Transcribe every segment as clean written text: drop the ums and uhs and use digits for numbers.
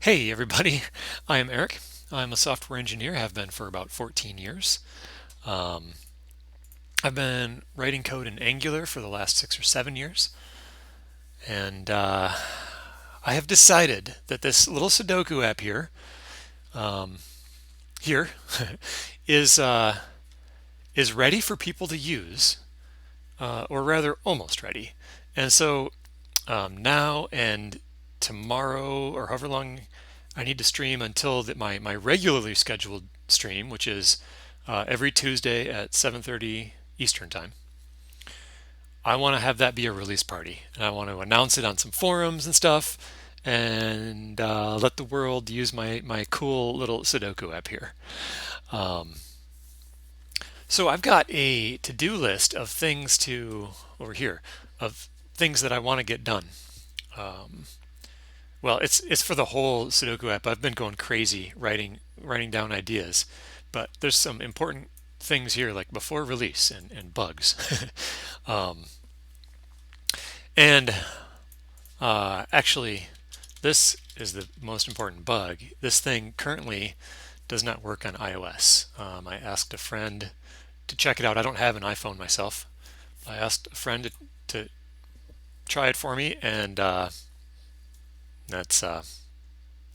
Hey everybody, I am Eric. I'm a software engineer, have been for about 14 years. Um, I've been writing code in Angular for the last 6 or 7 years, and I have decided that this little Sudoku app um, here, is is ready for people to use, or rather, almost ready. And so now and tomorrow, or however long I need to stream until my regularly scheduled stream, which is every Tuesday at 7:30 Eastern time. I want to have that be a release party, and I want to announce it on some forums and stuff, and let the world use my cool little Sudoku app here. Um, so I've got a to-do list of things to over here of things that I want to get done. Um, Well, it's for the whole Sudoku app. I've been going crazy writing down ideas, but there's some important things here like before release and bugs. um, and Actually, this is the most important bug. This thing currently does not work on iOS. I asked a friend to check it out. I don't have an iPhone myself. I asked a friend to try it for me, and that's uh,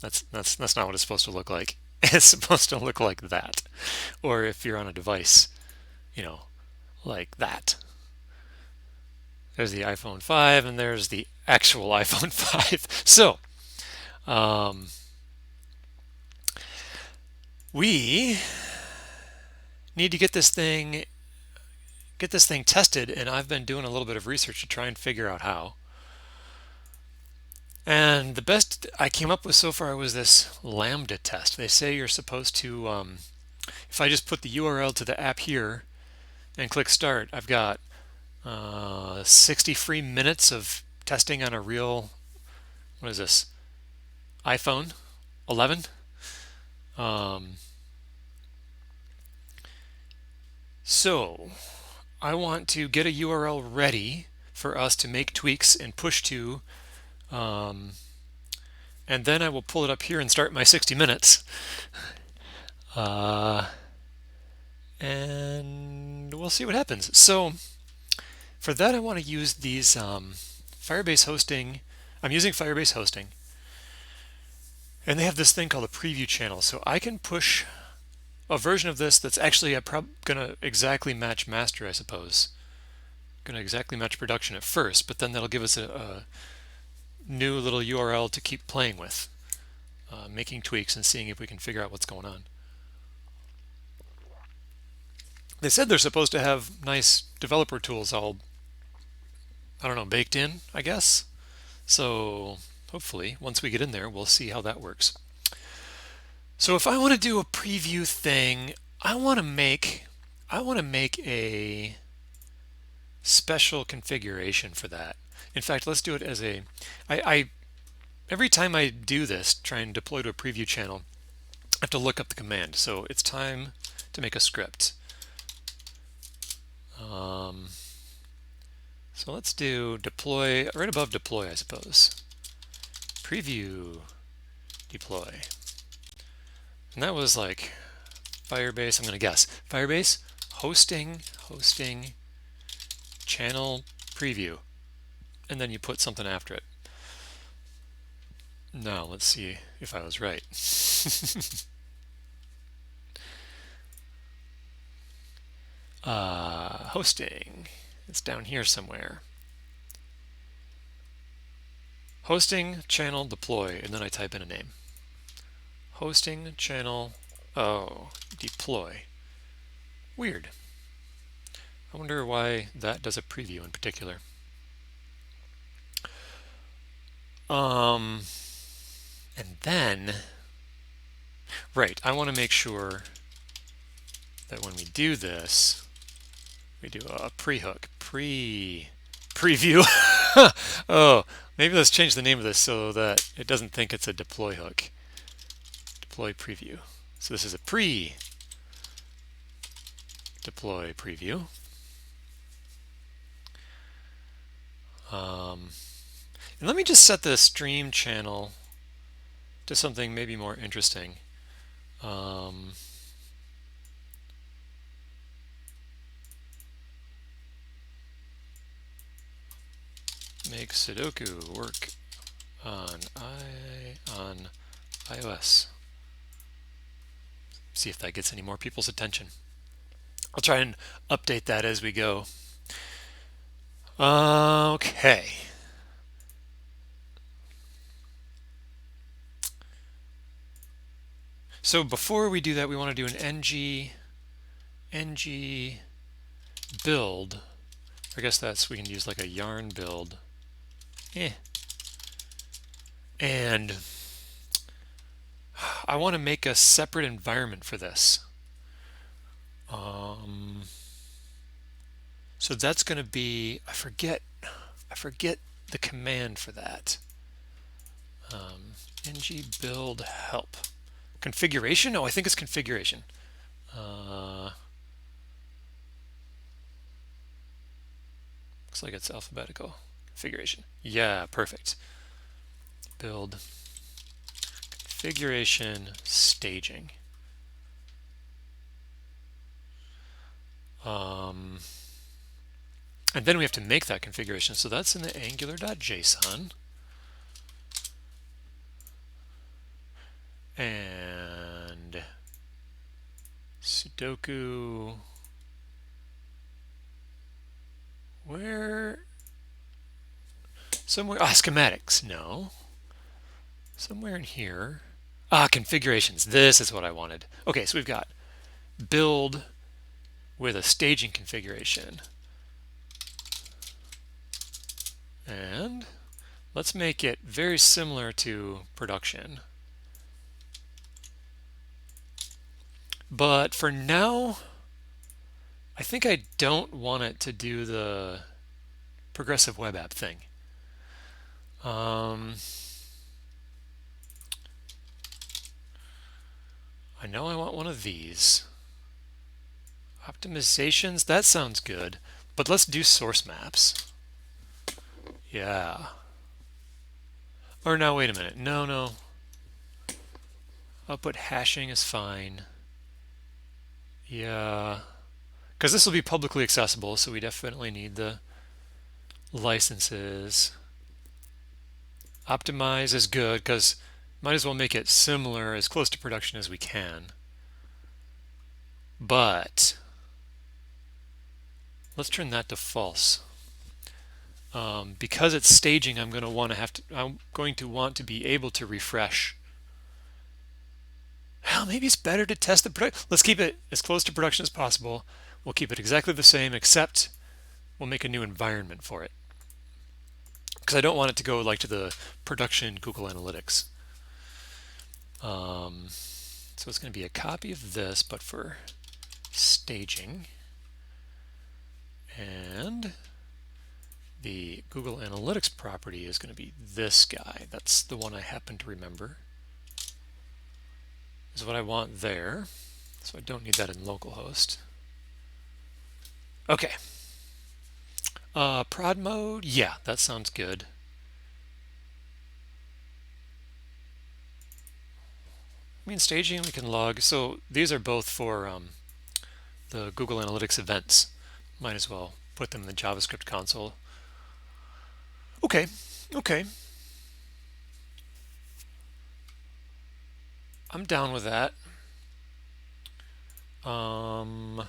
that's not what it's supposed to look like. It's supposed to look like that. Or if you're on a device, you know, like that. There's the iPhone 5 and there's the actual iPhone 5. So, um, we need to get this thing tested, and I've been doing a little bit of research to try and figure out how. And the best I came up with so far was this Lambda test. They say you're supposed to, if I just put the URL to the app here and click start, I've got 60 free minutes of testing on a real, what is this, iPhone 11. Um, so I want to get a URL ready for us to make tweaks and push to, um, and then I will pull it up here and start my 60 minutes. Uh, and we'll see what happens. So for that, I want to use these Firebase hosting. I'm using Firebase hosting, and they have this thing called a preview channel. So I can push a version of this that's actually going to exactly match master, I suppose. Going to exactly match production at first, but then that'll give us a new little URL to keep playing with, making tweaks and seeing if we can figure out what's going on. They said they're supposed to have nice developer tools all, I don't know, baked in, I guess. So hopefully, once we get in there, we'll see how that works. So if I want to do a preview thing, I want to make a special configuration for that. In fact, let's do it as a, I every time I do this, try and deploy to a preview channel, I have to look up the command. So it's time to make a script. So let's do deploy, right above deploy, I suppose. Preview deploy. And that was like Firebase, I'm going to guess. Firebase hosting channel preview. And then you put something after it. Now let's see if I was right. Hosting. It's down here somewhere. Hosting channel deploy, and then I type in a name. Hosting channel, deploy. Weird. I wonder why that does a preview in particular. And then, right, I want to make sure that when we do this, we do a pre-hook, preview. Oh, maybe let's change the name of this so that it doesn't think it's a deploy hook. Deploy preview. So this is a pre-deploy preview. And let me just set the stream channel to something maybe more interesting. Make Sudoku work on iOS. See if that gets any more people's attention. I'll try and update that as we go. Okay. So before we do that, we want to do an ng build. I guess we can use like a yarn build. And I want to make a separate environment for this. So that's going to be, I forget the command for that. Ng build help. Configuration? Oh, I think it's configuration. Looks like it's alphabetical. Configuration. Yeah, perfect. Build configuration staging. And then we have to make that configuration. So that's in the angular.json. And Sudoku. Where? Somewhere. Schematics. No. Somewhere in here. Configurations. This is what I wanted. Okay, so we've got build with a staging configuration. And let's make it very similar to production. But for now, I think I don't want it to do the progressive web app thing. I know I want one of these. Optimizations, that sounds good. But let's do source maps. Yeah. Or now, wait a minute. No. Output hashing is fine. Yeah. Because this will be publicly accessible, so we definitely need the licenses. Optimize is good, because might as well make it similar, as close to production as we can. But let's turn that to false. Because it's staging, I'm going to want to be able to refresh. Well, maybe it's better to test the production. Let's keep it as close to production as possible. We'll keep it exactly the same, except we'll make a new environment for it. Because I don't want it to go like to the production Google Analytics. So it's going to be a copy of this, but for staging. And the Google Analytics property is going to be this guy. That's the one I happen to remember. Is what I want there. So I don't need that in localhost. Okay. Prod mode, yeah, that sounds good. I mean, staging we can log. So these are both for the Google Analytics events. Might as well put them in the JavaScript console. Okay. I'm down with that. And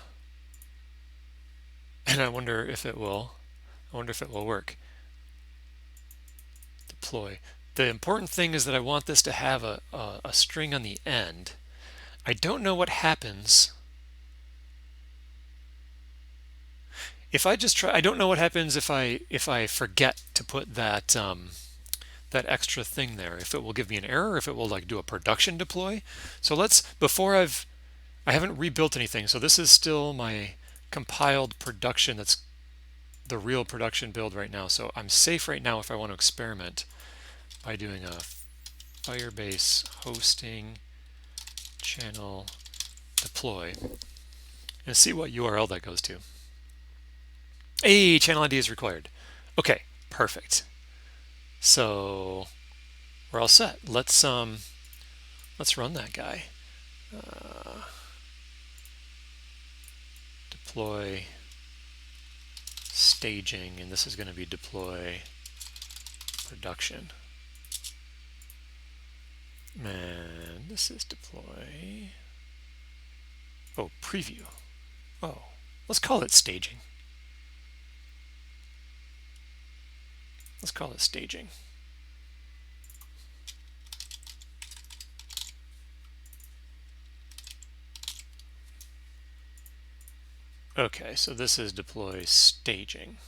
I wonder if it will work. Deploy. The important thing is that I want this to have a string on the end. I don't know what happens if I just try. I don't know what happens if I forget to put that that extra thing there. If it will give me an error, if it will like do a production deploy. So I haven't rebuilt anything. So this is still my compiled production. That's the real production build right now. So I'm safe right now if I want to experiment by doing a Firebase hosting channel deploy and see what URL that goes to. Hey, channel ID is required. Okay, perfect. So we're all set. Let's Let's run that guy. Deploy staging, and this is going to be deploy production. And this is deploy. Oh, preview. Oh, let's call it staging. Let's call it staging. Okay, so this is deploy staging.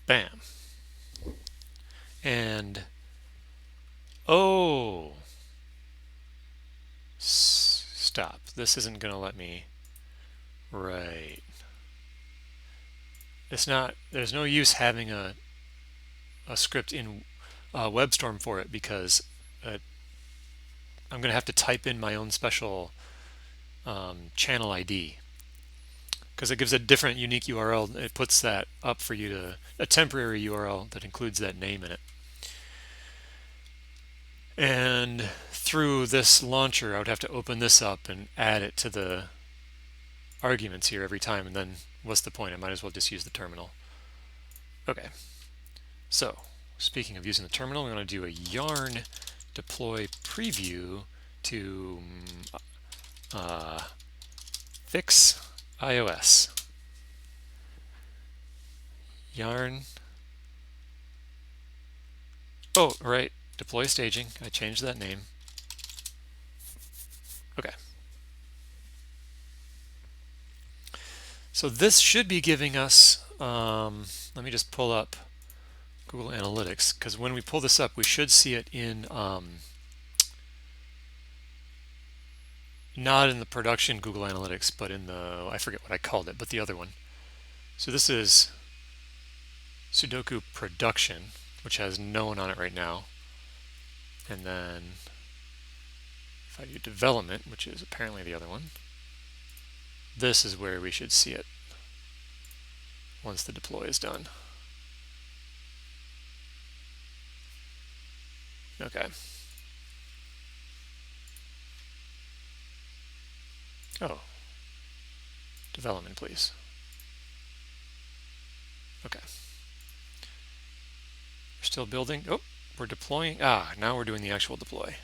Bam. And oh, stop. This isn't going to let me. Right. It's not. There's no use having a script in WebStorm for it because I'm going to have to type in my own special channel ID because it gives a different unique URL. It puts that up for you to a temporary URL that includes that name in it. And through this launcher, I would have to open this up and add it to the arguments here every time. And then what's the point? I might as well just use the terminal. Okay. So speaking of using the terminal, we're going to do a yarn deploy preview to fix iOS. Yarn. Oh, right. Deploy staging. I changed that name. Okay. So this should be giving us, let me just pull up Google Analytics, because when we pull this up, we should see it in, not in the production Google Analytics, but in the, I forget what I called it, but the other one. So this is Sudoku production, which has no one on it right now. And then if I do development, which is apparently the other one, this is where we should see it once the deploy is done. Okay. Oh, development, please. Okay. We're still building. Oh, we're deploying. Ah, now we're doing the actual deploy.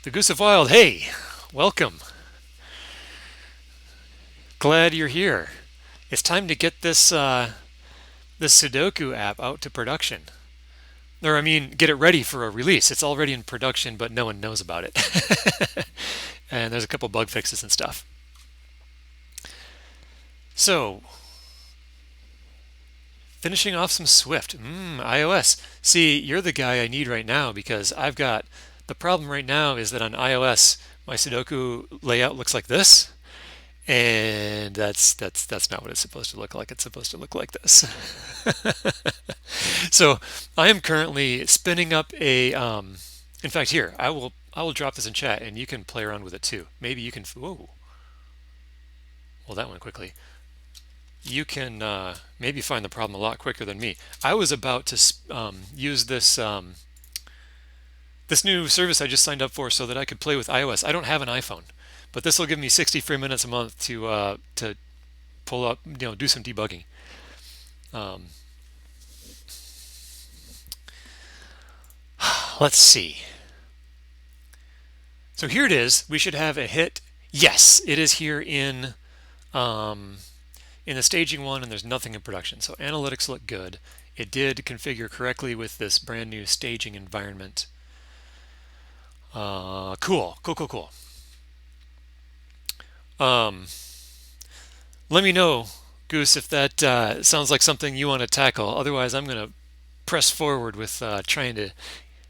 The Goose of Wild, hey, welcome. Glad you're here. It's time to get this this Sudoku app out to production. Or I mean, get it ready for a release. It's already in production, but no one knows about it. And there's a couple bug fixes and stuff. So, finishing off some Swift. iOS. See, you're the guy I need right now because I've got the problem right now is that on iOS my Sudoku layout looks like this, and that's not what it's supposed to look like. It's supposed to look like this. So I am currently spinning up a. In fact, here I will drop this in chat, and you can play around with it too. Maybe you can. Whoa. Well, that went quickly. You can maybe find the problem a lot quicker than me. I was about to use this this new service I just signed up for so that I could play with iOS. I don't have an iPhone, but this will give me 60 free minutes a month to pull up, do some debugging. Let's see. So here it is. We should have a hit. Yes, it is here in the staging one, and there's nothing in production. So analytics look good. It did configure correctly with this brand new staging environment. Cool. Let me know, Goose, if that sounds like something you want to tackle. Otherwise, I'm going to press forward with trying to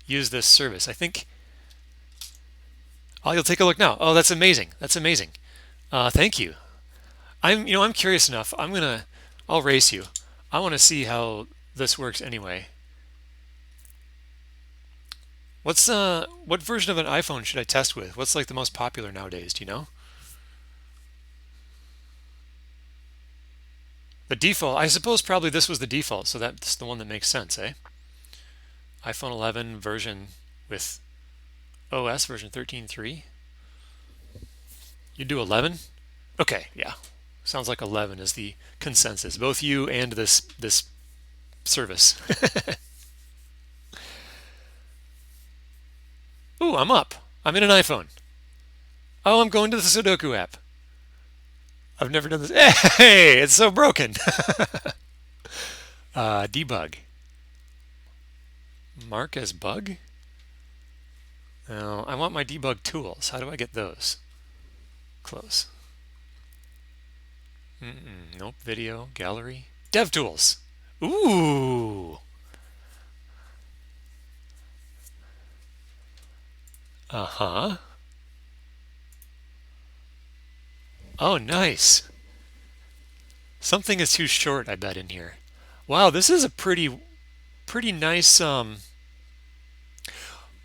use this service. I think. Oh, you'll take a look now. Oh, that's amazing. That's amazing. Thank you. I'm curious enough. I'll race you. I want to see how this works anyway. What version of an iPhone should I test with? What's like the most popular nowadays? Do you know? The default, I suppose probably this was the default, so that's the one that makes sense, eh? iPhone 11 version with OS version 13.3. You do 11? Okay, yeah. Sounds like 11 is the consensus. Both you and this service. Ooh, I'm up. I'm in an iPhone. Oh, I'm going to the Sudoku app. I've never done this. Hey, it's so broken. Debug. Mark as bug? No, I want my debug tools. How do I get those? Close. Nope. Video, gallery. Dev tools. Ooh. Uh-huh. Oh, nice. Something is too short, I bet, in here. Wow, this is a pretty nice. I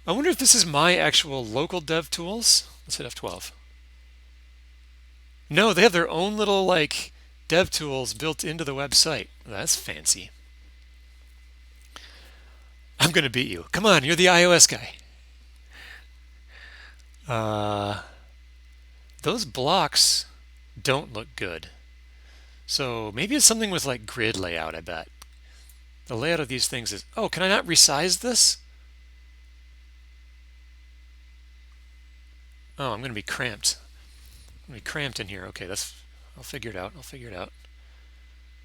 wonder if this is my actual local dev tools. Let's hit F12. No, they have their own little like dev tools built into the website. That's fancy. I'm gonna beat you. Come on, you're the iOS guy. Those blocks don't look good. So maybe it's something with like grid layout, I bet. The layout of these things is, oh, can I not resize this? Oh, I'm going to be cramped. I'm going to be cramped in here. Okay, I'll figure it out. I'll figure it out.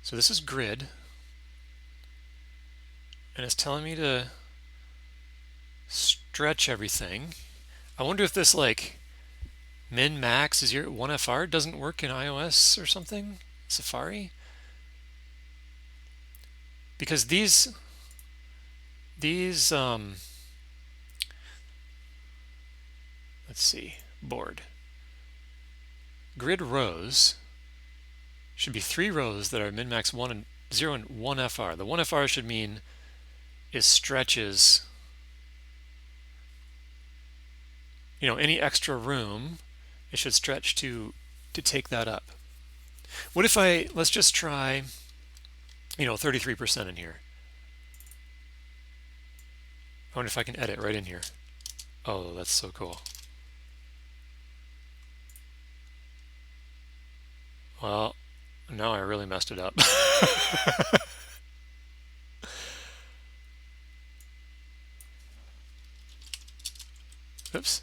So this is grid. And it's telling me to stretch everything. I wonder if this like min max 1FR doesn't work in iOS or something? Safari? Because these let's see, board. Grid rows should be 3 rows that are min max 1 and 0 and 1FR. The 1FR should mean it stretches, any extra room, it should stretch to take that up. What if let's just try, 33% in here. I wonder if I can edit right in here. Oh, that's so cool. Well, now I really messed it up. Oops.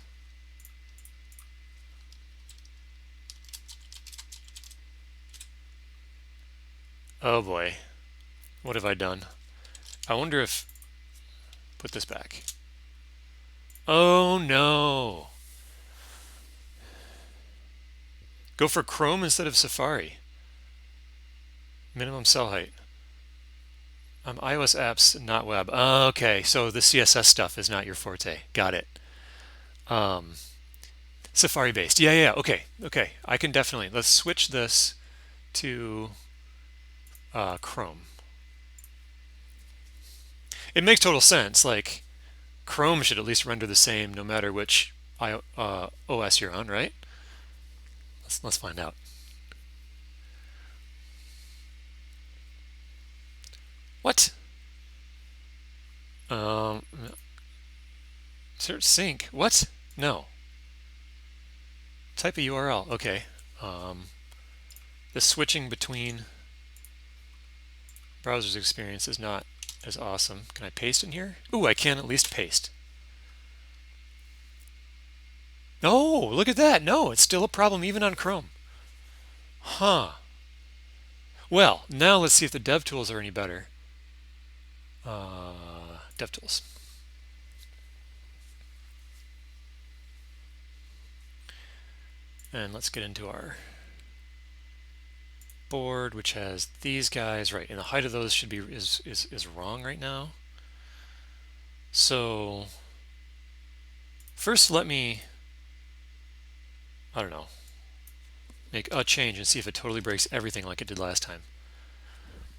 Oh boy. What have I done? I wonder if... Put this back. Oh no. Go for Chrome instead of Safari. Minimum cell height. iOS apps, not web. Okay, so the CSS stuff is not your forte. Got it. Safari based. Yeah. Okay. I can definitely. Let's switch this to Chrome. It makes total sense. Like Chrome should at least render the same no matter which OS you're on, right? Let's find out. What? Search sync. What? No. Type a URL. Okay. The switching between browsers experience is not as awesome. Can I paste in here? Ooh, I can at least paste. Oh, look at that. No, it's still a problem even on Chrome. Huh. Well, now let's see if the DevTools are any better. DevTools. And let's get into our board, which has these guys, right, and the height of those should be is wrong right now. So first let me, I don't know, make a change and see if it totally breaks everything like it did last time.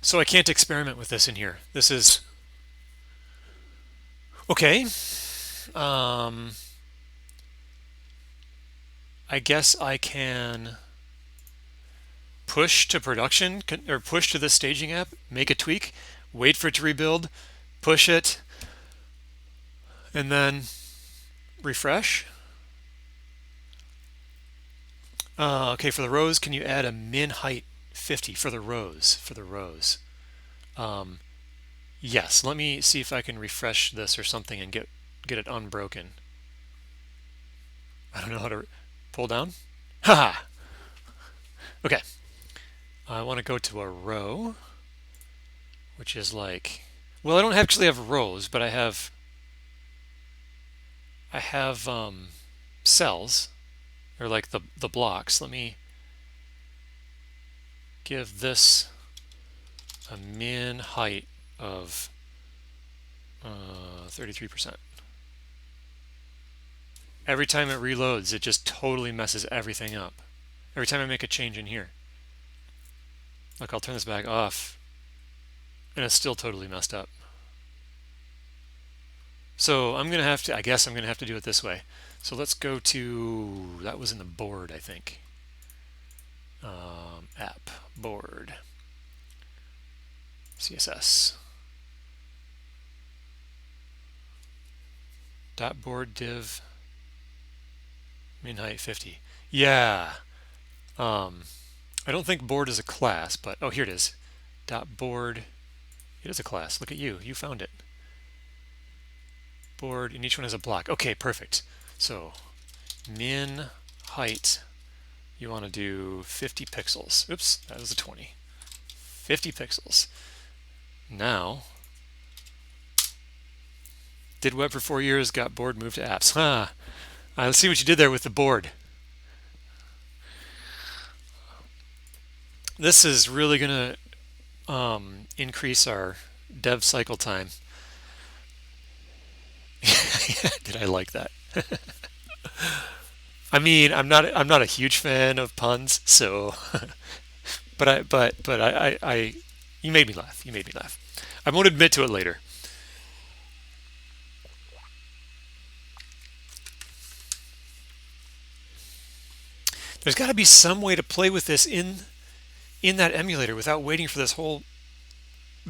So I can't experiment with this in here. This is okay. I guess I can push to production or push to the staging app, make a tweak, wait for it to rebuild, push it, And then refresh. Okay, for the rows, can you add a min height 50 for the rows? For the rows. Um, yes, let me see if I can refresh this or something and get it unbroken. I don't know how to pull down. Haha. Okay. I want to go to a row, which is like, well, I don't actually have rows, but I have cells, or like the blocks. Let me give this a min height of 33%. Every time it reloads, it just totally messes everything up. Every time I make a change in here. Look, I'll turn this back off, and it's still totally messed up. So I'm going to have to, I guess I'm going to have to do it this way. So let's go to, that was in the board, I think. App, board, CSS. Dot board div min height 50. Yeah. I don't think board is a class, but oh, here it is. Dot board. It is a class. Look at you. You found it. Board, and each one has a block. Okay, perfect. So min height, you want to do 50 pixels. Oops, that was a 20. 50 pixels. Now, did web for 4 years, got bored, moved to apps. Huh. Let's see what you did there with the board. This is really going to increase our dev cycle time. Did I like that? I mean, I'm not a huge fan of puns, so but I you made me laugh. You made me laugh. I won't admit to it later. There's got to be some way to play with this in that emulator without waiting for this whole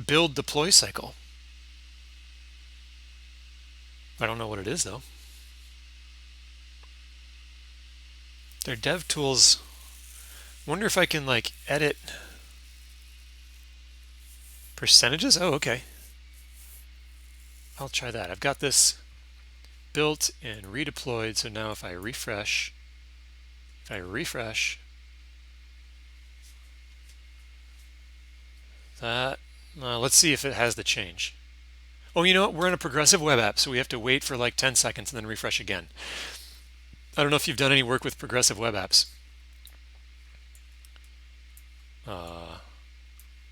build deploy cycle. I don't know what it is though. Their dev tools. Wonder if I can like edit percentages. Oh, okay. I'll try that. I've got this built and redeployed. So now if I refresh that, let's see if it has the change. Oh, you know what? We're in a progressive web app, so we have to wait for like 10 seconds and then refresh again. I don't know if you've done any work with progressive web apps.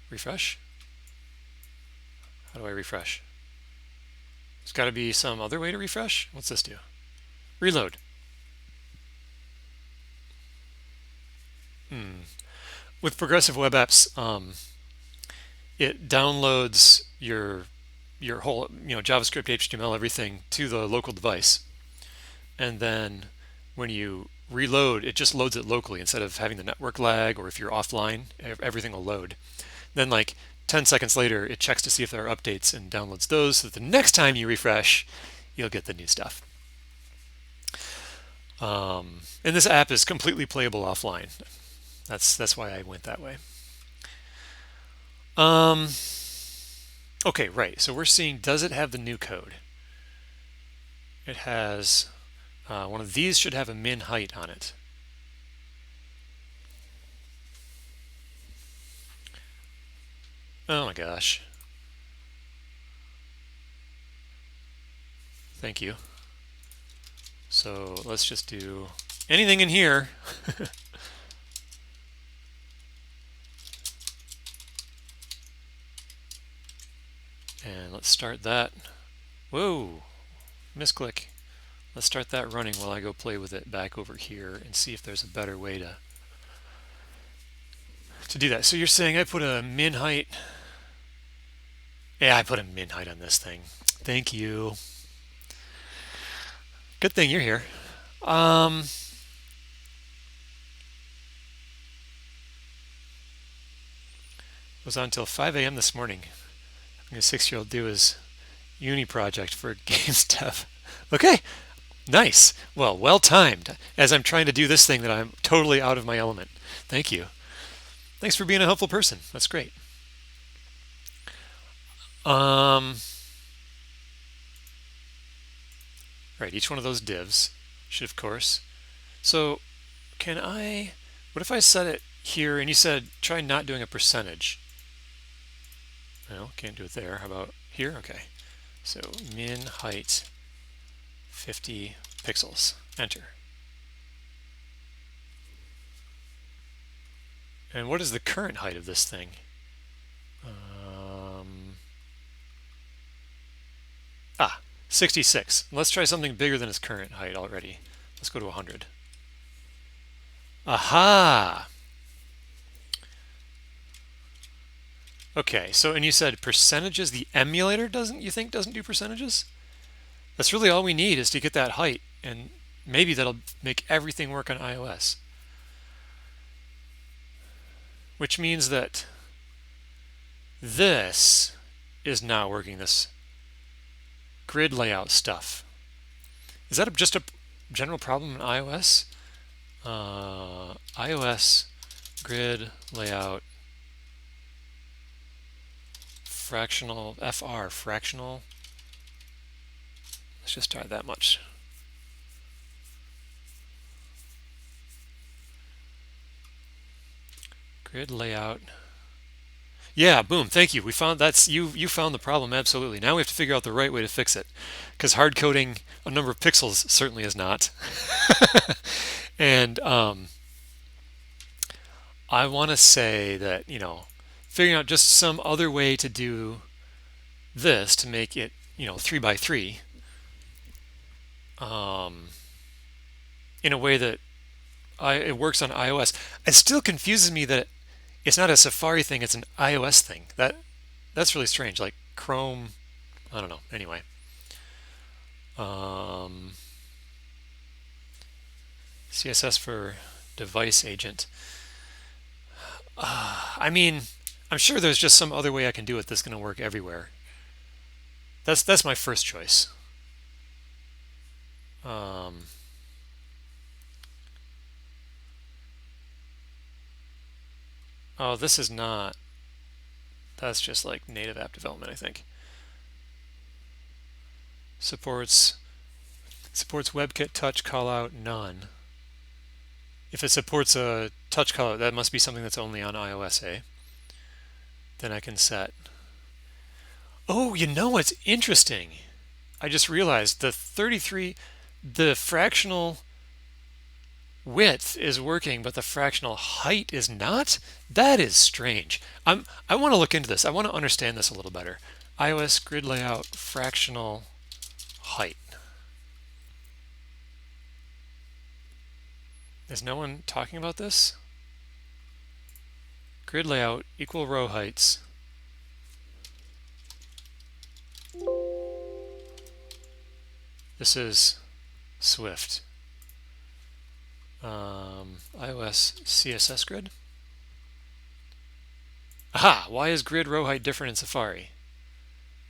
Refresh? How do I refresh? There's got to be some other way to refresh. What's this do? Reload. With progressive web apps, it downloads your whole JavaScript, HTML, everything to the local device, and then when you reload, it just loads it locally instead of having the network lag, or if you're offline, everything will load. Then like 10 seconds later, it checks to see if there are updates and downloads those, so that the next time you refresh, you'll get the new stuff. And this app is completely playable offline. That's why I went that way. Okay, right. So we're seeing, does it have the new code? It has, one of these should have a min height on it. Oh my gosh. Thank you. So let's just do anything in here. And let's start that. Whoa, misclick. Let's start that running while I go play with it back over here and see if there's a better way to do that. So you're saying I put a min height. Yeah, I put a min height on this thing. Thank you. Good thing you're here. Was on until 5 a.m. this morning. A 6-year-old do his uni project for games dev. Okay, nice. Well timed. As I'm trying to do this thing that I'm totally out of my element. Thank you. Thanks for being a helpful person. That's great. Um, right, each one of those divs should, of course. So, can I? What if I set it here and you said try not doing a percentage? No, can't do it there. How about here? Okay. So min height 50 pixels. Enter. And what is the current height of this thing? Um, 66. Let's try something bigger than its current height already. Let's go to 100. Aha! Okay, so and you said percentages. The emulator doesn't do percentages? That's really all we need is to get that height, and maybe that'll make everything work on iOS. Which means that this is now working, this grid layout stuff. Is that just a general problem in iOS? iOS grid layout fractional fractional. Let's just try that much. Grid layout. Yeah, boom. Thank you. We found that's you found the problem absolutely. Now we have to figure out the right way to fix it, because hard coding a number of pixels certainly is not. And I want to say that, figuring out just some other way to do this to make it, 3 by 3 in a way that it works on iOS. It still confuses me that it's not a Safari thing, it's an iOS thing. That's really strange. Like Chrome, I don't know. Anyway. CSS for device agent. I mean, I'm sure there's just some other way I can do it that's going to work everywhere. That's my first choice. Oh, this is not. That's just like native app development, I think. Supports WebKit touch callout none. If it supports a touch callout, that must be something that's only on iOS, eh? Then I can set. Oh, what's interesting? I just realized the fractional width is working, but the fractional height is not? That is strange. I want to look into this. I want to understand this a little better. iOS grid layout fractional height. Is no one talking about this? Grid layout equal row heights. This is Swift. iOS CSS grid. Aha! Why is grid row height different in Safari?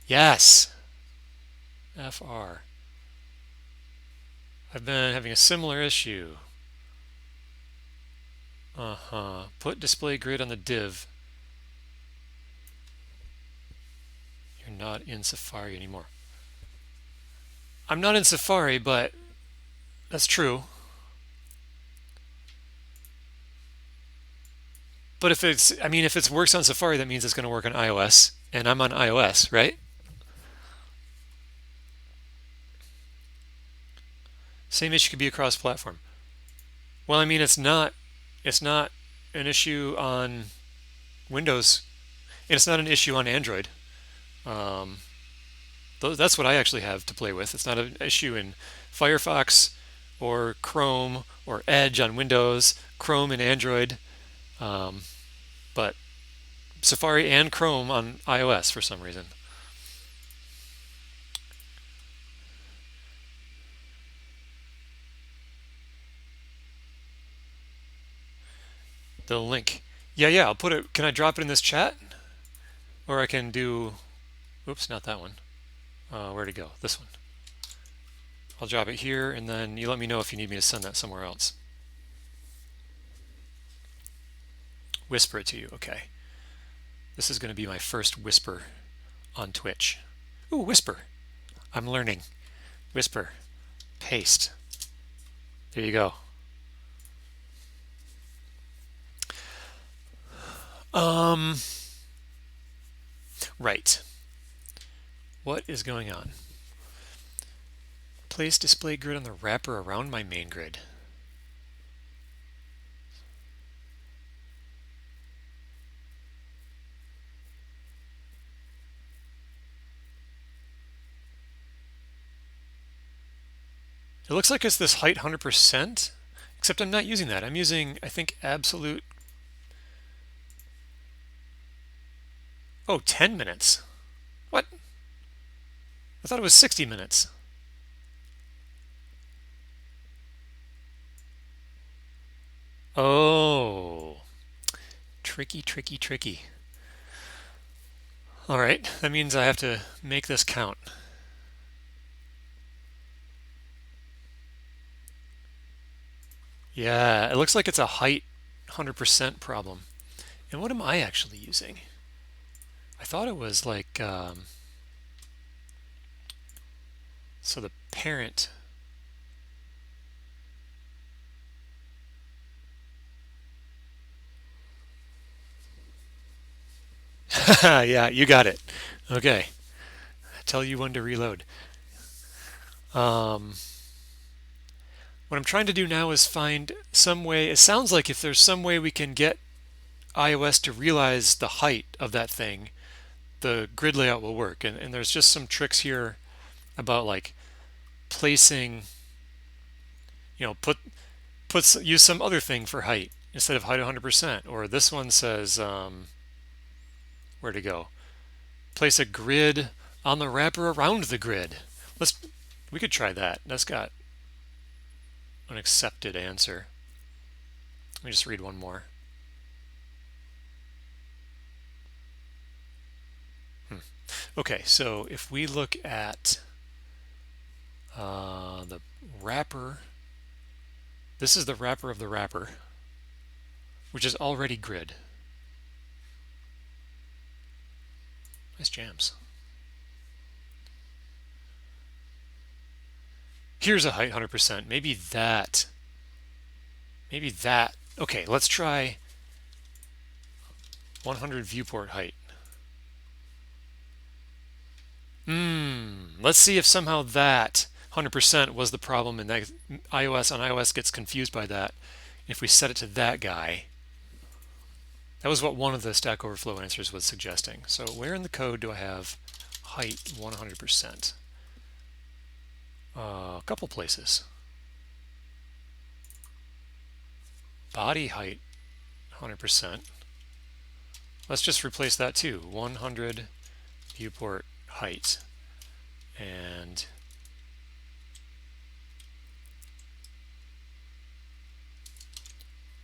Yes! FR. I've been having a similar issue. Put display grid on the div. You're not in Safari anymore. I'm not in Safari, but that's true. But if it works on Safari, that means it's going to work on iOS, and I'm on iOS, right? Same issue could be across platform. Well, it's not an issue on Windows, and it's not an issue on Android. That's what I actually have to play with. It's not an issue in Firefox or Chrome or Edge on Windows, Chrome and Android, but Safari and Chrome on iOS for some reason. The link. Yeah, I'll put it. Can I drop it in this chat? Or I can do, oops, not that one. Where'd it go? This one. I'll drop it here, and then you let me know if you need me to send that somewhere else. Whisper it to you. Okay. This is going to be my first whisper on Twitch. Ooh, whisper. I'm learning. Whisper. Paste. There you go. Right. What is going on? Place display grid on the wrapper around my main grid. It looks like it's this height 100%, except I'm not using that. I'm using, I think, absolute. Oh, 10 minutes. What? I thought it was 60 minutes. Oh, tricky, tricky, tricky. All right, that means I have to make this count. Yeah, it looks like it's a height 100% problem. And what am I actually using? I thought it was like, so the parent. Yeah, you got it. Okay. Tell you when to reload. What I'm trying to do now is find some way. It sounds like if there's some way we can get iOS to realize the height of that thing, the grid layout will work. And there's just some tricks here about like placing, use some other thing for height instead of height 100%. Or this one says, where to go? Place a grid on the wrapper around the grid. We could try that. That's got an accepted answer. Let me just read one more. Okay, so if we look at the wrapper, this is the wrapper of the wrapper, which is already grid. Nice jams. Here's a height 100%. Maybe that. Okay, let's try 100 viewport height. Let's see if somehow that 100% was the problem and that iOS gets confused by that. If we set it to that guy, that was what one of the Stack Overflow answers was suggesting. So where in the code do I have height 100%? A couple places. Body height 100%. Let's just replace that too. 100 viewport height. And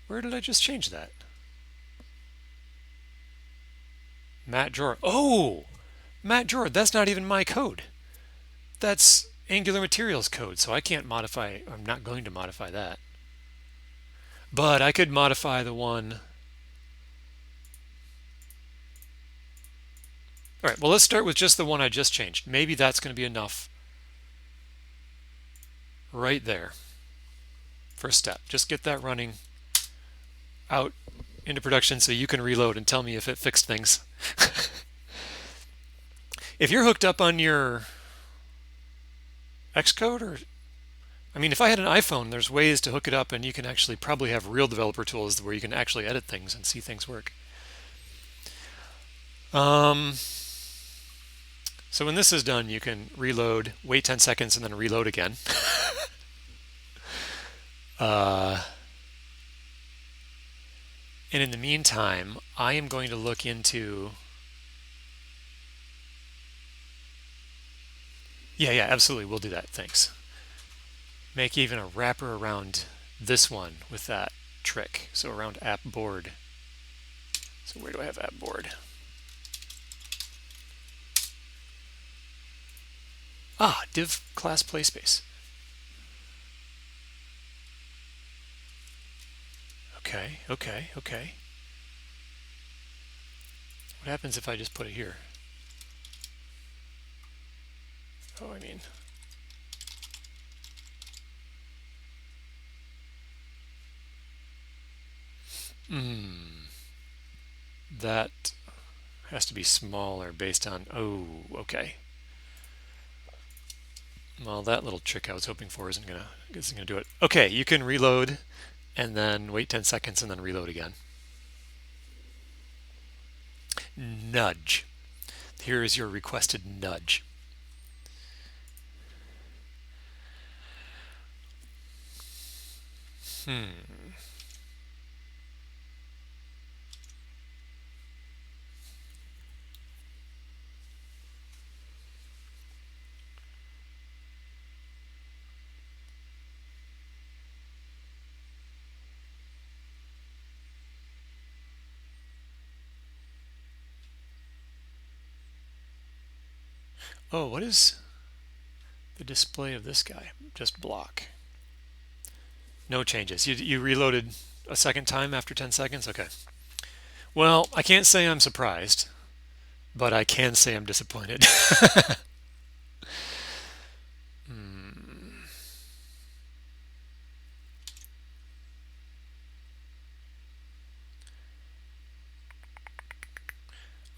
where did I just change that? Matt drawer. Oh, Matt drawer. That's not even my code. That's Angular Materials code, so I can't modify. I'm not going to modify that. But I could modify the one. All right, well, let's start with just the one I just changed. Maybe that's going to be enough right there. First step, just get that running out into production so you can reload and tell me if it fixed things. If you're hooked up on your Xcode, or I mean, if I had an iPhone, there's ways to hook it up and you can actually probably have real developer tools where you can actually edit things and see things work. So when this is done, you can reload, wait 10 seconds, and then reload again. And in the meantime, I am going to look into. Yeah, absolutely. We'll do that. Thanks. Make even a wrapper around this one with that trick. So around app board. So where do I have app board? Div class playspace. Okay, okay, okay. What happens if I just put it here? Oh, I mean, that has to be smaller based on, oh, okay. Well, that little trick I was hoping for isn't gonna do it. Okay, you can reload and then wait 10 seconds and then reload again. Nudge. Here is your requested nudge. Oh, what is the display of this guy? Just block. No changes. You reloaded a second time after 10 seconds? Okay. Well, I can't say I'm surprised, but I can say I'm disappointed.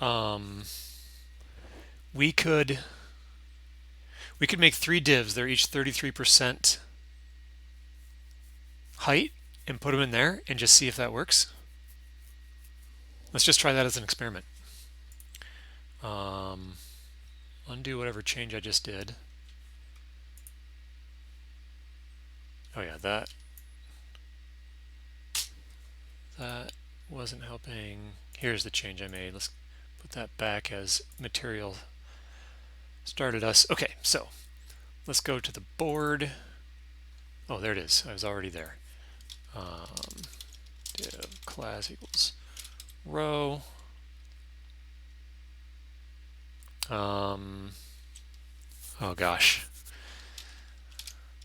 um, we could make 3 divs. They're each 33% height and put them in there and just see if that works. Let's just try that as an experiment. Undo whatever change I just did. Oh yeah, that wasn't helping. Here's the change I made. Let's put that back as material started us. Okay, so let's go to the board. Oh, there it is. I was already there. Div class equals row. Oh gosh.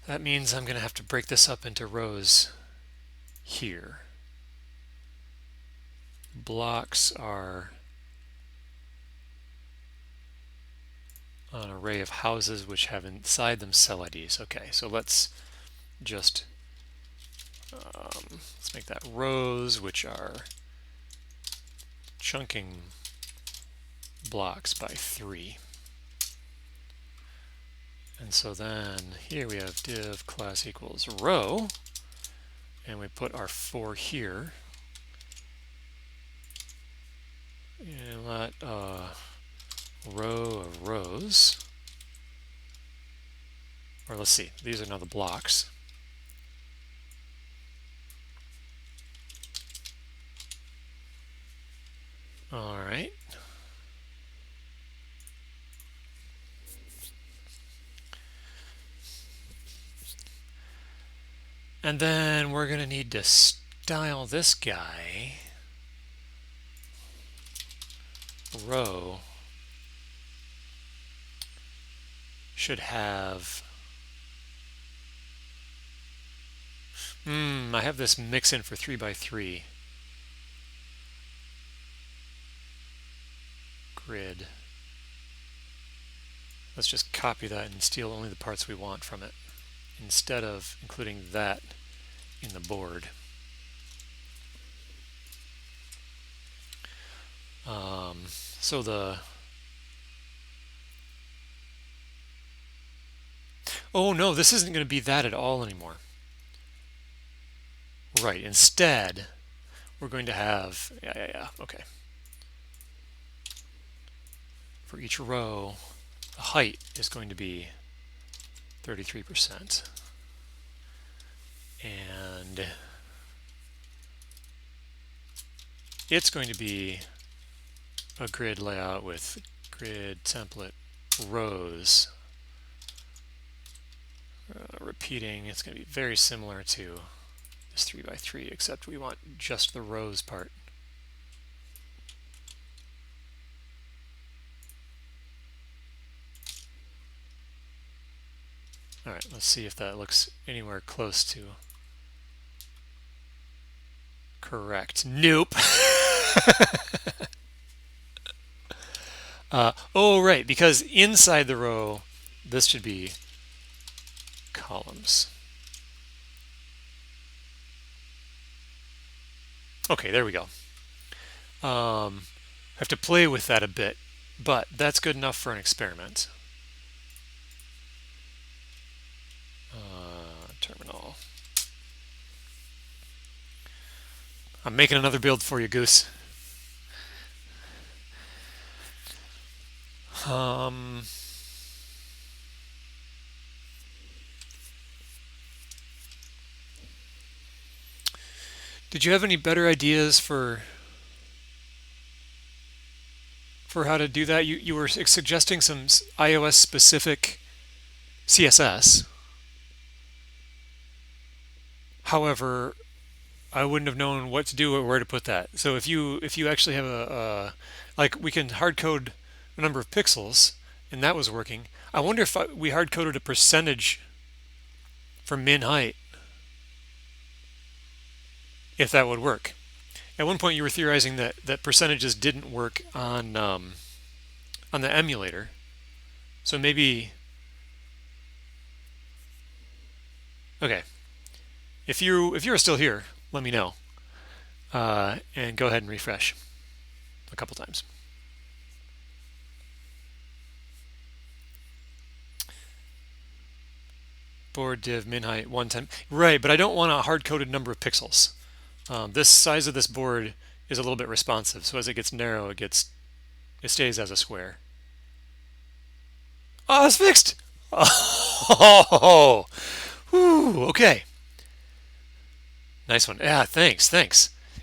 That means I'm going to have to break this up into rows here. Blocks are an array of houses which have inside them cell IDs. Okay, so let's just let's make that rows, which are chunking blocks by 3. And so then here we have div class equals row, and we put our 4 here. And let row of rows, or let's see, these are now the blocks. All right. And then we're going to need to style this guy row should have I have this mix in for 3 by 3 grid. Let's just copy that and steal only the parts we want from it instead of including that in the board. So oh no, this isn't going to be that at all anymore. Right, instead we're going to have, okay. For each row, the height is going to be 33%. And it's going to be a grid layout with grid template rows. Repeating, it's going to be very similar to this 3 by 3, except we want just the rows part. All right, let's see if that looks anywhere close to Correct. Nope. Oh, right, because inside the row, this should be columns. Okay, there we go. Have to play with that a bit, but that's good enough for an experiment. Terminal. I'm making another build for you, Goose. Did you have any better ideas for how to do that? You were suggesting some iOS specific CSS. However, I wouldn't have known what to do or where to put that. So if you actually have like we can hard code a number of pixels and that was working. I wonder if we hard coded a percentage for min height, if that would work. At one point you were theorizing that percentages didn't work on the emulator. So maybe, okay, if you're still here, let me know, and go ahead and refresh a couple times. Board div min height 110. Right, but I don't want a hard-coded number of pixels. This size of this board is a little bit responsive, so as it gets narrow, it stays as a square. Oh, it's fixed. Oh, whew, okay. Nice one. Yeah, thanks.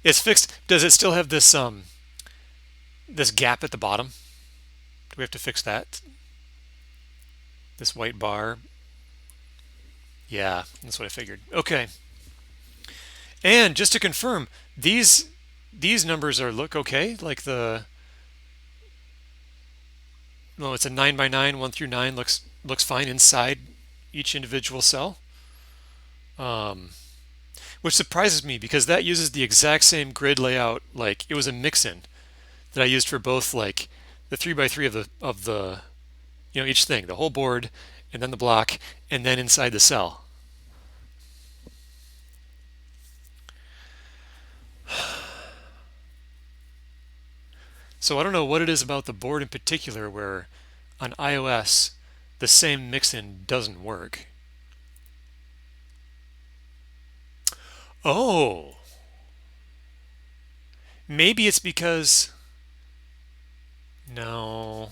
It's fixed. Does it still have this this gap at the bottom? Do we have to fix that? This white bar. Yeah, that's what I figured. Okay. And just to confirm, these numbers look okay. Like it's a 9 by 9, 1 through 9 looks fine inside each individual cell. Which surprises me because that uses the exact same grid layout. Like it was a mix-in that I used for both, like the 3 by 3 of the each thing, the whole board, and then the block, and then inside the cell. So I don't know what it is about the board in particular where on iOS the same mix-in doesn't work. Oh, maybe it's because, no,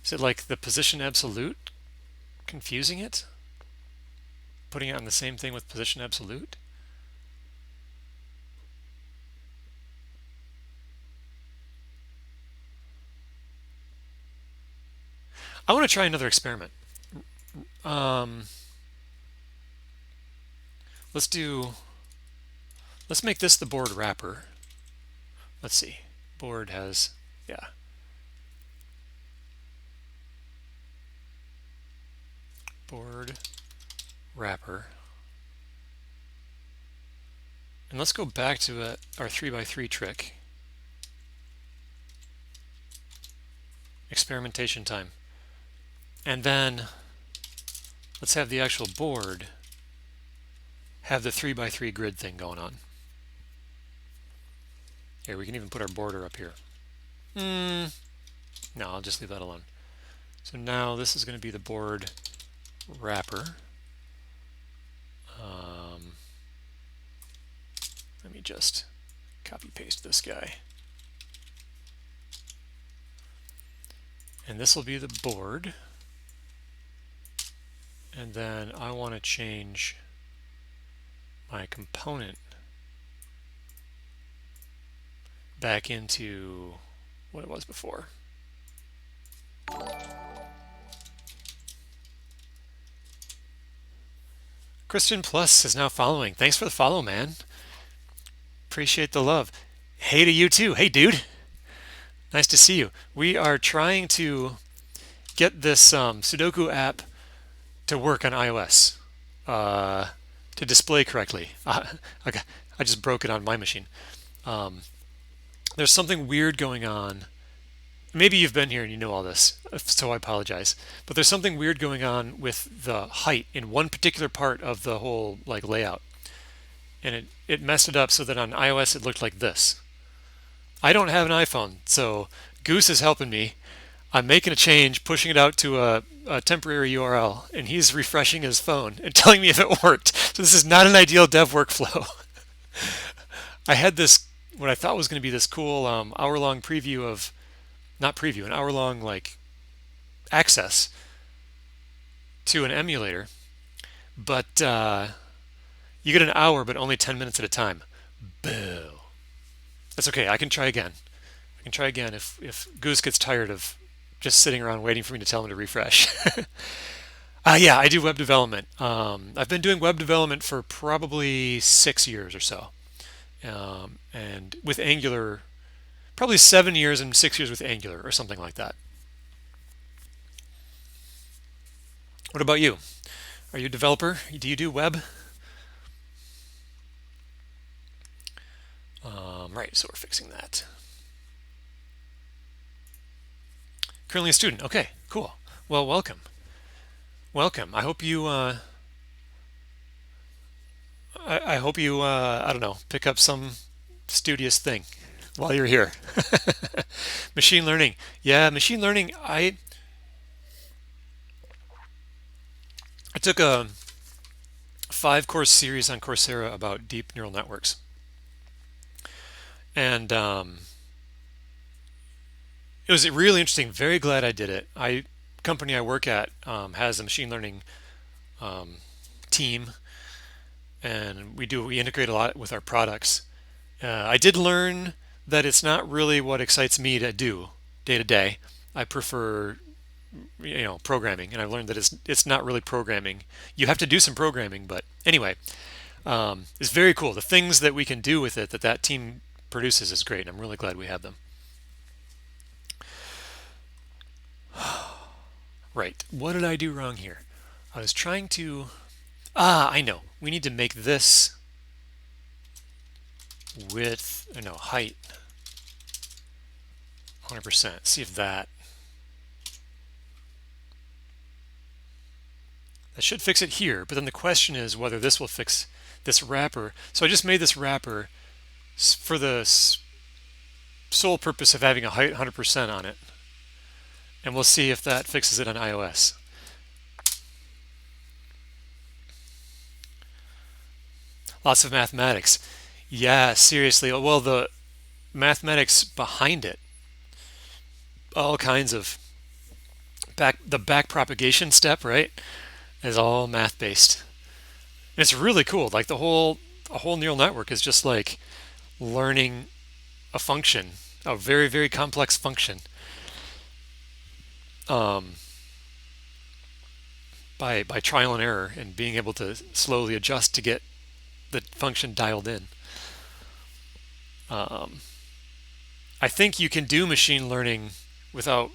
is it like the position absolute confusing it? Putting it on the same thing with position absolute? I want to try another experiment. Let's make this the board wrapper. Let's see. Board has, yeah. Board wrapper. And let's go back to our 3 by 3 trick. Experimentation time. And then let's have the actual board have the 3 by 3 grid thing going on. Here, we can even put our border up here. No, I'll just leave that alone. So now this is going to be the board wrapper. Let me just copy paste this guy. And this will be the board. And then I want to change my component back into what it was before. Christian Plus is now following. Thanks for the follow, man. Appreciate the love. Hey to you too. Hey, dude. Nice to see you. We are trying to get this Sudoku app to work on iOS, to display correctly. Okay. I just broke it on my machine. Um, there's something weird going on. Maybe you've been here and you know all this, so I apologize. But there's something weird going on with the height in one particular part of the whole like layout, and it messed it up so that on iOS it looked like this. I don't have an iPhone, so Goose is helping me. I'm making a change, pushing it out to a temporary URL, and he's refreshing his phone and telling me if it worked. So this is not an ideal dev workflow. I had this what I thought was going to be this cool hour-long preview of not preview, an hour-long like access to an emulator, but you get an hour, but only 10 minutes at a time. Boo. That's okay. I can try again. I can try again if Goose gets tired of just sitting around waiting for me to tell him to refresh. Yeah, I do web development. I've been doing web development for probably 6 years or so, and with Angular, probably 7 years and 6 years with Angular or something like that. What about you? Are you a developer? Do you do web? Right, so we're fixing that. Currently a student. Okay, cool. Well, welcome. Welcome. I hope you I don't know, pick up some studious thing while you're here. Machine learning. Yeah, machine learning. I took a 5 course series on Coursera about deep neural networks. And it was really interesting. Very glad I did it. Company I work at has a machine learning team, and we integrate a lot with our products. I did learn that it's not really what excites me to do day to day. I prefer programming, and I've learned that it's not really programming. You have to do some programming, but anyway, it's very cool. The things that we can do with it that team produces is great, and I'm really glad we have them. Right. What did I do wrong here? I was trying to... I know. We need to make this width, no, height 100%. See if that should fix it here. But then the question is whether this will fix this wrapper. So I just made this wrapper for the sole purpose of having a height 100% on it. And we'll see if that fixes it on iOS. Lots of mathematics. Yeah, seriously. Well, the mathematics behind it, all kinds of the back propagation step, right, is all math based. And it's really cool. Like a whole neural network is just like learning a function, a very, very complex function, by trial and error and being able to slowly adjust to get the function dialed in. I think you can do machine learning without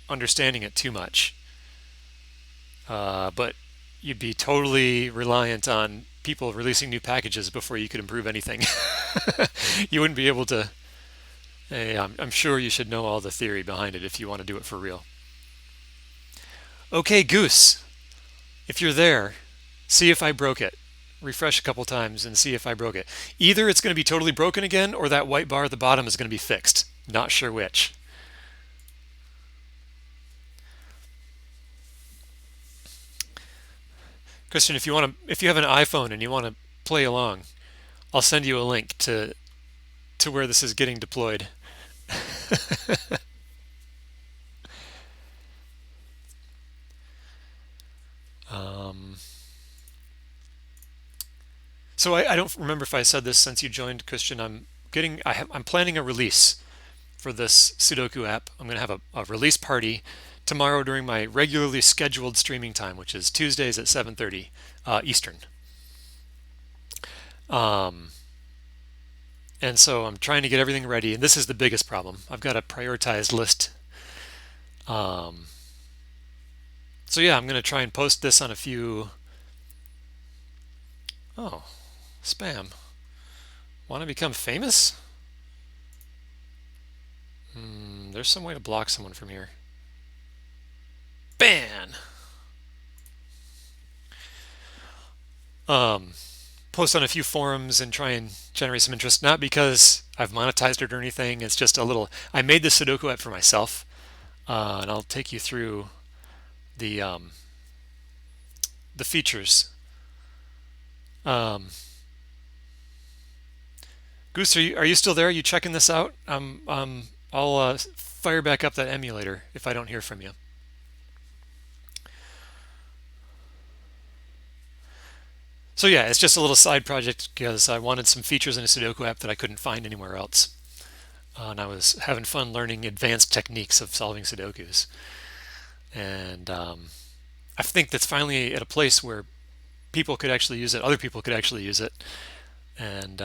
understanding it too much, but you'd be totally reliant on people releasing new packages before you could improve anything. You wouldn't be able to. Hey, I'm sure you should know all the theory behind it if you want to do it for real. Okay, Goose, if you're there, see if I broke it. Refresh a couple times and see if I broke it. Either it's going to be totally broken again, or that white bar at the bottom is going to be fixed. Not sure which. Christian, if you have an iPhone and you want to play along, I'll send you a link to where this is getting deployed. So I don't remember if I said this since you joined, Christian. I'm planning a release for this Sudoku app. I'm going to have a release party tomorrow during my regularly scheduled streaming time, which is Tuesdays at 7:30 Eastern. And so I'm trying to get everything ready, and this is the biggest problem. I've got a prioritized list. So yeah, I'm going to try and post this on a few. Oh, spam. Want to become famous? There's some way to block someone from here. Ban! Post on a few forums and try and generate some interest, not because I've monetized it or anything. It's just a little, I made the Sudoku app for myself, and I'll take you through the features. Goose, are you still there? Are you checking this out? I'll fire back up that emulator if I don't hear from you. So yeah, it's just a little side project because I wanted some features in a Sudoku app that I couldn't find anywhere else. And I was having fun learning advanced techniques of solving Sudokus. And I think that's finally at a place where people could actually use it, other people could actually use it, and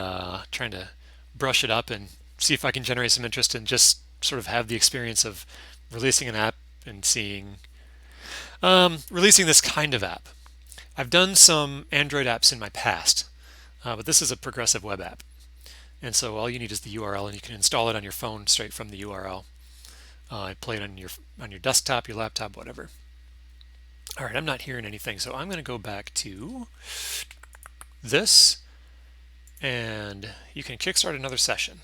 trying to brush it up and see if I can generate some interest and just sort of have the experience of releasing an app and seeing, releasing this kind of app. I've done some Android apps in my past, but this is a progressive web app. And so all you need is the URL, and you can install it on your phone straight from the URL. Play it on your desktop, your laptop, whatever. All right, I'm not hearing anything, so I'm going to go back to this, and you can kickstart another session.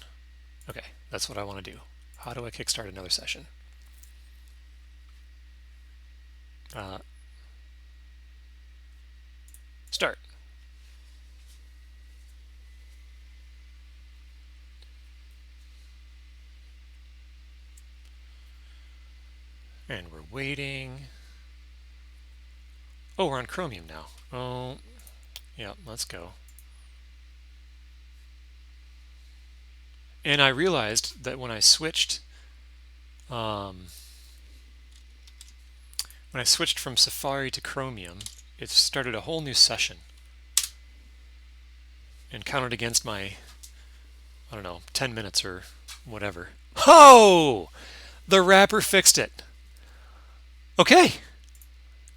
Okay, that's what I want to do. How do I kickstart another session? Start. And we're waiting. Oh, we're on Chromium now. Oh, yeah, let's go. And I realized that when I switched from Safari to Chromium, it started a whole new session and counted against my, I don't know, 10 minutes or whatever. Oh, the wrapper fixed it. Okay,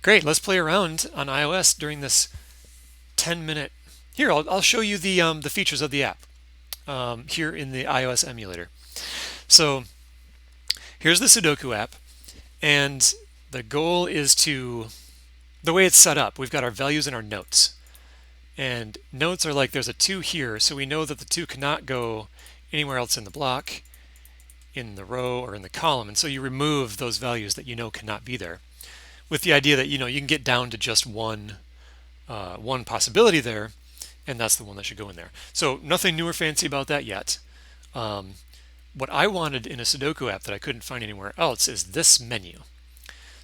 great. Let's play around on iOS during this 10-minute. Here, I'll show you the features of the app here in the iOS emulator. So here's the Sudoku app, and the goal is to, the way it's set up, we've got our values and our notes. And notes are like there's a 2 here, so we know that the 2 cannot go anywhere else in the block, in the row, or in the column. And so you remove those values that you know cannot be there, with the idea that you can get down to just one possibility there, and that's the one that should go in there. So nothing new or fancy about that yet. What I wanted in a Sudoku app that I couldn't find anywhere else is this menu.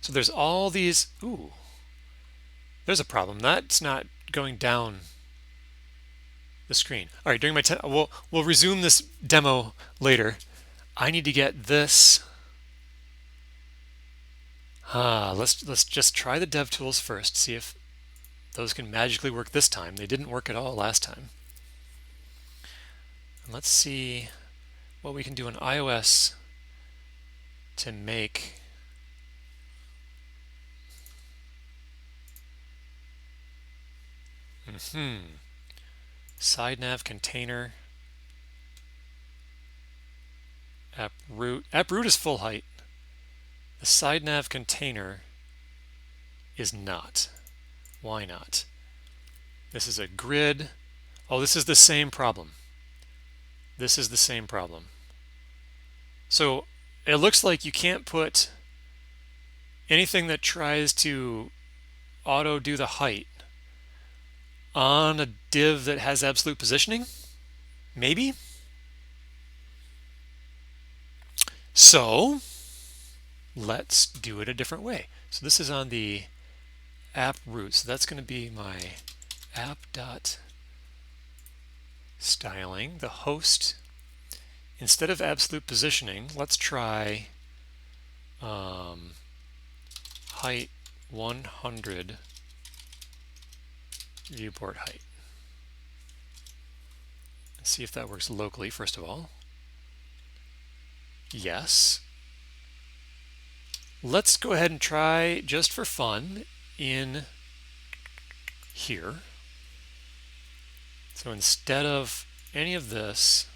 So there's all these. Ooh, there's a problem. That's not going down the screen. All right, during my we'll resume this demo later. I need to get this. Let's just try the dev tools first. See if those can magically work this time. They didn't work at all last time. And let's see what we can do in iOS to make side nav container, app root. App root is full height. The side nav container is not. Why not? This is a grid. Oh, this is the same problem. This is the same problem. So it looks like you can't put anything that tries to auto do the height on a div that has absolute positioning. Maybe. So let's do it a different way. So this is on the app root. So that's going to be my app.styling. The host, instead of absolute positioning, let's try height 100 viewport height. Let's see if that works locally, first of all. Yes. Let's go ahead and try, just for fun, in here. So instead of any of this,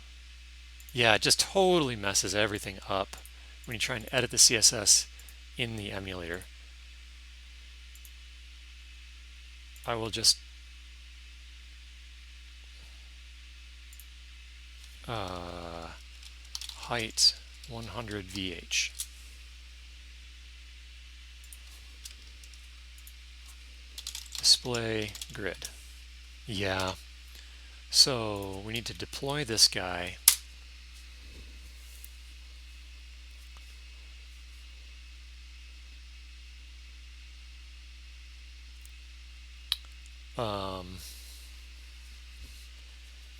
yeah, it just totally messes everything up when you try and edit the CSS in the emulator. I will just height 100 VH. Display grid. Yeah. So we need to deploy this guy.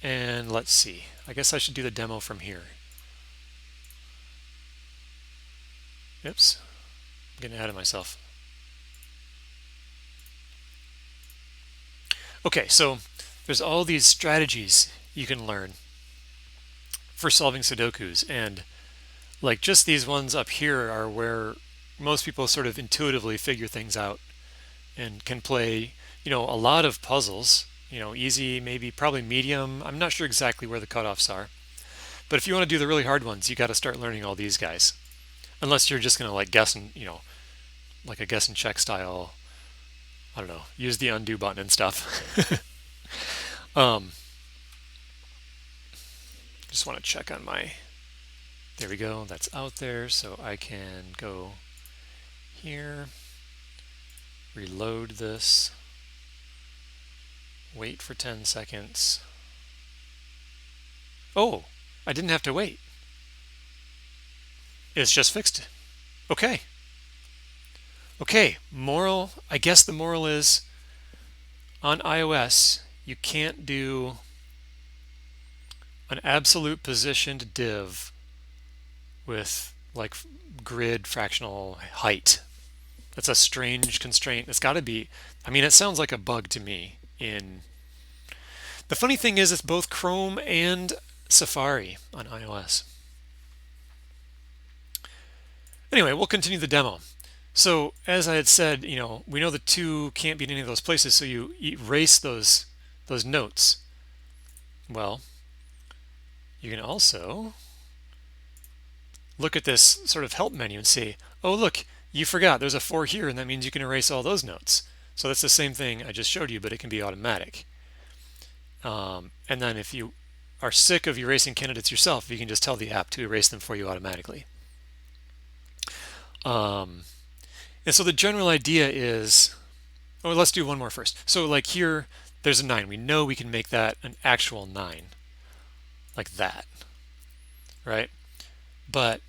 And let's see. I guess I should do the demo from here. Oops. I'm getting ahead of myself. Okay, so there's all these strategies you can learn for solving Sudokus, and like just these ones up here are where most people sort of intuitively figure things out and can play, a lot of puzzles, easy, maybe probably medium. I'm not sure exactly where the cutoffs are. But if you want to do the really hard ones, you got to start learning all these guys. Unless you're just going to like guess and, like a guess and check style, I don't know, use the undo button and stuff. Just want to check on there we go, that's out there, so I can go here, reload this, wait for 10 seconds. Oh, I didn't have to wait. It's just fixed. Okay. Okay, moral, I guess the moral is on iOS, you can't do an absolute positioned div with like grid fractional height. That's a strange constraint. It's got to be, it sounds like a bug to me. The funny thing is it's both Chrome and Safari on iOS. Anyway, we'll continue the demo. So as I had said, we know the 2 can't be in any of those places, so you erase those notes. Well, you can also look at this sort of help menu and say, oh look, you forgot there's a 4 here, and that means you can erase all those notes. So that's the same thing I just showed you, but it can be automatic. And then if you are sick of erasing candidates yourself, you can just tell the app to erase them for you automatically. And so the general idea is, let's do one more first. So like here, there's a 9. We know we can make that an actual 9, like that, right? But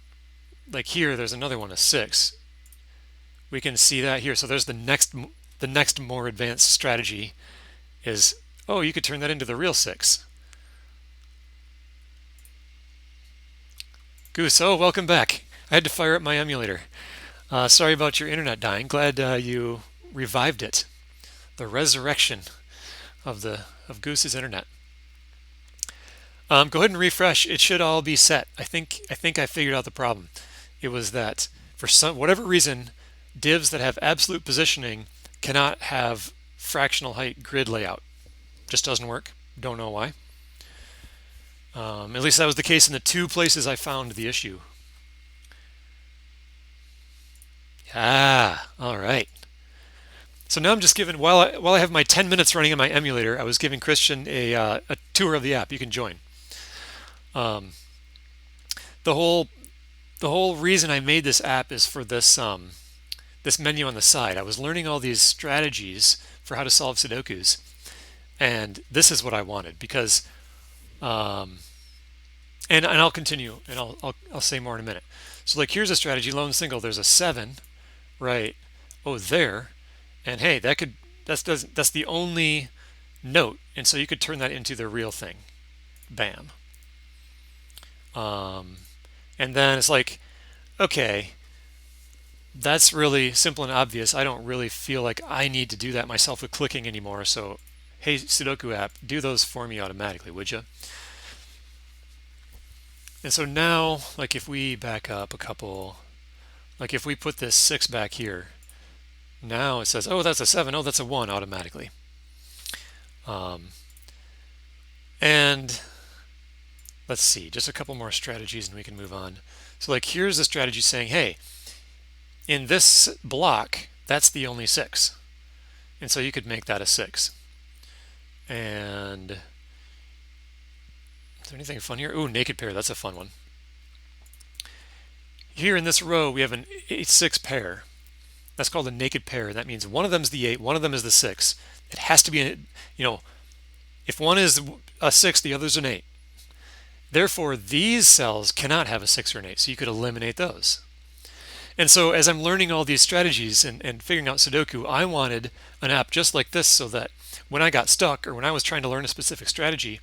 like here, there's another one, a 6. We can see that here. So there's the next more advanced strategy is, oh, you could turn that into the real 6. Goose, oh, welcome back. I had to fire up my emulator. Sorry about your internet dying. Glad you revived it. The resurrection of Goose's internet. Go ahead and refresh. It should all be set. I think I figured out the problem. It was that for whatever reason, divs that have absolute positioning cannot have fractional height grid layout. Just doesn't work. Don't know why. At least that was the case in the 2 places I found the issue. All right. So now I'm just giving, while I have my 10 minutes running in my emulator, I was giving Christian a tour of the app. You can join. The whole reason I made this app is for this this menu on the side. I was learning all these strategies for how to solve Sudokus, and this is what I wanted because, and I'll continue, and I'll say more in a minute. So like here's a strategy, lone single. There's a 7, right? Oh, there, and hey, that's the only note, and so you could turn that into the real thing. Bam. And then it's like, okay, that's really simple and obvious. I don't really feel like I need to do that myself with clicking anymore. So, hey, Sudoku app, do those for me automatically, would you? And so now, like if we back up a couple, like if we put this 6 back here, now it says, oh, that's a 7. Oh, that's a 1 automatically. And let's see, just a couple more strategies and we can move on. So like here's the strategy saying, hey, in this block, that's the only 6. And so you could make that a 6. And is there anything fun here? Ooh, naked pair, that's a fun one. Here in this row, we have an 8-6 pair. That's called a naked pair. That means one of them is the 8, one of them is the 6. It has to be, if one is a 6, the other's an 8. Therefore, these cells cannot have a 6 or an 8, so you could eliminate those. And so as I'm learning all these strategies and figuring out Sudoku, I wanted an app just like this so that when I got stuck or when I was trying to learn a specific strategy,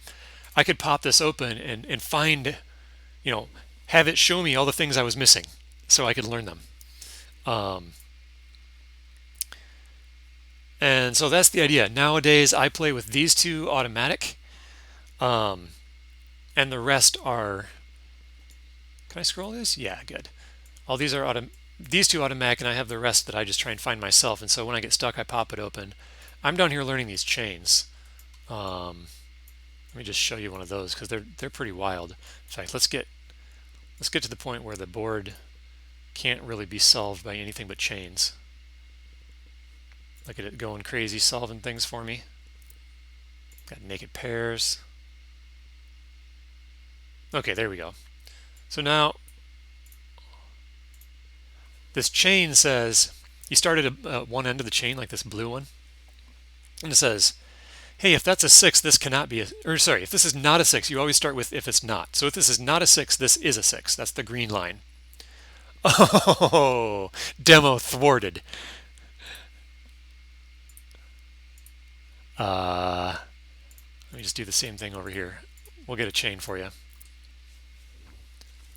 I could pop this open and find, have it show me all the things I was missing so I could learn them. And so that's the idea. Nowadays, I play with these two automatic, and the rest are, can I scroll this? Yeah, good. All these are these two automatic, and I have the rest that I just try and find myself. And so when I get stuck, I pop it open. I'm down here learning these chains. Let me just show you one of those because they're pretty wild. In fact, let's get to the point where the board can't really be solved by anything but chains. Look at it going crazy, solving things for me. Got naked pairs. Okay, there we go. So now this chain says, you started at one end of the chain, like this blue one, and it says, hey, if that's a 6, this cannot be if this is not a 6, you always start with if it's not. So if this is not a 6, this is a 6. That's the green line. Oh, demo thwarted. Let me just do the same thing over here. We'll get a chain for you.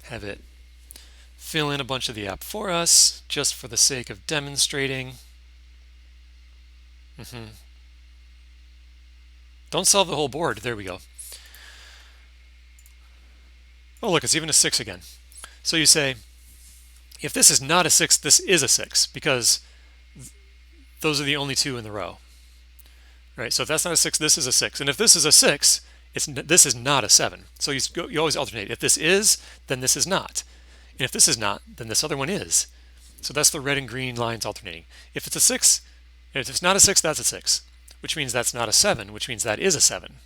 Have it fill in a bunch of the app for us, just for the sake of demonstrating. Don't solve the whole board. There we go. Oh, look, it's even a 6 again. So you say, if this is not a 6, this is a 6, because those are the only two in the row. Right, so if that's not a 6, this is a 6. And if this is a 6, this is not a 7. So you always alternate. If this is, then this is not. And if this is not, then this other one is. So that's the red and green lines alternating. If it's a 6, if it's not a 6, that's a 6, which means that's not a 7, which means that is a 7,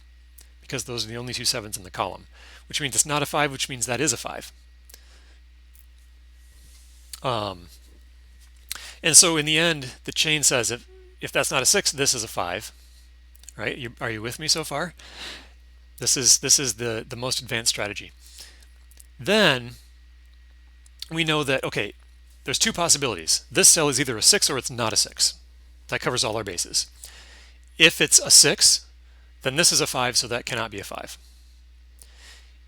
because those are the only two 7s in the column, which means it's not a 5, which means that is a 5. And so in the end, the chain says if that's not a 6, this is a 5. Right? Are you with me so far? This is the most advanced strategy. Then we know that, okay, there's two possibilities. This cell is either a 6 or it's not a 6. That covers all our bases. If it's a 6, then this is a 5, so that cannot be a 5.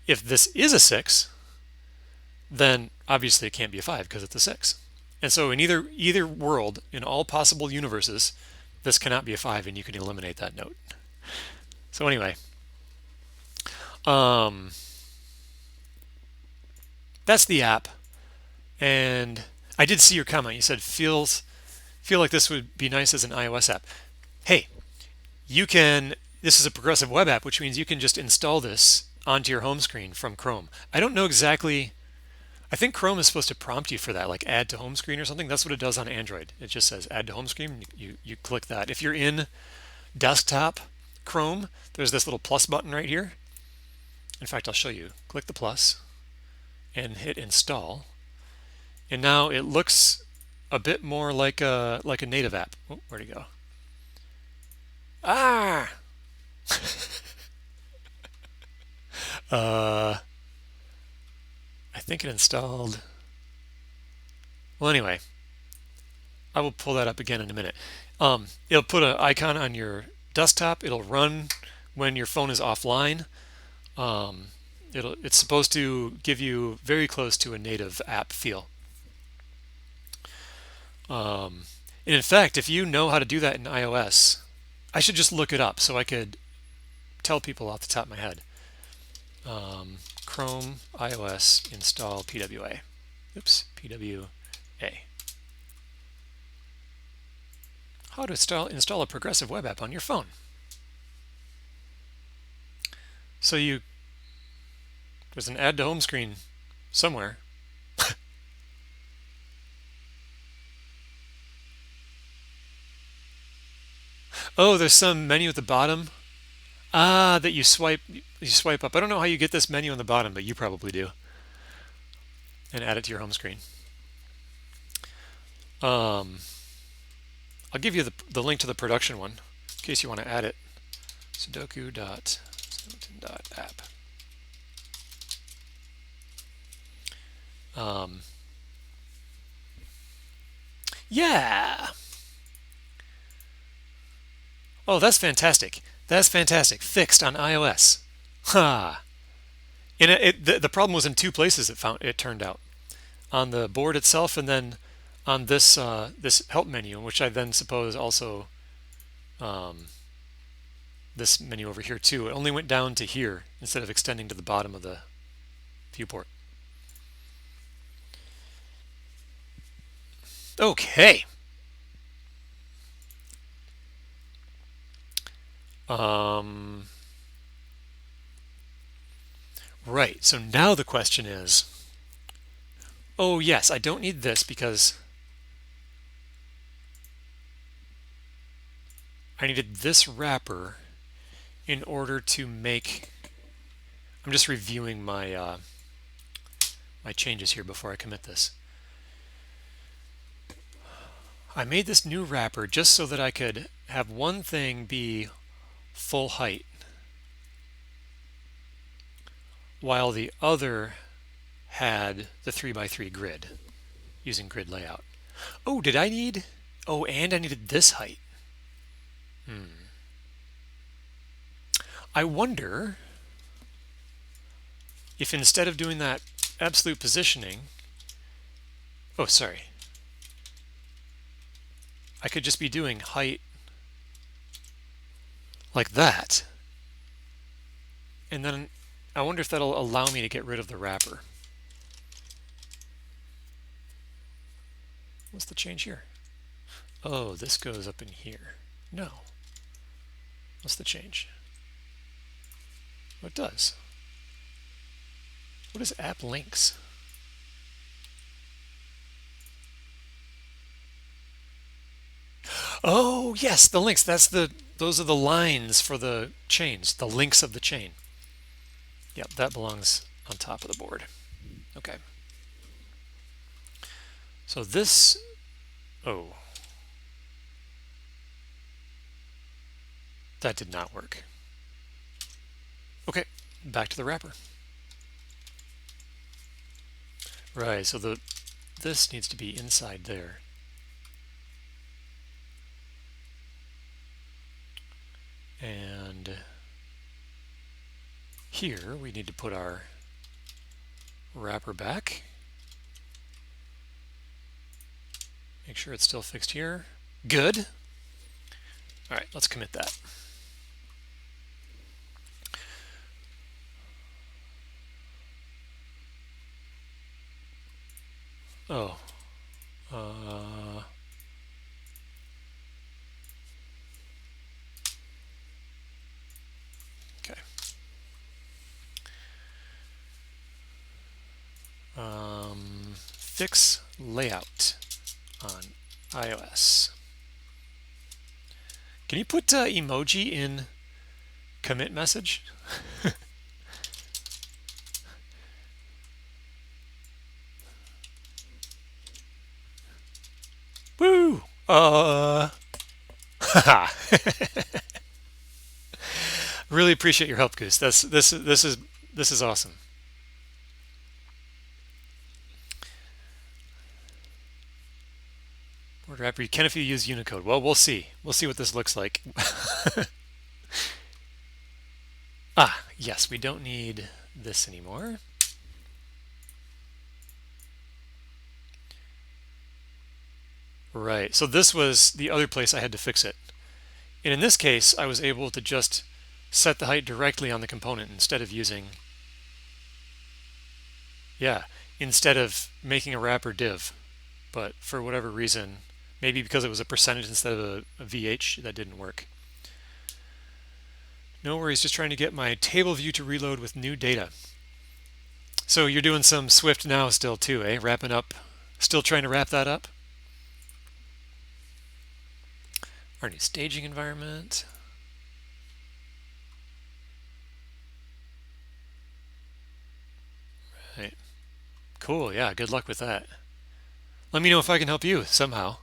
If this is a 6, then obviously it can't be a 5 because it's a 6. And so in either world, in all possible universes, this cannot be a 5, and you can eliminate that note. So anyway, that's the app. And I did see your comment. You said feel like this would be nice as an iOS app. Hey, this is a progressive web app, which means you can just install this onto your home screen from Chrome. I don't know exactly. I think Chrome is supposed to prompt you for that, like add to home screen or something. That's what it does on Android. It just says add to home screen. You click that. If you're in desktop Chrome, there's this little plus button right here. In fact, I'll show you. Click the plus and hit install. And now it looks a bit more like a native app. Oh, where'd it go? Ah! I think it installed. Well, anyway, I will pull that up again in a minute. It'll put an icon on your desktop. It'll run when your phone is offline. It's supposed to give you very close to a native app feel. And in fact, if you know how to do that in iOS, I should just look it up so I could tell people off the top of my head. Chrome iOS install PWA. Oops, PWA. How to install a progressive web app on your phone. So you There's an add to home screen somewhere. Oh, there's some menu at the bottom. Ah, that you swipe up. I don't know how you get this menu on the bottom, but you probably do. And add it to your home screen. Um, I'll give you the link to the production one in case you want to add it. Sudoku.app. Yeah. Oh, that's fantastic. That's fantastic. Fixed on iOS. Ha. And the problem was in two places. It turned out on the board itself, and then on this help menu, which I then suppose also um, this menu over here too. It only went down to here instead of extending to the bottom of the viewport. Okay. Right. So now the question is, oh yes, I don't need this because I needed this wrapper in order to make. I'm just reviewing my my changes here before I commit this. I made this new wrapper just so that I could have one thing be full height while the other had the 3x3 grid using grid layout. Oh, did I need? Oh, and I needed this height. I wonder if instead of doing that absolute positioning, oh, sorry, I could just be doing height like that. And then I wonder if that'll allow me to get rid of the wrapper. What's the change here? Oh, this goes up in here. No. What's the change? What does? What is app links? Oh, yes, the links. Those are the lines for the chains, the links of the chain. Yep, that belongs on top of the board. Okay. So this, oh, that did not work. Okay, back to the wrapper. Right, so this needs to be inside there. And here we need to put our wrapper back. Make sure it's still fixed here. Good. All right, let's commit that. Oh. Okay. Fix layout on iOS. Can you put emoji in commit message? Woo! Really appreciate your help, Goose. This is awesome. Board wrapper, you can if you use Unicode. Well, we'll see. We'll see what this looks like. Ah, yes, we don't need this anymore. Right, so this was the other place I had to fix it. And in this case, I was able to just set the height directly on the component instead of using, yeah, instead of making a wrapper div. But for whatever reason, maybe because it was a percentage instead of a VH, that didn't work. No worries, just trying to get my table view to reload with new data. So you're doing some Swift now still too, eh? Wrapping up, still trying to wrap that up? Our new staging environment. Right. Cool, yeah, good luck with that. Let me know if I can help you somehow.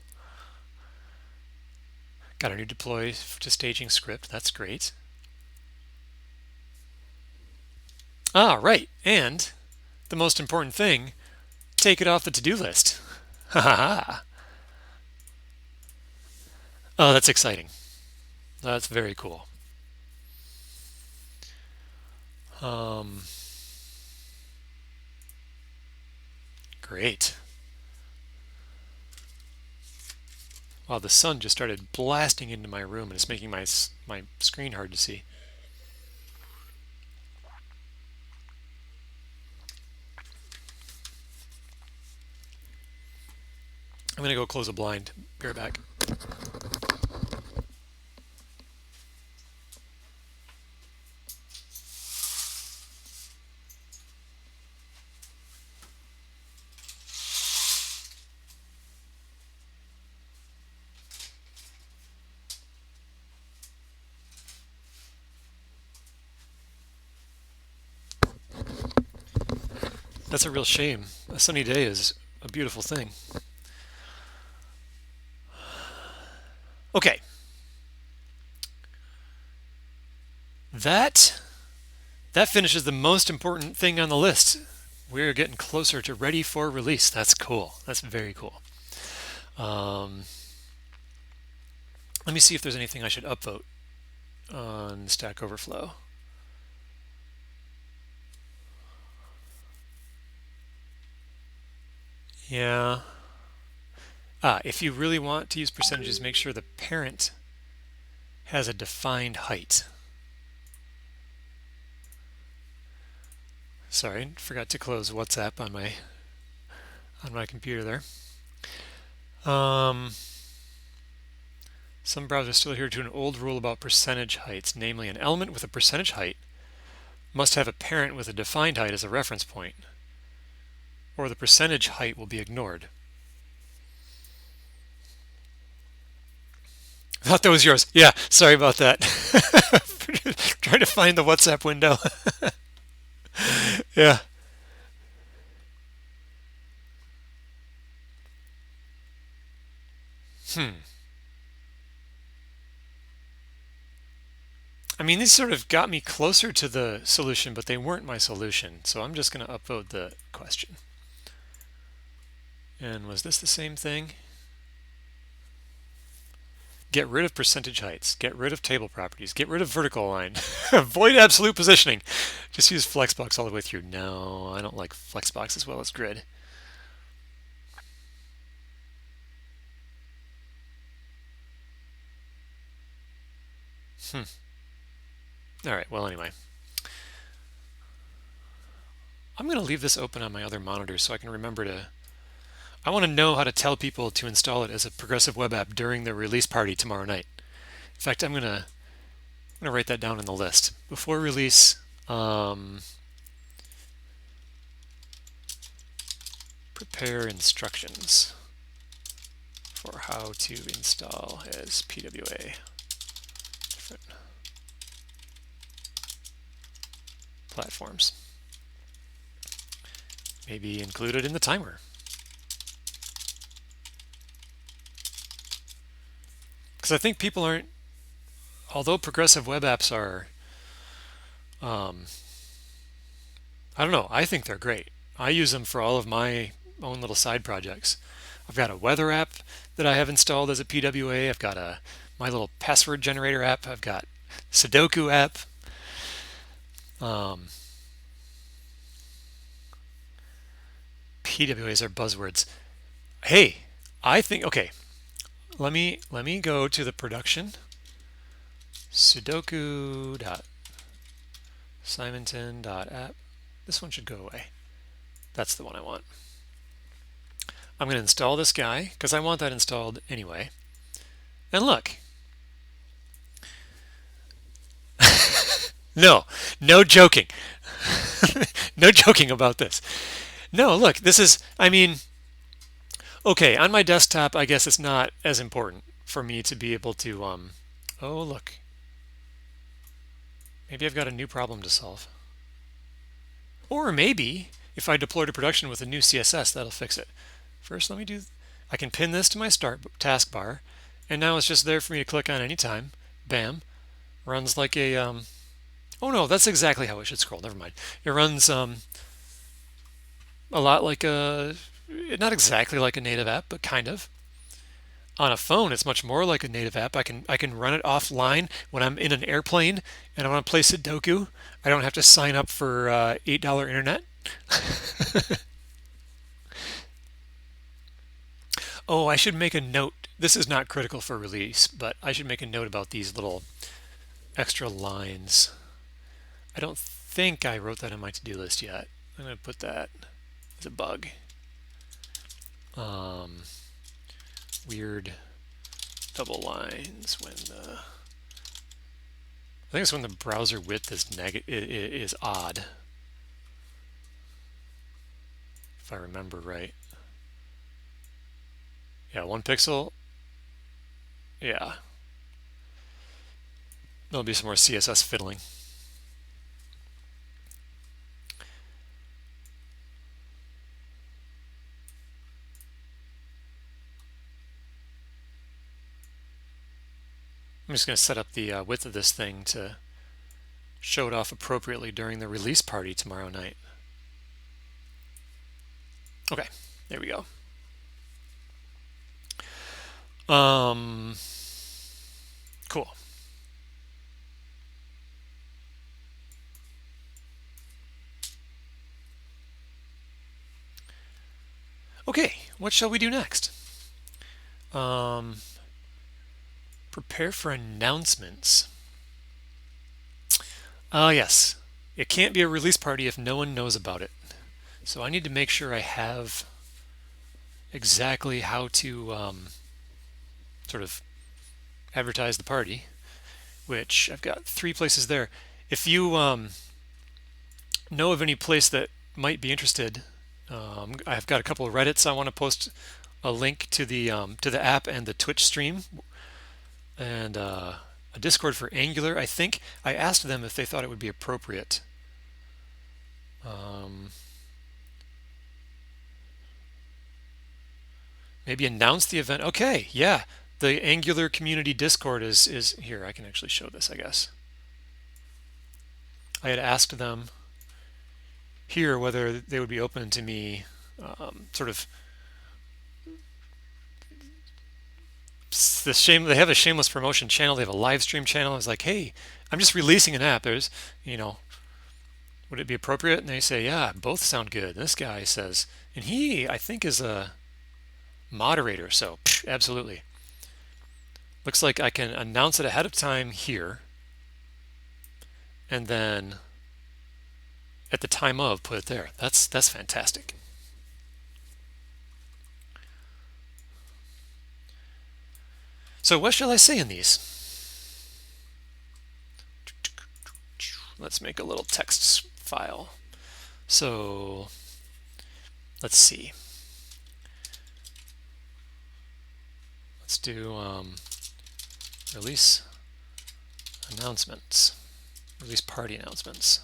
Got a new deploy to staging script, that's great. Ah, right, and the most important thing, take it off the to-do list. Ha ha ha. Oh, that's exciting. That's very cool. Um, Great. Wow, the sun just started blasting into my room and it's making my screen hard to see. I'm gonna go close a blind. Be right back. That's a real shame. A sunny day is a beautiful thing. Okay. That that finishes the most important thing on the list. We're getting closer to ready for release. That's cool. That's very cool. Um, Let me see if there's anything I should upvote on Stack Overflow. Yeah. If you really want to use percentages, make sure the parent has a defined height. Sorry, forgot to close WhatsApp on my computer there. Some browsers still adhere to an old rule about percentage heights, namely an element with a percentage height must have a parent with a defined height as a reference point, or the percentage height will be ignored. I thought that was yours. Yeah, sorry about that. Trying to find the WhatsApp window. Yeah. I mean, these sort of got me closer to the solution, but they weren't my solution. So I'm just going to upvote the question. And was this the same thing? Get rid of percentage heights. Get rid of table properties. Get rid of vertical align. Avoid absolute positioning. Just use Flexbox all the way through. No, I don't like Flexbox as well as grid. All right, well, anyway. I'm going to leave this open on my other monitor so I can remember to... I want to know how to tell people to install it as a progressive web app during the release party tomorrow night. In fact, I'm going to write that down in the list. Before release, prepare instructions for how to install as PWA. Different platforms. Maybe included in the timer. Because I think people aren't, although progressive web apps are, I don't know, I think they're great. I use them for all of my own little side projects. I've got a weather app that I have installed as a PWA. I've got my little password generator app. I've got Sudoku app. PWAs are buzzwords. Hey, I think, okay, let me go to the production. Sudoku.simonton.app. This one should go away. That's the one I want. I'm going to install this guy because I want that installed anyway. And look. No joking. No joking about this. No, look, this is, I mean, okay, on my desktop, I guess it's not as important for me to be able to, oh, look, maybe I've got a new problem to solve. Or maybe if I deploy to production with a new CSS, that'll fix it. First, let me do, I can pin this to my start taskbar, and now it's just there for me to click on anytime. Bam, runs like a, oh no, that's exactly how it should scroll. Never mind. It runs a lot like a, not exactly like a native app, but kind of. On a phone, it's much more like a native app. I can run it offline when I'm in an airplane and I want to play Sudoku. I don't have to sign up for $8 internet. Oh, I should make a note. This is not critical for release, but I should make a note about these little extra lines. I don't think I wrote that on my to-do list yet. I'm going to put that as a bug. Weird double lines when the, I think it's when the browser width is odd, if I remember right. Yeah, 1 pixel. Yeah. There'll be some more CSS fiddling. I'm just going to set up the width of this thing to show it off appropriately during the release party tomorrow night. Okay, there we go. Cool. Okay, what shall we do next? Prepare for announcements. Yes, it can't be a release party if no one knows about it. So I need to make sure I have exactly how to sort of advertise the party, which I've got 3 places there. If you know of any place that might be interested, I've got a couple of Reddits. I want to post a link to the app and the Twitch stream, and a Discord for Angular. I think I asked them if they thought it would be appropriate. Maybe announce the event. Okay, yeah. The Angular community Discord is here. I can actually show this, I guess. I had asked them here whether they would be open to me sort of they have a shameless promotion channel, they have a live stream channel. I was like, hey, I'm just releasing an app. There's, would it be appropriate? And they say, yeah, both sound good. And this guy says, and he, I think, is a moderator, so absolutely. Looks like I can announce it ahead of time here, and then at the time of put it there. That's fantastic. So what shall I say in these? Let's make a little text file. So let's see. Let's do release announcements, release party announcements.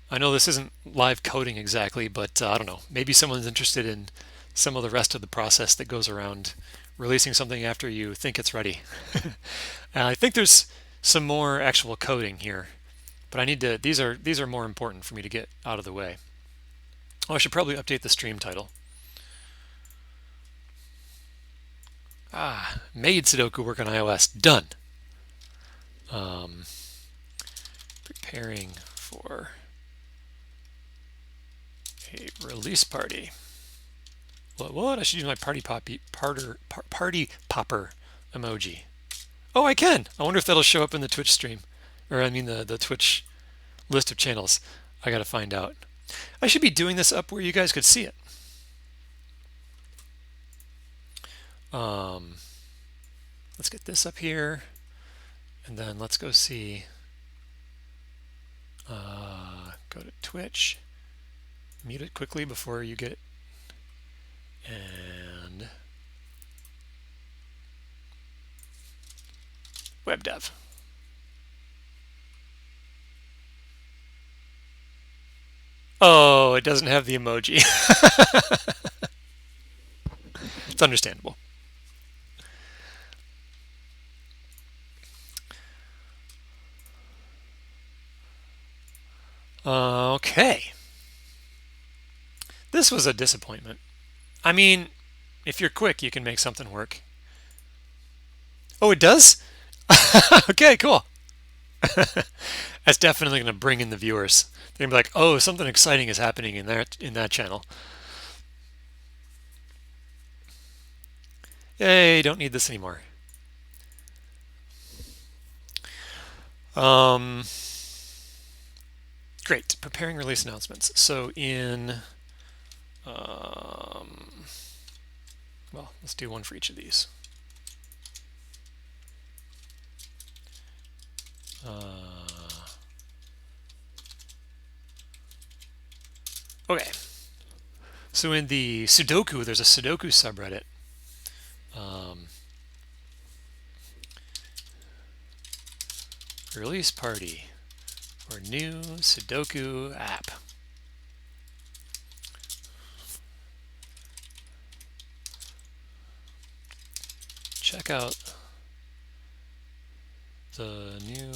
I know this isn't live coding exactly, but I don't know. Maybe someone's interested in some of the rest of the process that goes around releasing something after you think it's ready. I think there's some more actual coding here, but I need to. These are more important for me to get out of the way. Oh, I should probably update the stream title. Made Sudoku work on iOS. Done. Preparing for a release party. What? I should use my party popper emoji. Oh, I can. I wonder if that'll show up in the Twitch stream, or I mean the Twitch list of channels. I got to find out. I should be doing this up where you guys could see it. Let's get this up here, and then let's go see Go to Twitch, mute it quickly before you get, and web dev. Oh, it doesn't have the emoji. It's understandable. Okay. This was a disappointment. I mean, if you're quick, you can make something work. Oh, it does? Okay, cool. That's definitely going to bring in the viewers. They're going to be like, oh, something exciting is happening in that channel. Yay, don't need this anymore. Great, preparing release announcements. So in, well, let's do one for each of these. Okay. So in the Sudoku, there's a Sudoku subreddit. Release party or new Sudoku app. Check out the new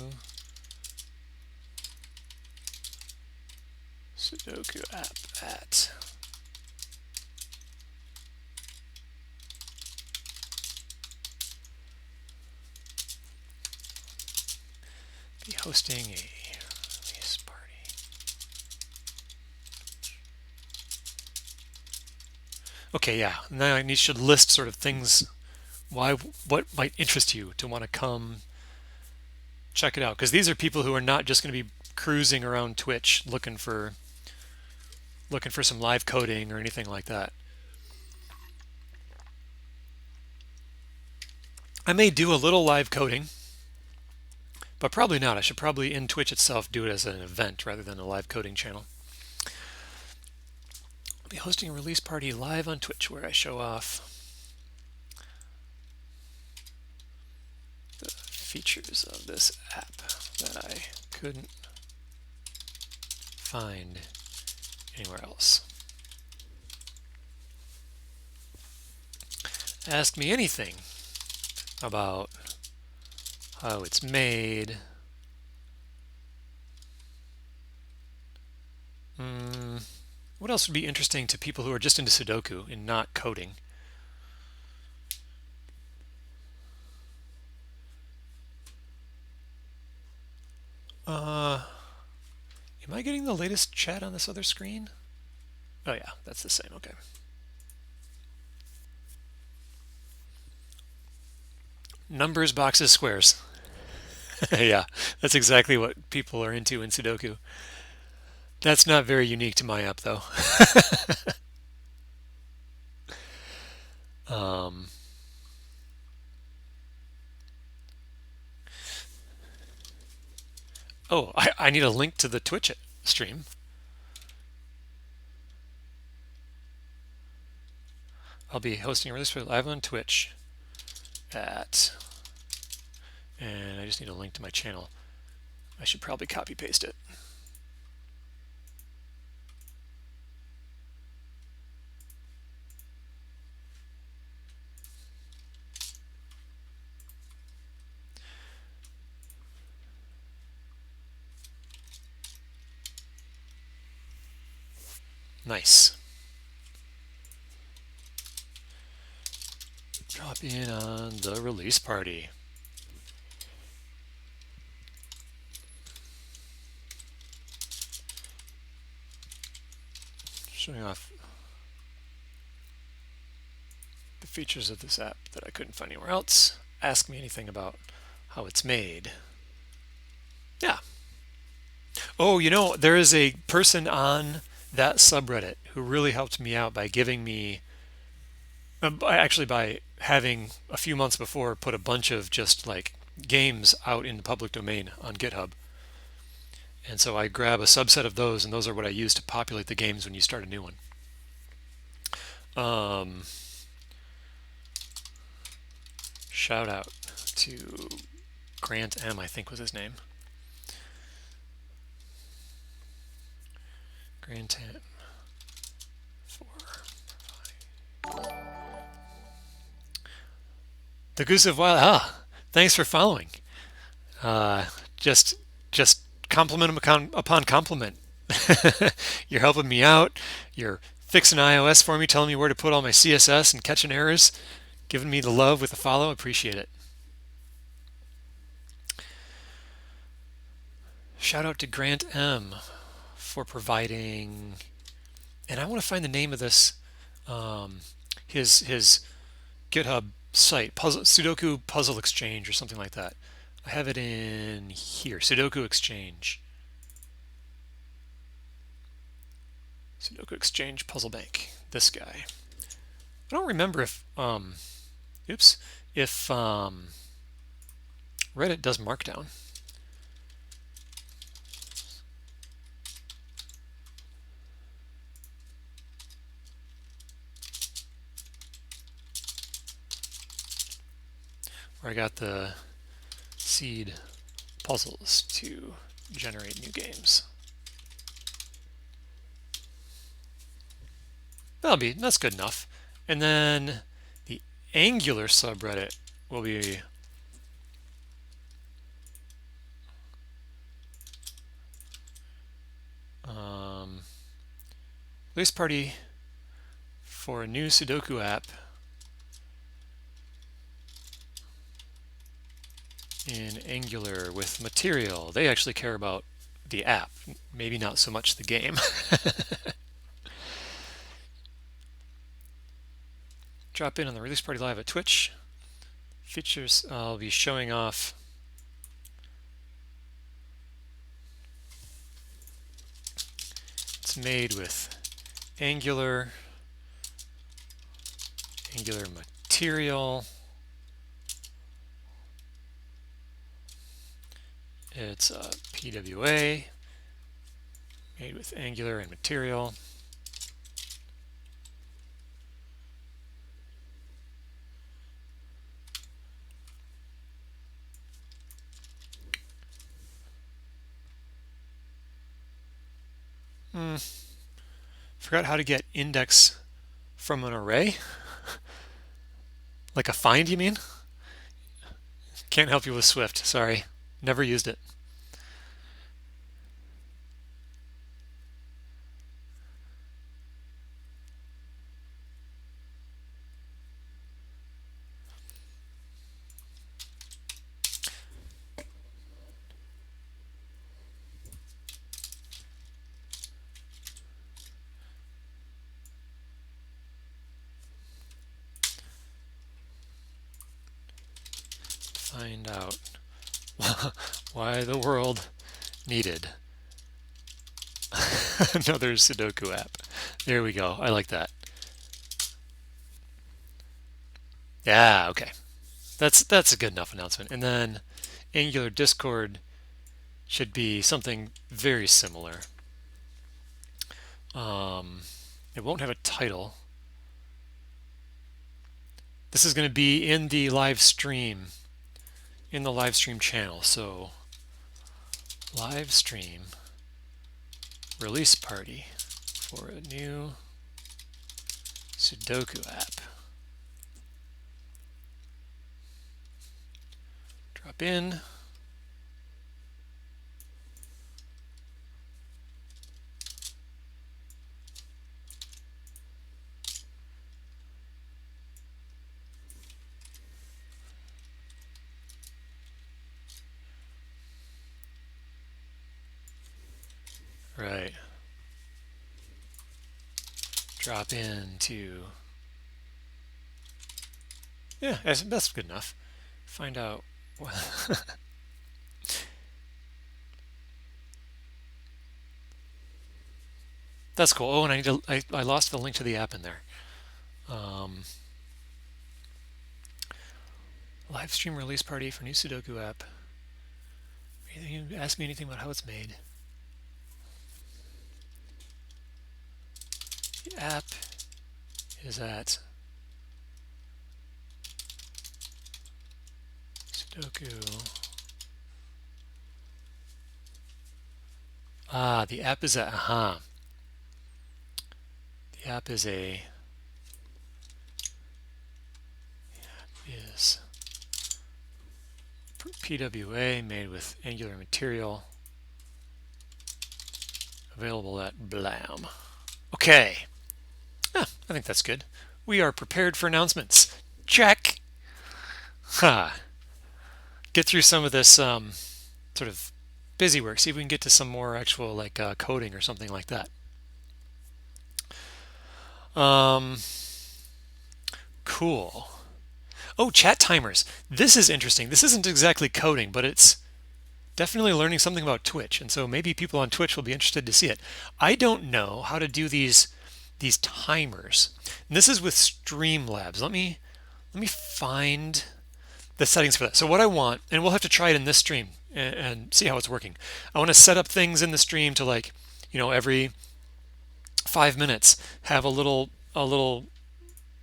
Sudoku app at be hosting a release party. Okay, yeah. Now you should list sort of things, what might interest you to want to come check it out, because these are people who are not just going to be cruising around Twitch looking for some live coding or anything like that. I may do a little live coding, but probably not. I should probably, in Twitch itself, do it as an event rather than a live coding channel. I'll be hosting a release party live on Twitch where I show off the features of this app that I couldn't find anywhere else. Ask me anything about how it's made. What else would be interesting to people who are just into Sudoku and not coding? Am I getting the latest chat on this other screen? Oh yeah, that's the same. Okay. Numbers, boxes, squares. Yeah, that's exactly what people are into in Sudoku. That's not very unique to my app, though. Oh, I need a link to the Twitch stream. I'll be hosting a release for live on Twitch and I just need a link to my channel. I should probably copy paste it. Nice. Drop in on the release party. Showing off the features of this app that I couldn't find anywhere else. Ask me anything about how it's made. Yeah. Oh, there is a person on that subreddit who really helped me out by giving me, actually by having a few months before put a bunch of just like games out in the public domain on GitHub. And so I grab a subset of those, and those are what I use to populate the games when you start a new one. Shout out to Grant M, I think was his name. Grant M for the Goose of Wild. Thanks for following. Uh, just just compliment upon compliment. You're helping me out. You're fixing iOS for me, telling me where to put all my CSS and catching errors, giving me the love with a follow. Appreciate it. Shout out to Grant M for providing, and I want to find the name of this, his GitHub site, Sudoku Puzzle Exchange or something like that. I have it in here, Sudoku Exchange. Sudoku Exchange Puzzle Bank. This guy. I don't remember if Reddit does Markdown. Where I got the seed puzzles to generate new games. That's good enough. And then the Angular subreddit will be release party for a new Sudoku app in Angular with material. They actually care about the app, maybe not so much the game. Drop in on the release party live at Twitch. Features, I'll be showing off it's made with Angular material. It's a PWA made with Angular and material. Forgot how to get index from an array. Like a find, you mean? Can't help you with Swift, sorry. Never used it. Find out why the world needed another Sudoku app. There we go. I like that. Yeah, okay. That's a good enough announcement. And then Angular Discord should be something very similar. It won't have a title. This is going to be in the live stream channel. So live stream release party for a new Sudoku app. Drop in. Right. Drop into. Yeah, that's good enough. Find out. That's cool. Oh, and I lost the link to the app in there. Live stream release party for new Sudoku app. You ask me anything about how it's made. The app is at Sudoku. The app is at, The app is is PWA made with Angular material, available at Blam. Okay. I think that's good. We are prepared for announcements. Check. Get through some of this sort of busy work. See if we can get to some more actual like coding or something like that. Cool. Oh, chat timers. This is interesting. This isn't exactly coding, but it's definitely learning something about Twitch, and so maybe people on Twitch will be interested to see it. I don't know how to do these timers. And this is with Streamlabs. Let me find the settings for that. So what I want, and we'll have to try it in this stream and see how it's working. I want to set up things in the stream to, like, every 5 minutes have a little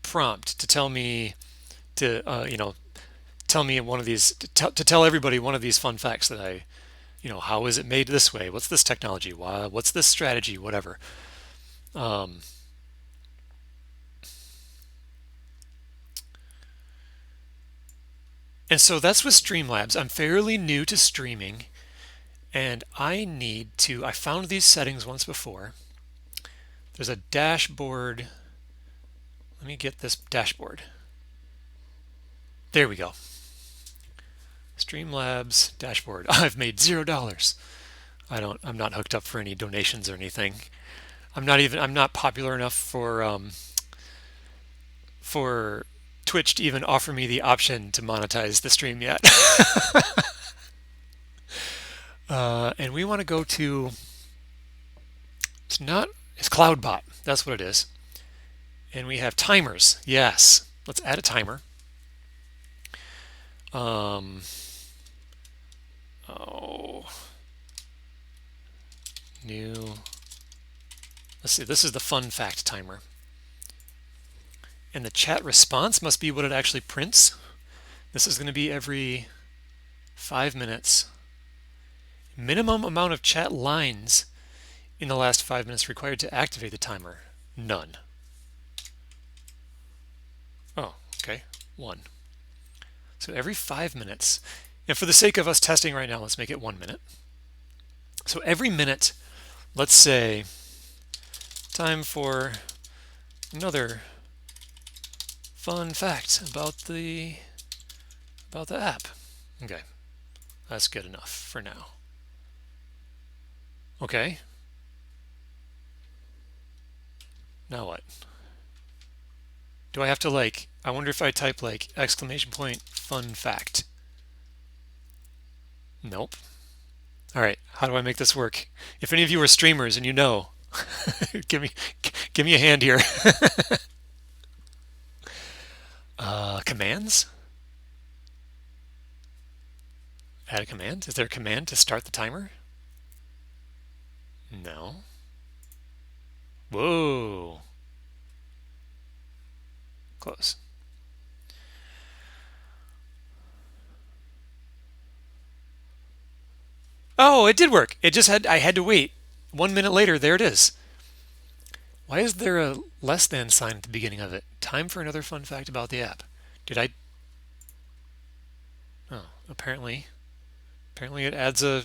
prompt to tell me to tell me one of these to tell everybody one of these fun facts that I how is it made this way? What's this technology? What's this strategy? Whatever. And so that's with Streamlabs. I'm fairly new to streaming, and I found these settings once before. There's a dashboard. Let me get this dashboard. There we go. Streamlabs dashboard. I've made $0. I'm not hooked up for any donations or anything. I'm not popular enough for Twitch to even offer me the option to monetize the stream yet. And we want to go to, it's CloudBot. That's what it is. And we have timers. Yes. Let's add a timer. New. Let's see. This is the fun fact timer. And the chat response must be what it actually prints. This is going to be every 5 minutes. Minimum amount of chat lines in the last 5 minutes required to activate the timer. None. Oh, okay. 1. So every 5 minutes, and for the sake of us testing right now, let's make it 1 minute. So every minute, let's say, time for another fun fact about the app. Okay, that's good enough for now. Okay. Now what? Do I have to I wonder if I type exclamation point fun fact. Nope. All right, how do I make this work? If any of you are streamers and give me a hand here. Commands? Add a command? Is there a command to start the timer? No. Whoa. Close. Oh, it did work. I had to wait. 1 minute later, there it is. Why is there a less than sign at the beginning of it? Time for another fun fact about the app. Oh, apparently it adds a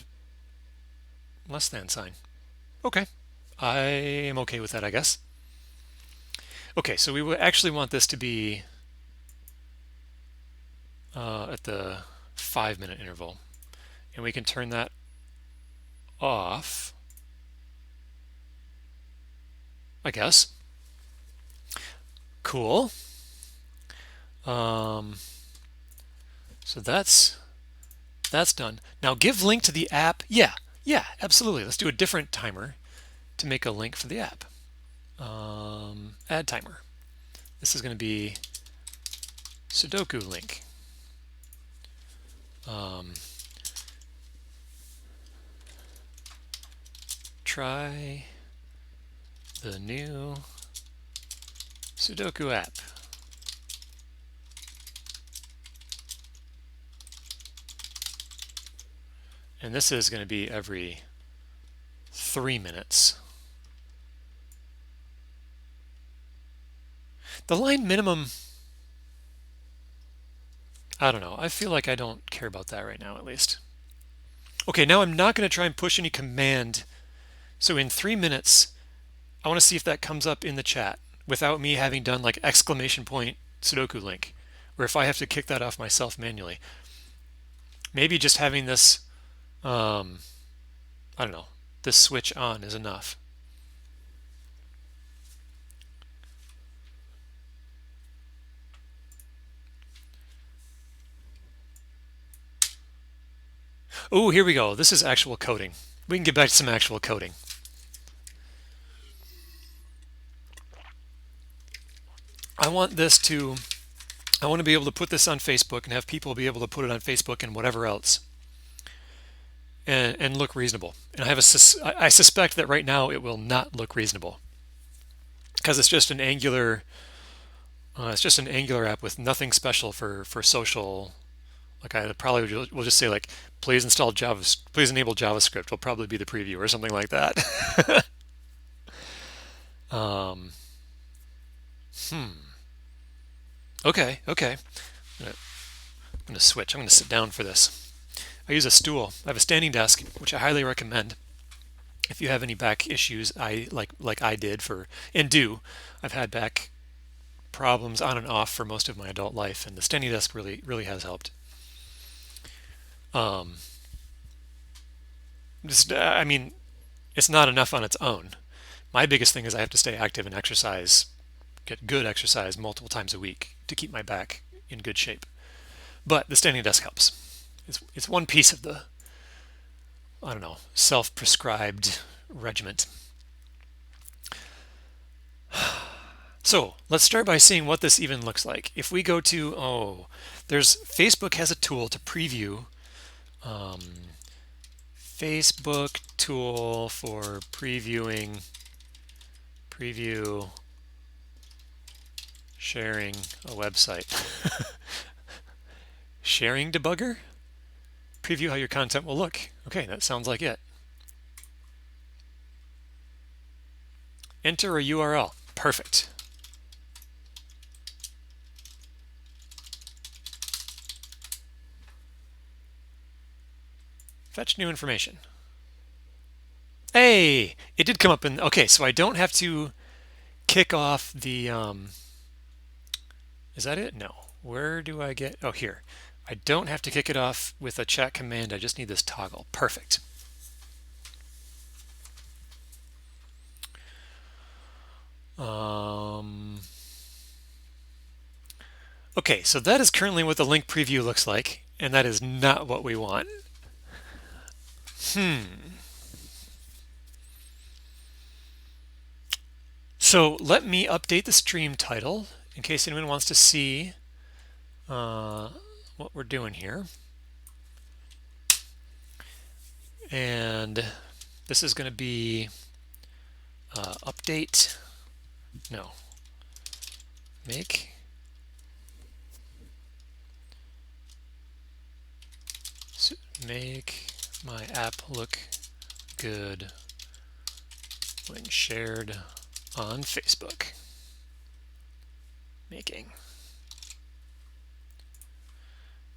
less than sign. Okay. I am okay with that, I guess. Okay, so we would actually want this to be at the 5 minute interval. And we can turn that off, I guess. Cool. So that's done. Now give link to the app. Yeah, absolutely. Let's do a different timer to make a link for the app. Add timer. This is going to be Sudoku link. Try the new Sudoku app. And this is going to be every 3 minutes. The line minimum, I don't know. I feel like I don't care about that right now, at least. Okay, now I'm not going to try and push any command. So in 3 minutes, I want to see if that comes up in the chat without me having done like exclamation point Sudoku link, or if I have to kick that off myself manually. Maybe just having this, I don't know, this switch on is enough. Oh, here we go. This is actual coding. We can get back to some actual coding. I want to be able to put this on Facebook and have people be able to put it on Facebook and whatever else and look reasonable. And I suspect that right now it will not look reasonable because it's just an Angular app with nothing special for social. Like I probably will just say like, please enable JavaScript will probably be the preview or something like that. Okay. I'm gonna switch. I'm gonna sit down for this. I use a stool. I have a standing desk, which I highly recommend. If you have any back issues, like I did I've had back problems on and off for most of my adult life, and the standing desk really has helped. I mean, it's not enough on its own. My biggest thing is I have to stay active and get good exercise multiple times a week to keep my back in good shape. But the standing desk helps. It's one piece of the, I don't know, self-prescribed regiment. So let's start by seeing what this even looks like. If we go to, Facebook has a tool to preview. Facebook tool for preview sharing a website. Sharing debugger? Preview how your content will look. Okay, that sounds like it. Enter a URL. Perfect. Fetch new information. Hey, it did come up in, okay, so I don't have to kick off the, is that it? No. Where do I get, oh, here. I don't have to kick it off with a chat command. I just need this toggle. Perfect. Okay, so that is currently what the link preview looks like, and that is not what we want. So let me update the stream title in case anyone wants to see what we're doing here. And this is going to be make my app look good when shared on Facebook. Making.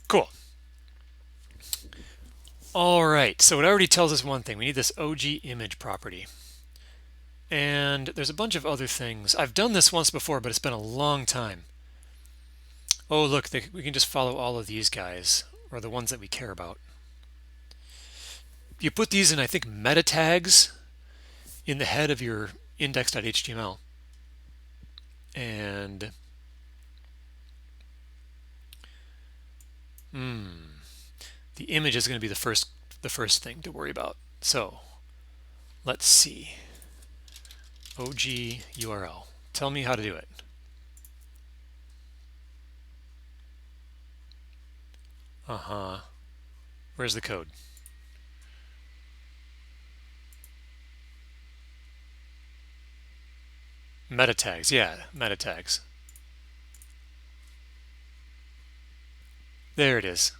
Cool. All right, so it already tells us one thing. We need this OG image property. And there's a bunch of other things. I've done this once before, but it's been a long time. Oh, look, we can just follow all of these guys, or the ones that we care about. You put these in, I think, meta tags in the head of your index.html. And the image is going to be the first thing to worry about. So let's see. OG URL. Tell me how to do it. Where's the code? Meta tags, yeah, meta tags. There it is.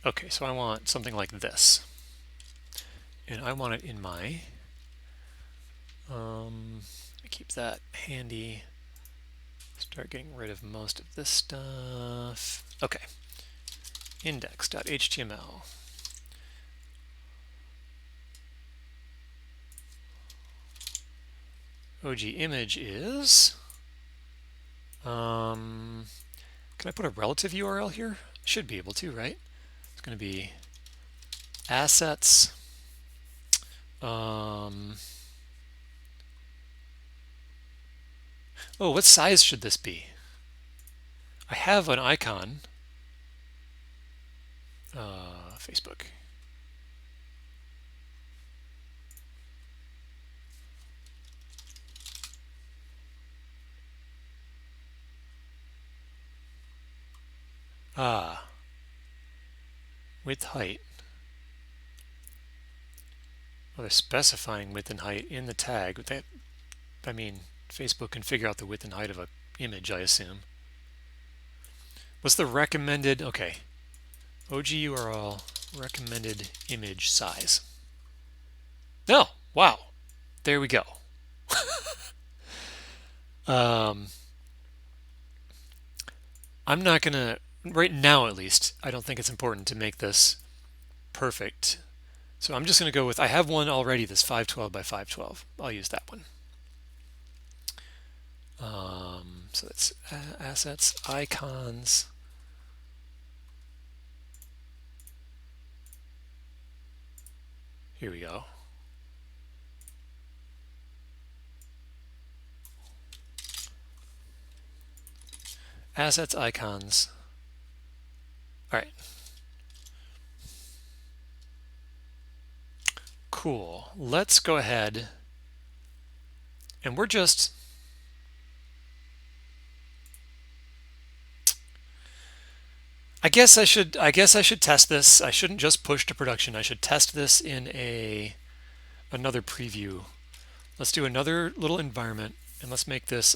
Okay, so I want something like this. And I want it in my, keep that handy. Start getting rid of most of this stuff. Okay, index.html. OG image is, can I put a relative URL here? Should be able to, right? It's going to be assets. Oh, what size should this be? I have an icon. Facebook. Width, height. Well, they're specifying width and height in the tag. That, I mean, Facebook can figure out the width and height of an image, I assume. What's the recommended? Okay, OG URL recommended image size. No, wow, there we go. I'm not gonna, right now at least, I don't think it's important to make this perfect. So I'm just gonna go with, I have one already that's 512 by 512. I'll use that one. So that's assets, icons. Here we go. Assets, icons. All right. Cool. Let's go ahead and we're just, I guess I should test this. I shouldn't just push to production. I should test this in another preview. Let's do another little environment and let's make this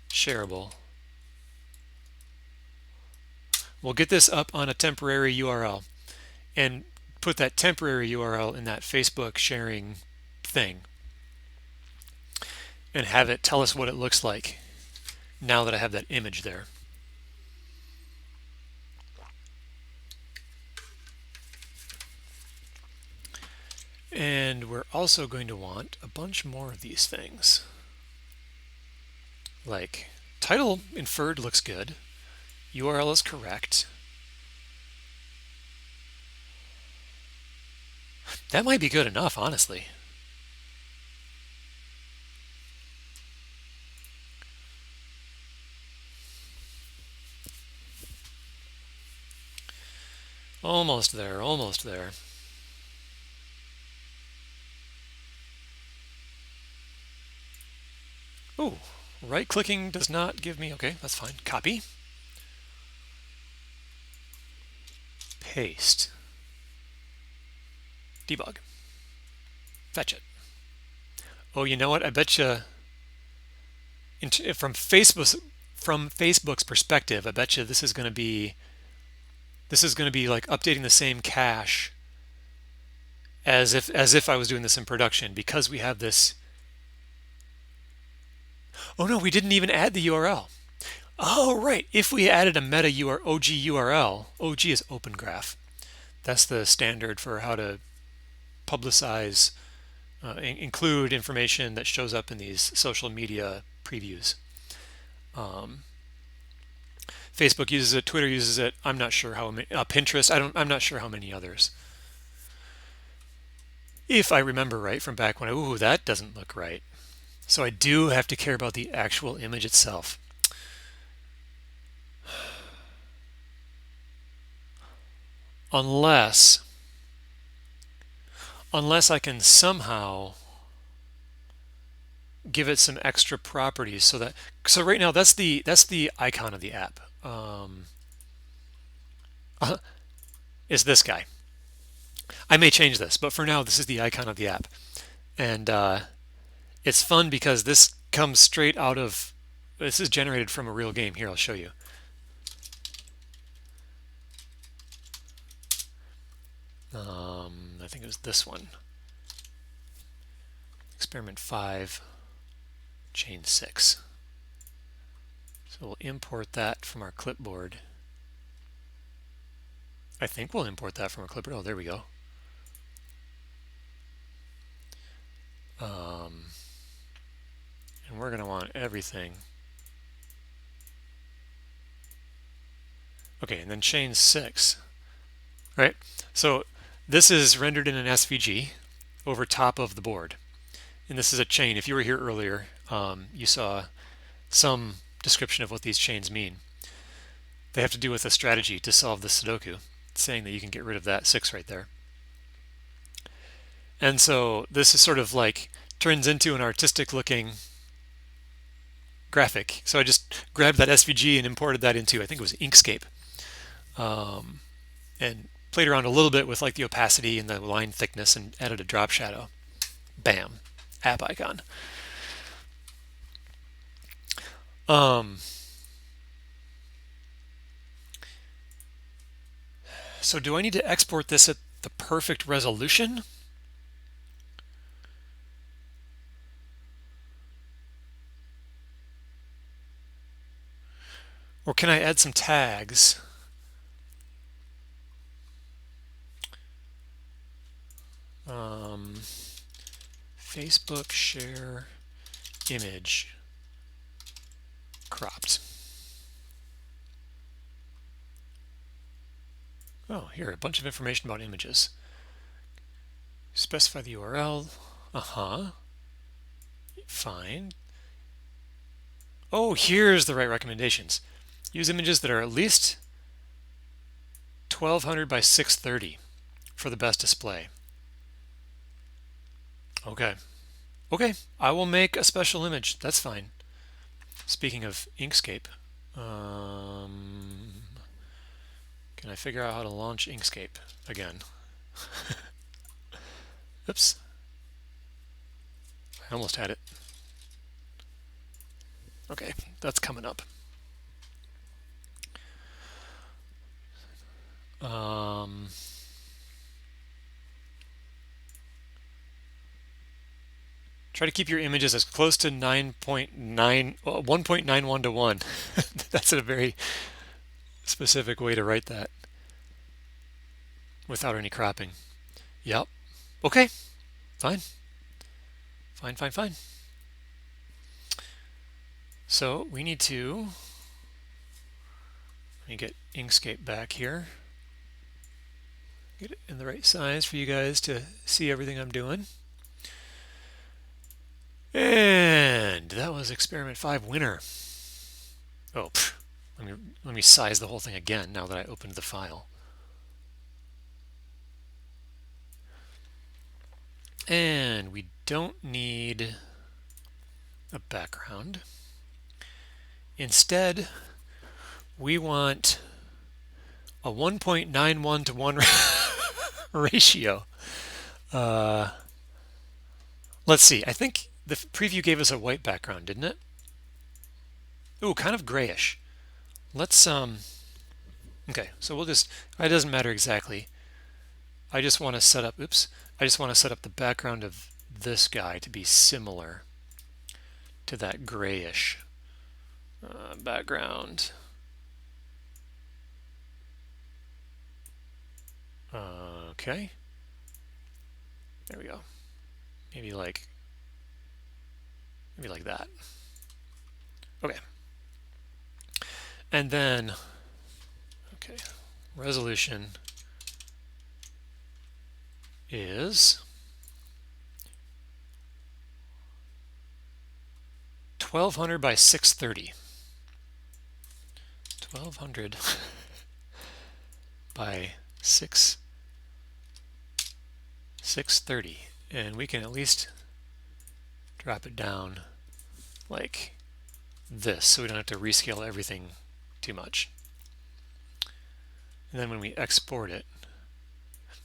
shareable. We'll get this up on a temporary URL and put that temporary URL in that Facebook sharing thing and have it tell us what it looks like now that I have that image there. And we're also going to want a bunch more of these things. Like title inferred looks good. URL is correct. That might be good enough, honestly. Almost there, almost there. Oh, right-clicking does not give me, okay, that's fine. Copy. Paste. Debug. Fetch it. Oh, you know what? I bet you, from Facebook's perspective, I bet you this is going to be like updating the same cache as if I was doing this in production, because we have this. Oh no, we didn't even add the URL. Oh right, if we added a meta OG URL, OG is Open Graph. That's the standard for how to publicize, include information that shows up in these social media previews. Facebook uses it, Twitter uses it. I'm not sure how many. Pinterest. I'm not sure how many others. If I remember right from back when, ooh, that doesn't look right. So I do have to care about the actual image itself. Unless I can somehow give it some extra properties so right now that's the icon of the app. Is this guy. I may change this, but for now, this is the icon of the app. And it's fun because this comes straight out of, this is generated from a real game. Here, I'll show you. I think it was this one. Experiment 5, chain 6. So we'll import that from our clipboard. I think we'll import that from our clipboard. Oh, there we go. And we're going to want everything. Okay, and then chain 6. Right? So this is rendered in an SVG over top of the board. And this is a chain. If you were here earlier, you saw some description of what these chains mean. They have to do with a strategy to solve the Sudoku, saying that you can get rid of that 6 right there. And so this is sort of like turns into an artistic looking graphic. So I just grabbed that SVG and imported that into, I think it was Inkscape, and played around a little bit with like the opacity and the line thickness and added a drop shadow. Bam, app icon. So do I need to export this at the perfect resolution? Or can I add some tags? Facebook share image cropped. Oh, here, a bunch of information about images. Specify the URL. Fine. Oh, here's the right recommendations. Use images that are at least 1200 by 630 for the best display. Okay. Okay, I will make a special image. That's fine. Speaking of Inkscape, can I figure out how to launch Inkscape again? Oops. I almost had it. Okay, that's coming up. Try to keep your images as close to 1.91 to 1. That's a very specific way to write that without any cropping. Yep. Okay. Fine. Fine. So we need to, let me get Inkscape back here. Get it in the right size for you guys to see everything I'm doing. And that was experiment 5 winner. Oh, let me size the whole thing again now that I opened the file. And we don't need a background. Instead, we want a 1.91 to 1 ratio. Let's see. I think the preview gave us a white background, didn't it? Ooh, kind of grayish. Let's okay, so we'll just, it doesn't matter exactly. I just want to set up, I just want to set up the background of this guy to be similar to that grayish background. Okay. There we go. Maybe like that. Okay. And then, okay, resolution is 1200 by 630. 1200 by 630, and we can at least drop it down like this so we don't have to rescale everything too much. And then when we export it,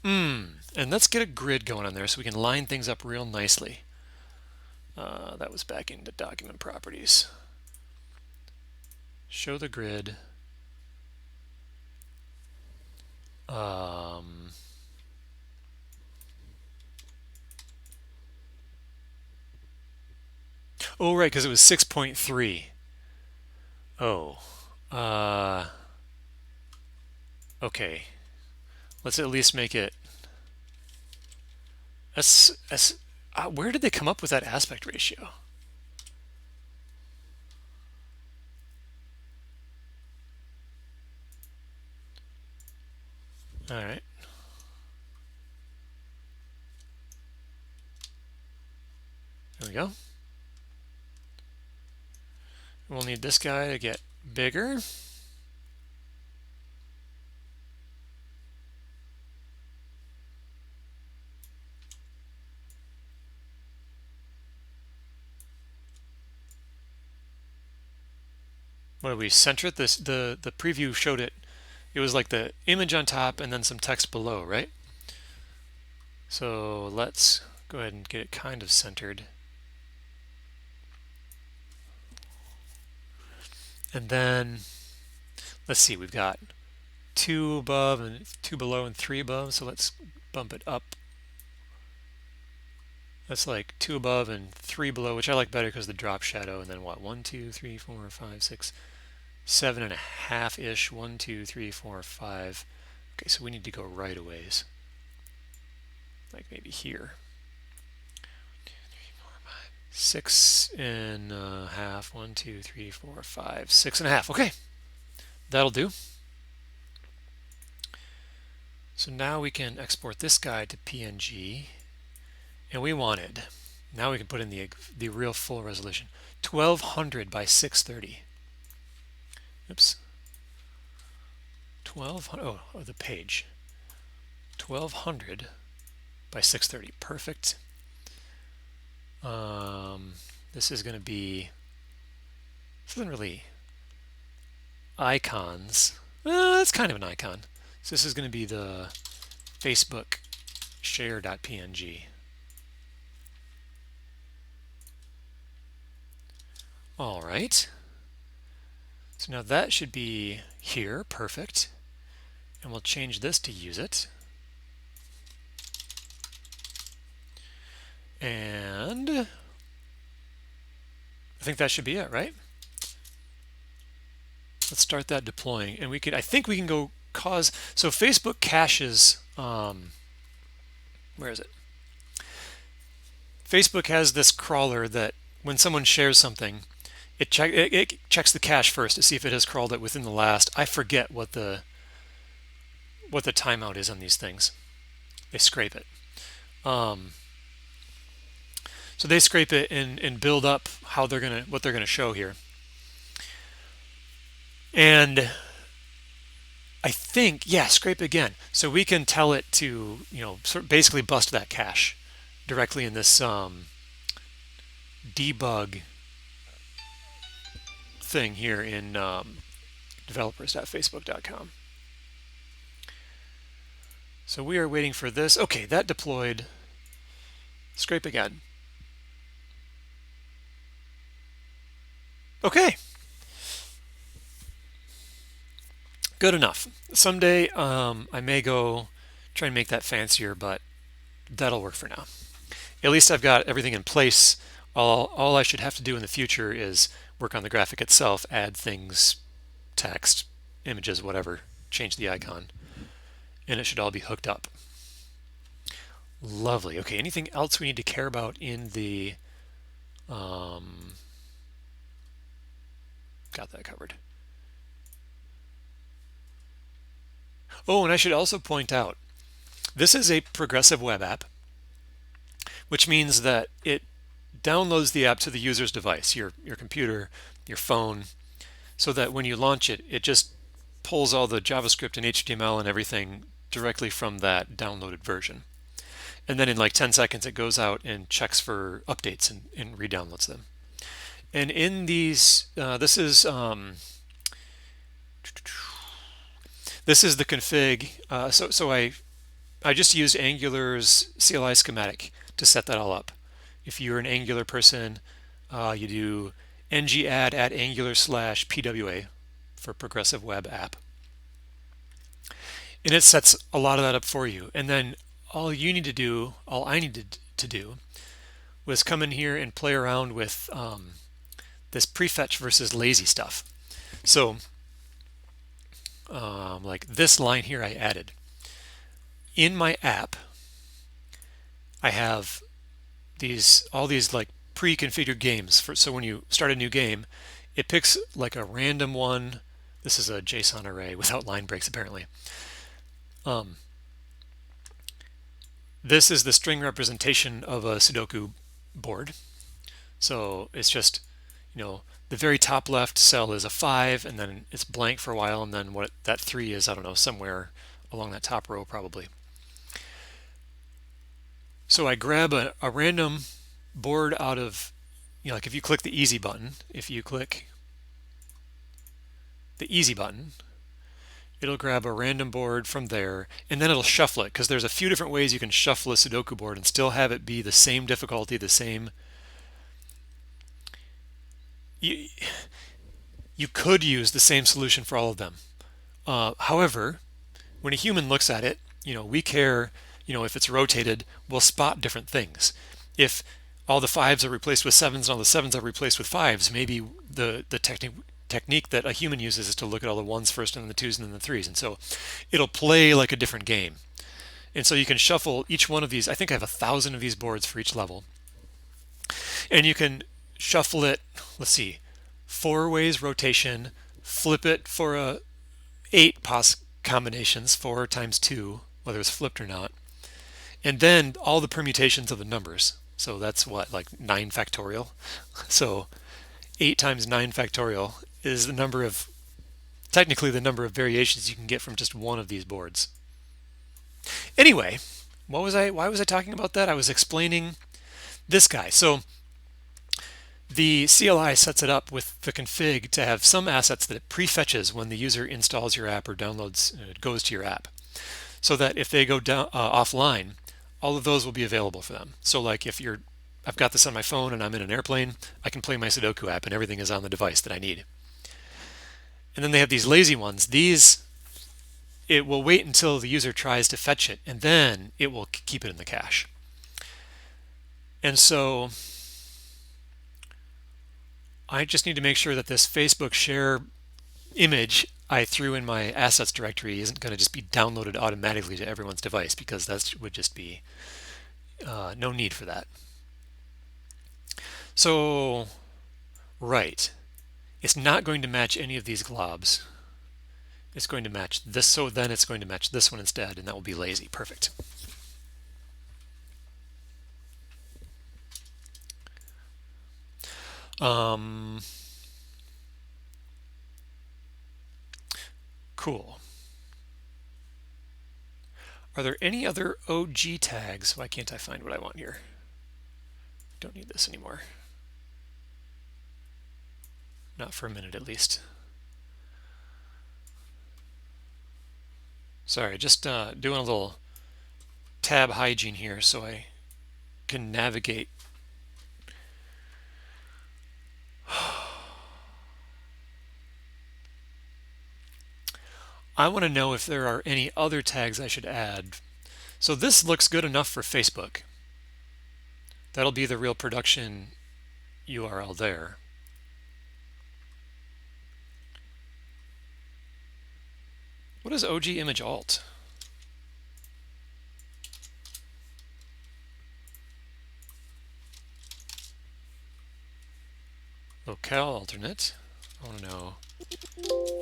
And let's get a grid going on there so we can line things up real nicely. That was back into document properties. Show the grid. Oh, right, because it was 6.3. Oh, okay. Let's at least make it. Where did they come up with that aspect ratio? All right. There we go. We'll need this guy to get bigger. What did we center it? The preview showed it. It was like the image on top and then some text below, right? So let's go ahead and get it kind of centered. And then let's see, we've got 2 above and 2 below and 3 above. So let's bump it up. That's like 2 above and 3 below, which I like better because of the drop shadow. And then what? 1, 2, 3, 4, 5, 6, 7.5 ish. 1, 2, 3, 4, 5. Okay, so we need to go right a ways. Like maybe here. 6.5. 1, 2, 3, 4, 5, 6.5. Okay, that'll do. So now we can export this guy to PNG, and we wanted. Now we can put in the real full resolution, 1200 by 630. Oops. 1200. Oh, the page. 1200 by 630. Perfect. This is going to be. This isn't really icons. It's kind of an icon. So this is going to be the Facebook share.png. All right. So now that should be here. Perfect. And we'll change this to use it. And I think that should be it, right? Let's start that deploying. And I think we can go cause, so Facebook caches, where is it? Facebook has this crawler that when someone shares something, it checks the cache first to see if it has crawled it within the last. I forget what the timeout is on these things. They scrape it. So they scrape it and build up what they're gonna show here. And I think, yeah, scrape again. So we can tell it to, sort of basically bust that cache directly in this debug thing here in developers.facebook.com. So we are waiting for this. Okay, that deployed. Scrape again. Okay. Good enough. Someday I may go try and make that fancier, but that'll work for now. At least I've got everything in place. All I should have to do in the future is work on the graphic itself, add things, text, images, whatever, change the icon, and it should all be hooked up. Lovely. Okay, anything else we need to care about in the got that covered. Oh, and I should also point out, this is a progressive web app, which means that it downloads the app to the user's device, your computer, your phone, so that when you launch it, it just pulls all the JavaScript and HTML and everything directly from that downloaded version. And then in like 10 seconds, it goes out and checks for updates and re-downloads them. And in these, this is the config. So I I just used Angular's CLI schematic to set that all up. If you're an Angular person, you do ng-add at angular/pwa for progressive web app. And it sets a lot of that up for you. And then all you need to do, all I needed to do, was come in here and play around with this prefetch versus lazy stuff. So like this line here I added. In my app, I have all these like pre-configured games. So when you start a new game, it picks like a random one. This is a JSON array without line breaks apparently. This is the string representation of a Sudoku board. So it's just, the very top left cell is a 5, and then it's blank for a while, and then what that 3 is, I don't know, somewhere along that top row probably. So I grab a random board out of, like if you click the easy button, it'll grab a random board from there, and then it'll shuffle it, because there's a few different ways you can shuffle a Sudoku board and still have it be the same difficulty, the same. You could use the same solution for all of them. However, when a human looks at it, we care, if it's rotated, we'll spot different things. If all the 5s are replaced with 7s and all the 7s are replaced with 5s, maybe the technique that a human uses is to look at all the 1s first and then the 2s and then the 3s. And so it'll play like a different game. And so you can shuffle each one of these. I think I have 1,000 of these boards for each level. And you can shuffle it, let's see, 4 ways rotation, flip it for a 8 combinations, 4 times 2, whether it's flipped or not. And then all the permutations of the numbers. So that's what, like 9 factorial? So 8 times 9 factorial is technically the number of variations you can get from just one of these boards. Anyway, why was I talking about that? I was explaining this guy. So the CLI sets it up with the config to have some assets that it prefetches when the user installs your app or goes to your app, so that if they go down offline, all of those will be available for them. So like if I've got this on my phone and I'm in an airplane, I can play my Sudoku app and everything is on the device that I need. And then they have these lazy ones. It will wait until the user tries to fetch it, and then it will keep it in the cache. And so I just need to make sure that this Facebook share image I threw in my assets directory isn't going to just be downloaded automatically to everyone's device, because that would just be no need for that. So, right, it's not going to match any of these globs. It's going to match this, so then it's going to match this one instead, and that will be lazy. Perfect. Cool. Are there any other OG tags? Why can't I find what I want here? Don't need this anymore. Not for a minute at least. Sorry, just doing a little tab hygiene here so I can navigate. I want to know if there are any other tags I should add. So this looks good enough for Facebook. That'll be the real production URL there. What is OG image alt? Locale alternate. I want to know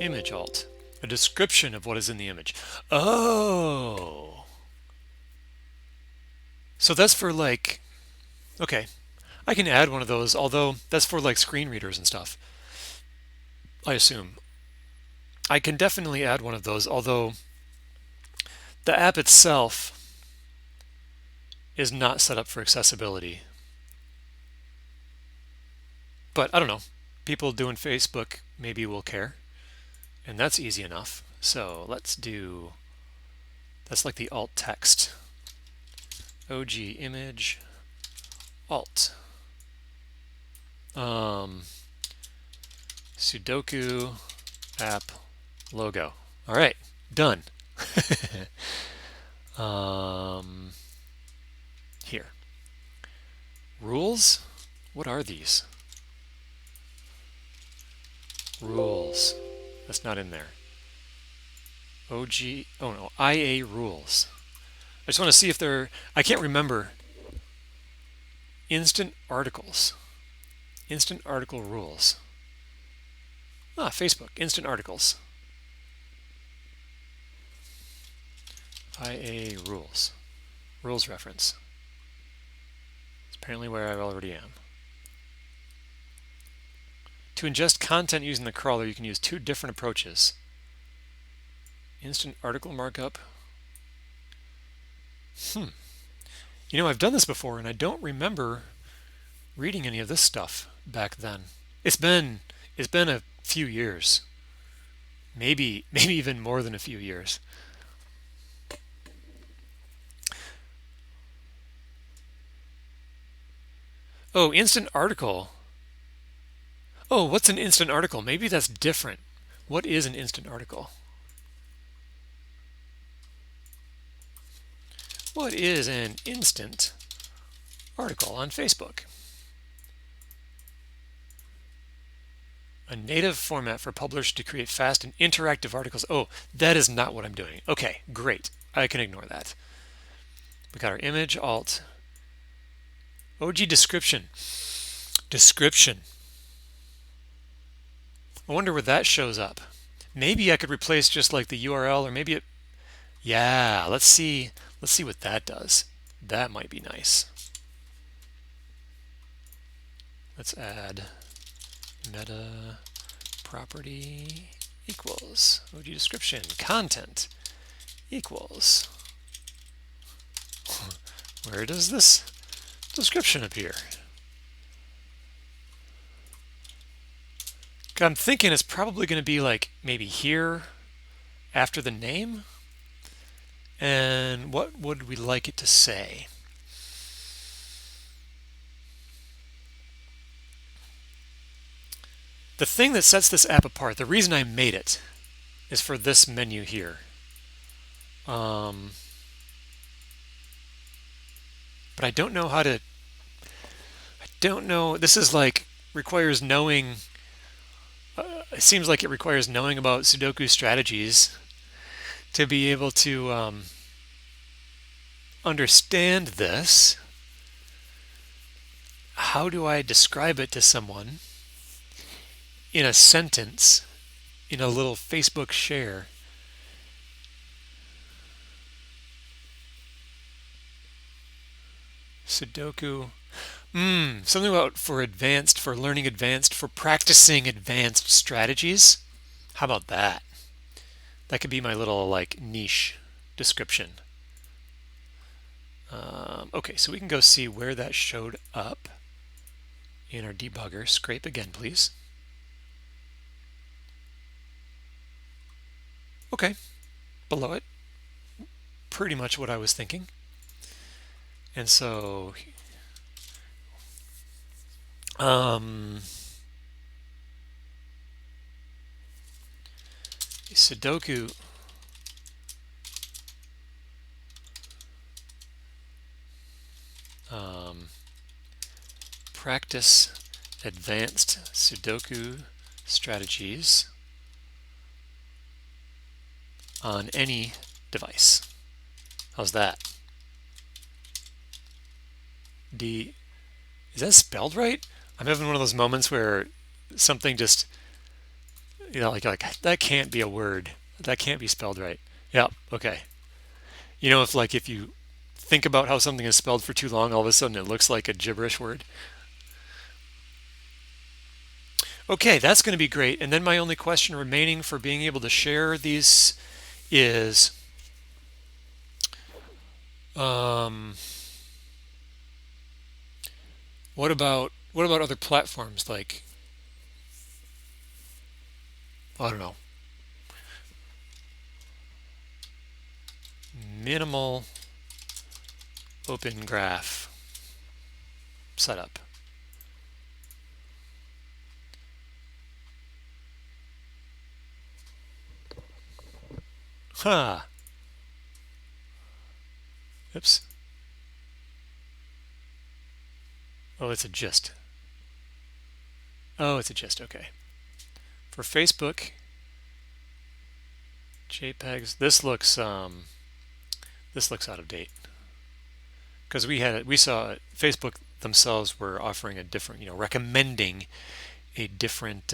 image alt. A description of what is in the image. Oh. So that's for like, okay, I can add one of those, although that's for like screen readers and stuff, I assume. I can definitely add one of those, although the app itself is not set up for accessibility. But I don't know, people doing Facebook maybe will care, and that's easy enough. So let's do That's like the alt text. OG image alt. Sudoku app logo. All right, done. Here. Rules? What are these? Rules. That's not in there. OG, oh no, IA rules. I just want to see if they're, I can't remember. Instant articles. Instant article rules. Ah, Facebook, instant articles. IA rules. Rules reference. It's apparently where I already am. To ingest content using the crawler, you can use two different approaches. Instant article markup. You know, I've done this before, and I don't remember reading any of this stuff back then. It's been a few years. Maybe even more than a few years. Oh, instant article. Oh, what's an instant article? Maybe that's different. What is an instant article? What is an instant article on Facebook? A native format for publishers to create fast and interactive articles. Oh, that is not what I'm doing. Okay, great. I can ignore that. We got our image, alt. OG description. Description. I wonder where that shows up. Maybe I could replace just like the URL, or maybe it, yeah, let's see what that does. That might be nice. Let's add meta property equals OG description content equals. Where does this description appear? I'm thinking it's probably going to be like maybe here after the name. And what would we like it to say? The thing that sets this app apart, the reason I made it, is for this menu here. But I don't know how to, I don't know, this is like, requires knowing, it seems like it requires knowing about Sudoku strategies to be able to understand this. How do I describe it to someone in a sentence, in a little Facebook share? Sudoku, something about for learning advanced, for practicing advanced strategies. How about that? That could be my little like niche description. Okay, so we can go see where that showed up in our debugger. Scrape again, please. Okay, below it, pretty much what I was thinking. And so, Sudoku practice advanced Sudoku strategies on any device. How's that? Is that spelled right? I'm having one of those moments where something just, you know, like that can't be a word. That can't be spelled right. Yeah, okay. You know, if you think about how something is spelled for too long, all of a sudden it looks like a gibberish word. Okay, that's going to be great. And then my only question remaining for being able to share these is what about other platforms like, I don't know, minimal open graph setup. Huh. Oops. Oh, it's a gist. Oh, it's a gist. Okay. For Facebook, JPEGs. This looks out of date because we saw Facebook themselves were offering a different, recommending a different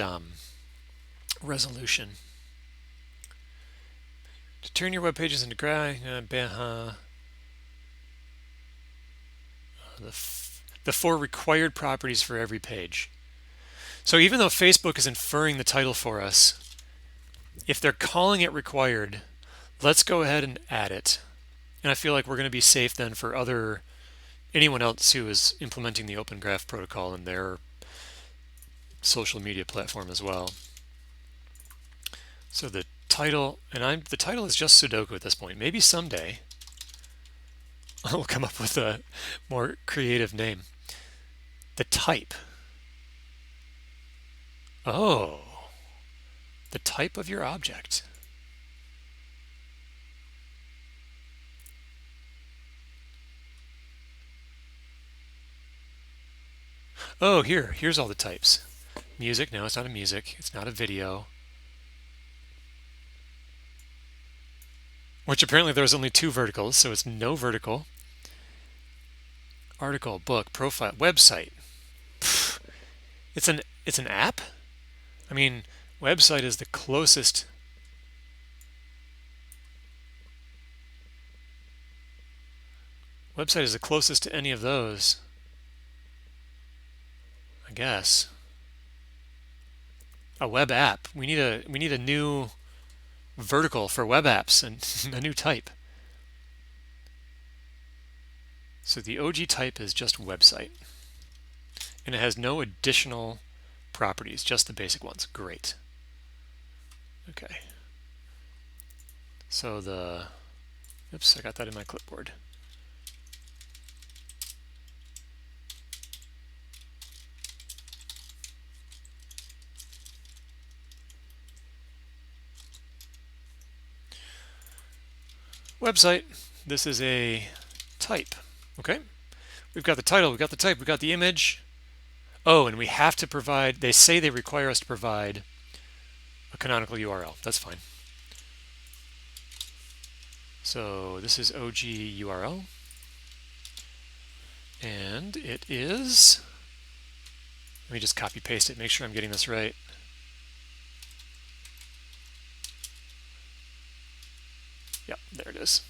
resolution. To turn your web pages into the 4 required properties for every page. So even though Facebook is inferring the title for us, if they're calling it required, let's go ahead and add it. And I feel like we're going to be safe then for anyone else who is implementing the Open Graph protocol in their social media platform as well. So the title, the title is just Sudoku at this point. Maybe someday I'll come up with a more creative name. The type. Oh, the type of your object. Oh, here's all the types. Music, no, it's not a music. It's not a video. Which apparently there's only 2 verticals, so it's no vertical. Article, book, profile, website. Pfft. It's an app? I mean, website is the closest. Website is the closest to any of those, I guess. A web app. We need a new vertical for web apps and a new type. So the OG type is just website. And it has no additional properties, just the basic ones. Great. Okay. So oops, I got that in my clipboard. Website. This is a type. Okay. We've got the title, we've got the type, we've got the image. Oh, and we have to provide, they say they require us to provide a canonical URL. That's fine. So this is OG URL. And it is, let me just copy paste it, make sure I'm getting this right. Yep, there it is.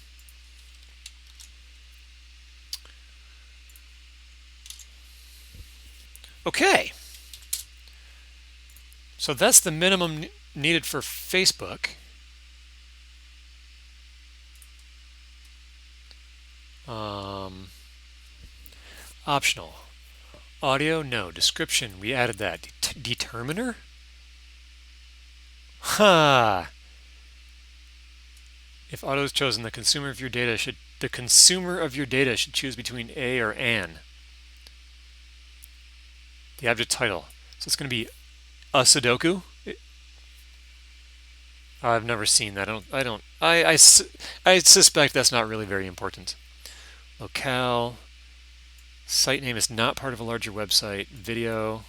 Okay. So that's the minimum needed for Facebook. Optional. Audio, no. Description, we added that. Determiner? Ha! If auto is chosen, the consumer of your data should choose between a or an. The object title. So it's going to be a Sudoku. I've never seen that. I suspect that's not really very important. Locale. Site name is not part of a larger website. Video.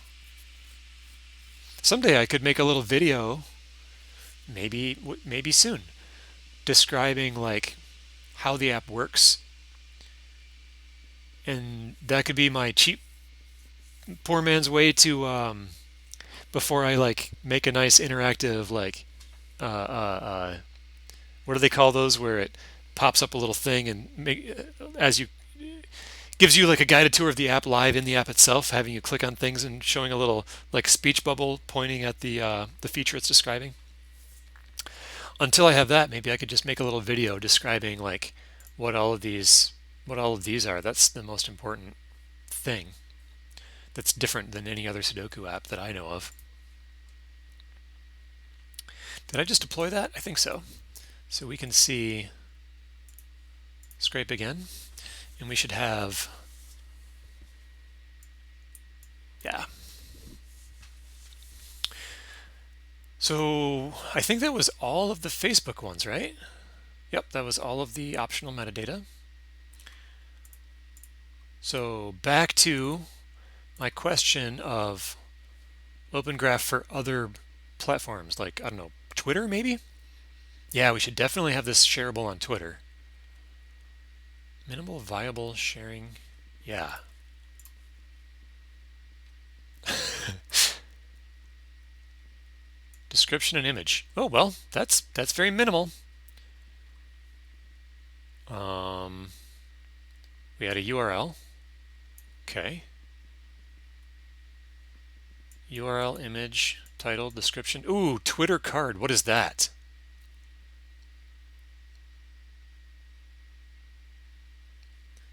Someday I could make a little video, maybe soon, describing like how the app works, and that could be my cheap, poor man's way to before I like make a nice interactive like what do they call those where it pops up a little thing and as you gives you like a guided tour of the app live in the app itself, having you click on things and showing a little like speech bubble pointing at the feature it's describing. Until I have that, maybe I could just make a little video describing like what all of these are. That's the most important thing. That's different than any other Sudoku app that I know of. Did I just deploy that? I think so. So we can see Scrape again, and we should have, yeah. So I think that was all of the Facebook ones, right? Yep, that was all of the optional metadata. So back to my question of Open Graph for other platforms, like, I don't know, Twitter maybe? Yeah, we should definitely have this shareable on Twitter. Minimal viable sharing, yeah. Description and image. Oh, well, that's very minimal. We had a URL. Okay. URL, image, title, description. Ooh, Twitter card. What is that?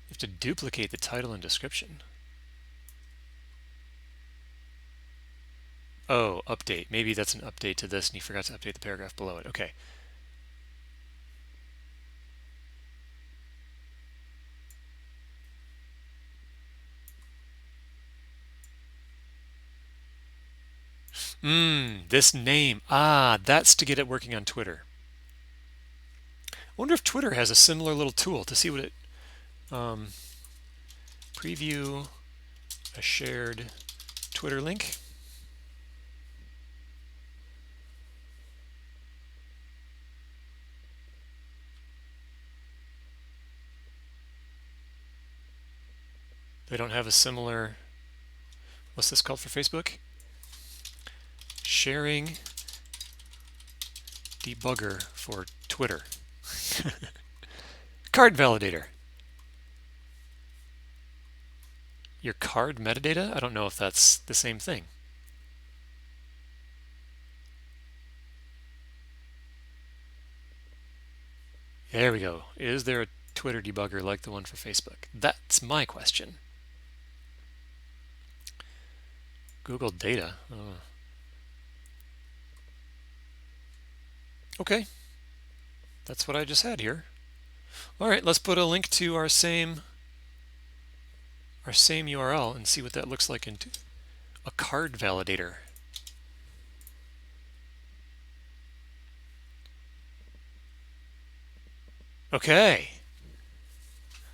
You have to duplicate the title and description. Oh, update. Maybe that's an update to this and you forgot to update the paragraph below it. Okay. This name. Ah, that's to get it working on Twitter. I wonder if Twitter has a similar little tool to see what it... preview a shared Twitter link. They don't have a similar... What's this called for Facebook? Sharing debugger for Twitter. Card validator. Your card metadata? I don't know if that's the same thing. There we go. Is there a Twitter debugger like the one for Facebook? That's my question. Google data. Oh. Okay. That's what I just had here. All right, let's put a link to our same URL and see what that looks like into a card validator. Okay.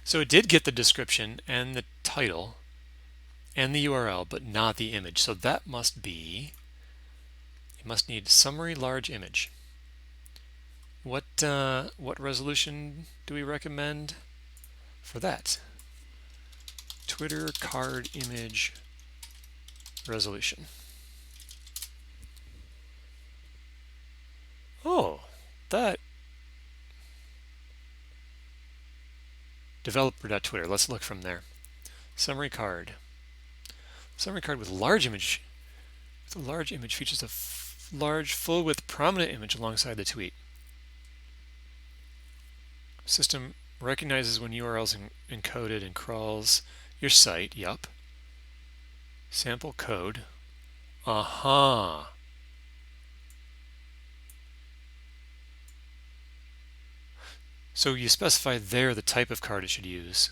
So it did get the description and the title and the URL, but not the image. So that must be, it must need summary large image. What resolution do we recommend for that? Twitter card image resolution. Oh, that developer.twitter. Let's look from there. Summary card. Summary card with large image. With a large image features a large full width prominent image alongside the tweet. System recognizes when URLs encoded and crawls your site. Yup. Sample code. Aha. So you specify there the type of card it should use.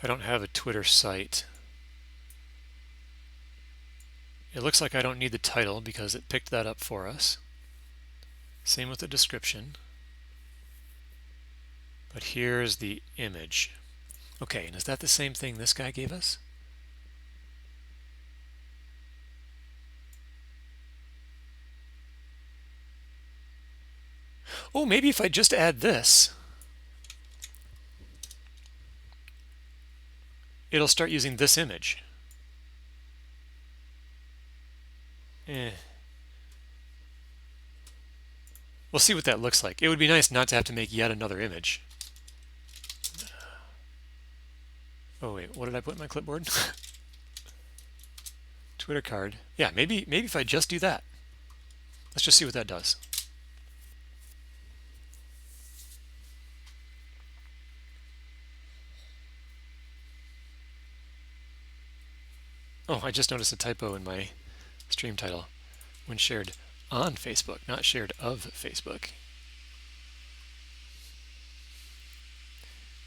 I don't have a Twitter site. It looks like I don't need the title because it picked that up for us. Same with the description. But here's the image. Okay, and is that the same thing this guy gave us? Oh, maybe if I just add this, it'll start using this image. We'll see what that looks like. It would be nice not to have to make yet another image. Oh wait, what did I put in my clipboard? Twitter card. Yeah, maybe if I just do that. Let's just see what that does. Oh, I just noticed a typo in my stream title when shared. on Facebook, not shared of Facebook.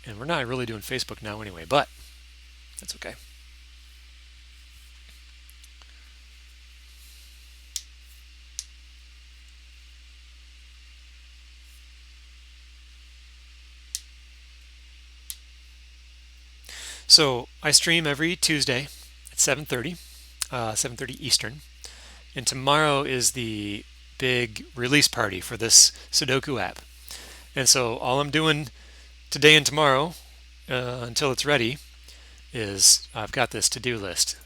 And we're not really doing Facebook now anyway, but that's okay. So I stream every Tuesday at 7:30, 7:30 Eastern. And tomorrow is the big release party for this Sudoku app. And so all I'm doing today and tomorrow until it's ready is I've got this to-do list.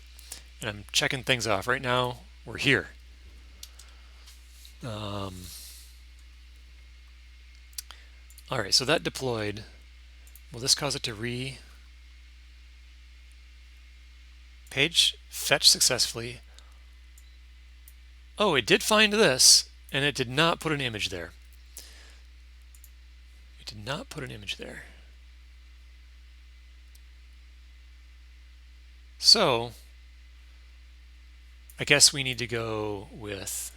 And I'm checking things off. Right now, we're here. All right, so that deployed. Will this cause it to page fetch successfully? Oh, it did find this, and it did not put an image there. It did not put an image there. So I guess we need to go with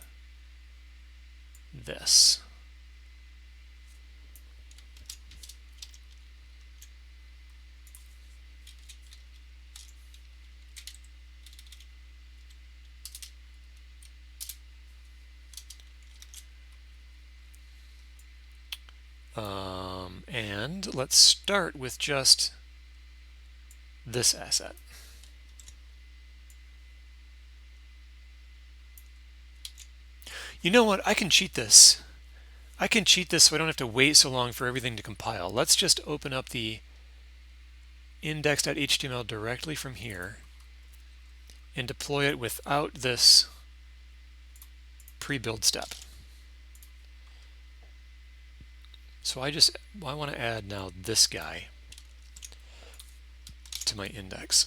this. And let's start with just this asset. You know what? I can cheat this. I can cheat this so I don't have to wait so long for everything to compile. Let's just open up the index.html directly from here and deploy it without this pre-build step. So I want to add now this guy to my index.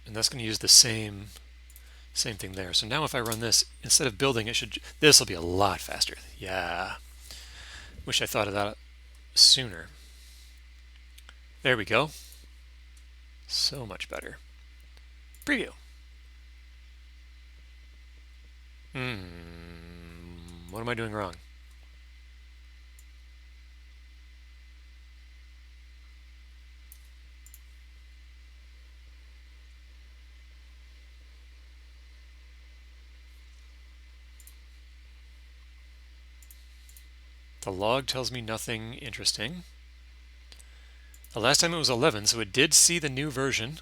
And that's going to use the same thing there. So now if I run this, instead of building, this will be a lot faster. Yeah. Wish I thought of that sooner. There we go. So much better. Preview. What am I doing wrong? The log tells me nothing interesting. The last time it was 11, so it did see the new version.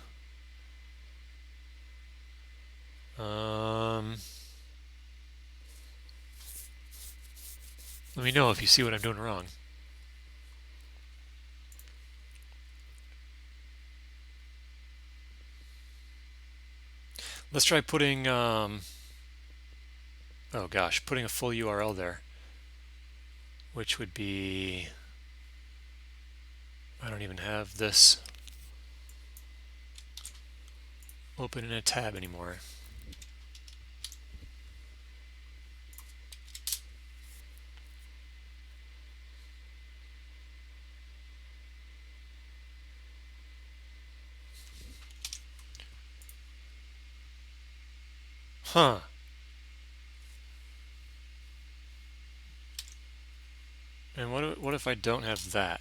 Let me know if you see what I'm doing wrong. Let's try putting, oh gosh, putting a full URL there, which would be, I don't even have this open in a tab anymore. Huh. And what if I don't have that?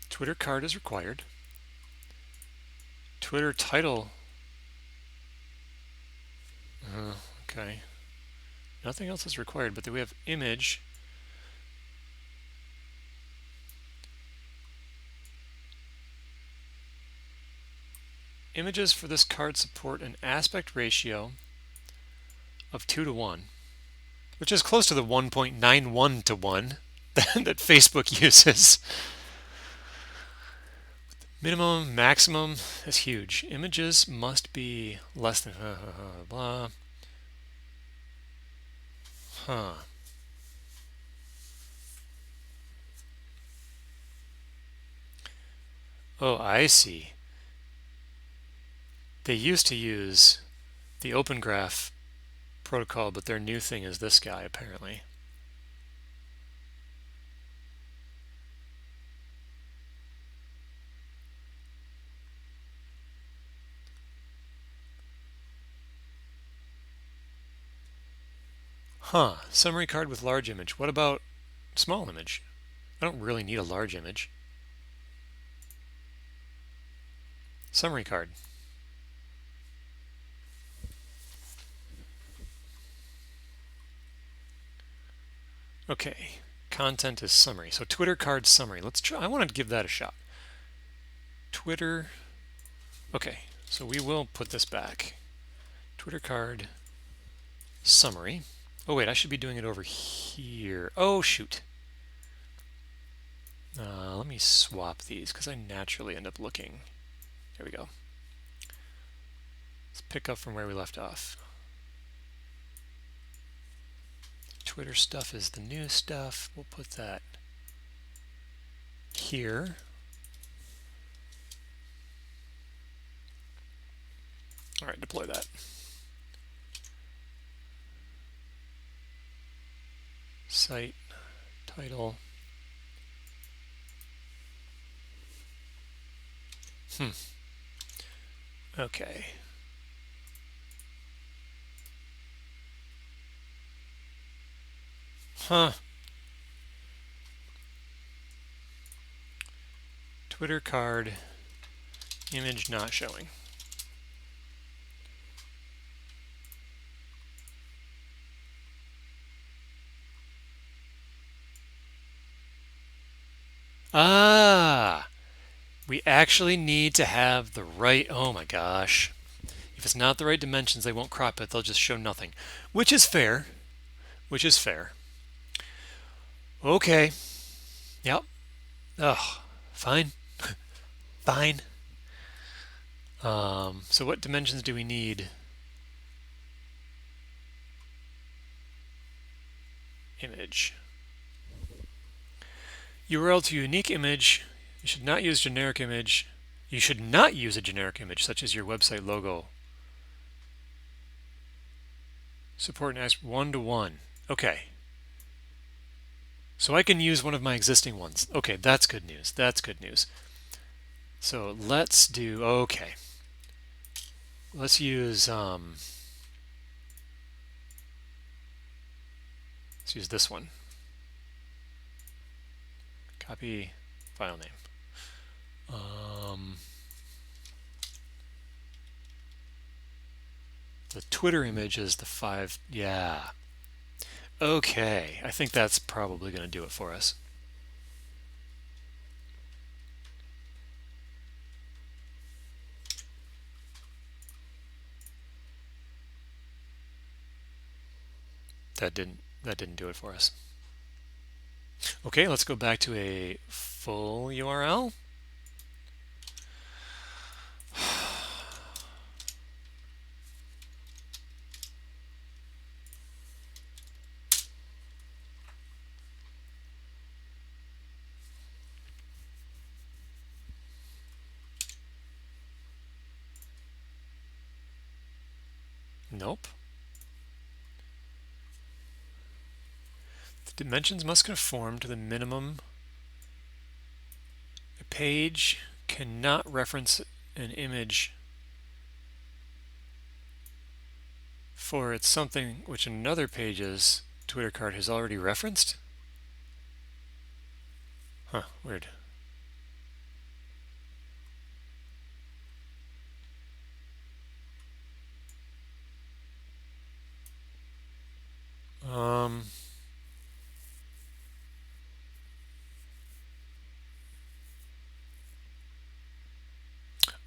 Twitter card is required. Twitter title. Okay. Nothing else is required, but then we have image. Images for this card support an aspect ratio of 2 to 1, which is close to the 1.91 to 1 that Facebook uses. Minimum, maximum is huge. Images must be less than blah. Huh. Oh, I see. They used to use the Open Graph protocol, but their new thing is this guy, apparently. Huh, summary card with large image. What about small image? I don't really need a large image. Summary card. Okay, content is summary. So Twitter card summary. Let's try. I want to give that a shot. Twitter. Okay, so we will put this back. Twitter card summary. Oh wait, I should be doing it over here. Oh shoot. Let me swap these because I naturally end up looking. There we go. Let's pick up from where we left off. Twitter stuff is the new stuff. We'll put that here. All right, deploy that. Site title. Okay. Huh. Twitter card image not showing. Ah, we actually need to have the right, oh my gosh. If it's not the right dimensions, they won't crop it. They'll just show nothing, which is fair, which is fair. Okay. Yep. Oh, fine. Fine. So what dimensions do we need? Image. URL to unique image. You should not use generic image. You should not use a generic image such as your website logo. Support and ask 1-to-1. Okay. So I can use one of my existing ones. Okay, that's good news. That's good news. So let's do, okay. Let's use this one. Copy file name. The Twitter image is the 5. Yeah. Okay, I think that's probably going to do it for us. That didn't do it for us. Okay, let's go back to a full URL. Nope. The dimensions must conform to the minimum. A page cannot reference an image for it's something which another page's Twitter card has already referenced. Huh, weird.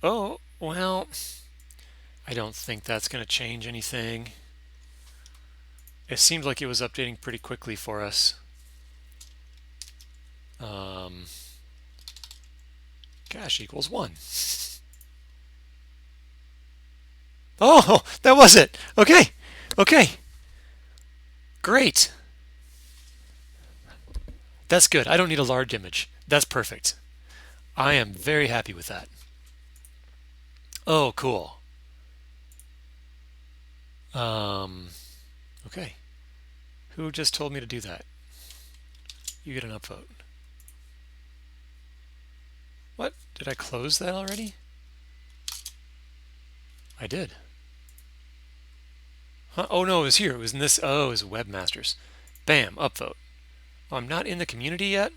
Oh, well, I don't think that's going to change anything. It seemed like it was updating pretty quickly for us. Cache equals 1. Oh, that was it. Okay. Okay. Great. That's good. I don't need a large image. That's perfect. I am very happy with that. Oh, cool. Okay. Who just told me to do that? You get an upvote. What? Did I close that already? I did. Huh? Oh no, it was here. It was in this. Oh, it was Webmasters. Bam, upvote. Oh, I'm not in the community yet?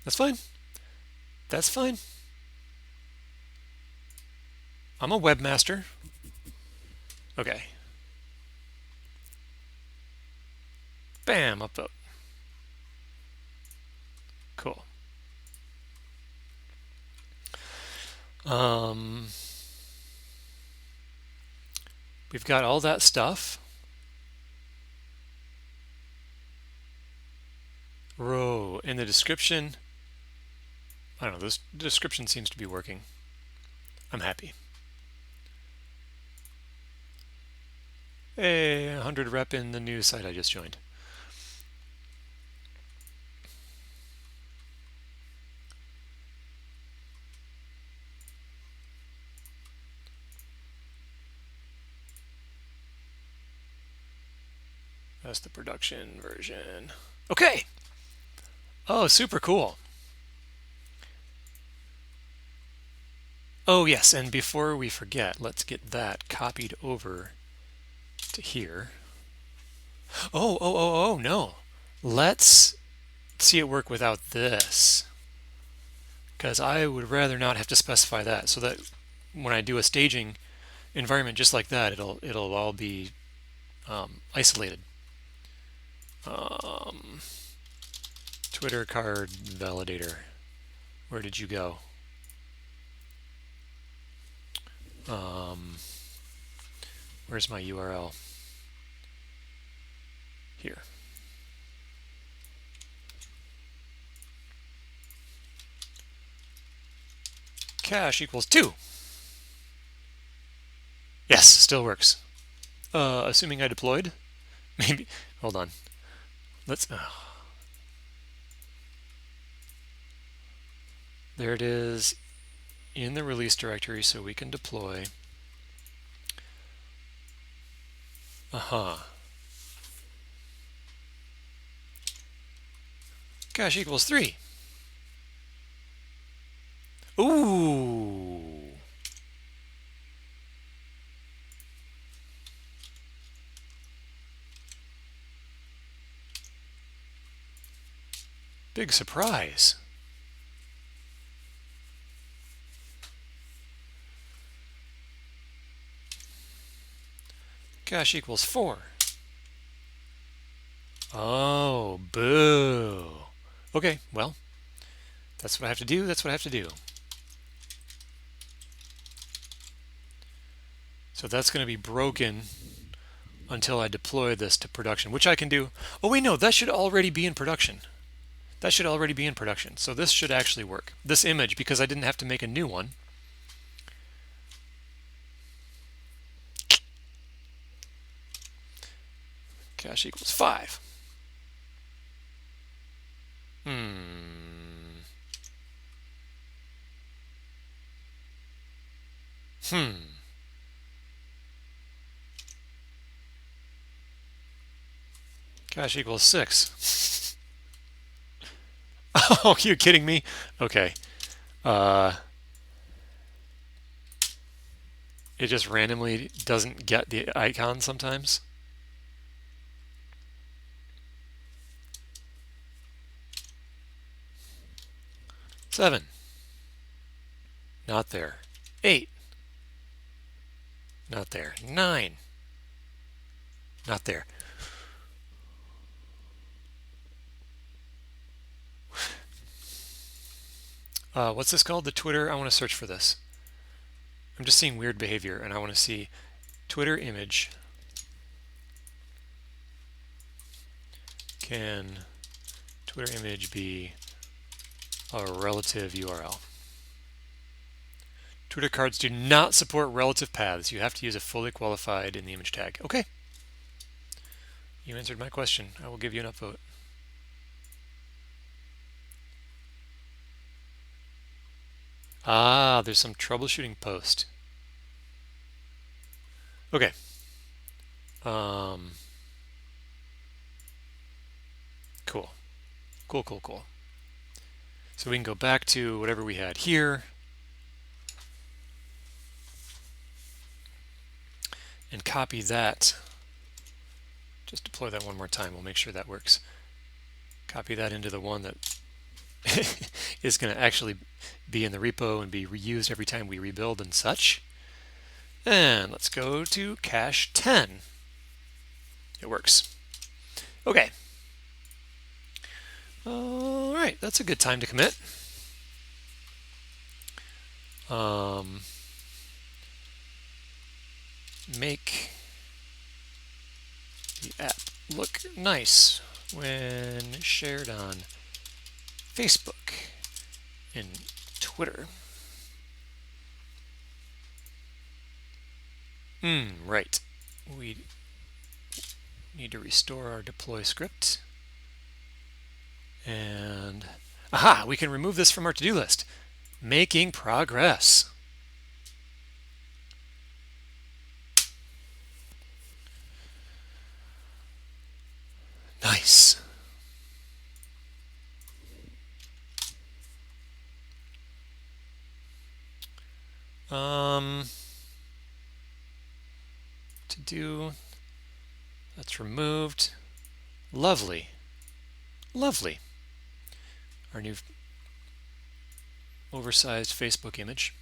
That's fine. That's fine. I'm a webmaster. Okay. Bam, upvote. Cool. We've got all that stuff. Row in the description. I don't know, this description seems to be working. I'm happy. Hey, 100 rep in the new site I just joined. That's the production version. Okay. Oh, super cool. Oh, yes, and before we forget, let's get that copied over to here. Oh, no. Let's see it work without this, because I would rather not have to specify that, so that when I do a staging environment just like that, it'll all be isolated. Twitter card validator. Where did you go? Where's my URL? Here. Cache equals 2. Yes, still works. Assuming I deployed. Maybe. Hold on. Let's. There it is in the release directory, so we can deploy. Cache equals 3. Ooh. Big surprise. Cache equals 4. Oh, boo. Okay, well, that's what I have to do. That's what I have to do. So that's going to be broken until I deploy this to production, which I can do. Oh, wait, no, that should already be in production. That should already be in production. So this should actually work. This image, because I didn't have to make a new one. Cache equals 5. Cache equals 6. Oh, you kidding me? Okay. It just randomly doesn't get the icon sometimes. Seven. Not there. 8. Not there. 9. Not there. What's this called? The Twitter. I want to search for this. I'm just seeing weird behavior, and I want to see Twitter image. Can Twitter image be a relative URL? Twitter cards do not support relative paths. You have to use a fully qualified in the image tag. Okay. You answered my question. I will give you an upvote. Ah, there's some troubleshooting post. Okay. Um, cool. Cool, cool, cool. So we can go back to whatever we had here and copy that. Just deploy that one more time. We'll make sure that works. Copy that into the one that is going to actually be in the repo and be reused every time we rebuild and such. And let's go to cache 10. It works. Okay. All right, that's a good time to commit. Make the app look nice when shared on Facebook and Twitter. Right. We need to restore our deploy script. And aha, we can remove this from our to-do list. Making progress. Nice. To do, that's removed. Lovely. Lovely. Our new oversized Facebook image.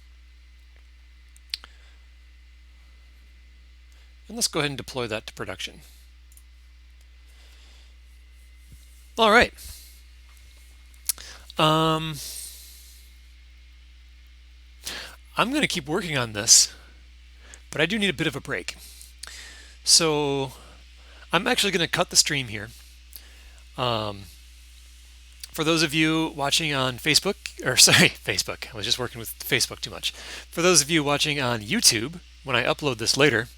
And let's go ahead and deploy that to production. All right. I'm going to keep working on this, but I do need a bit of a break. So I'm actually going to cut the stream here. For those of you watching on Facebook, or sorry, Facebook, I was just working with Facebook too much. For those of you watching on YouTube, when I upload this later,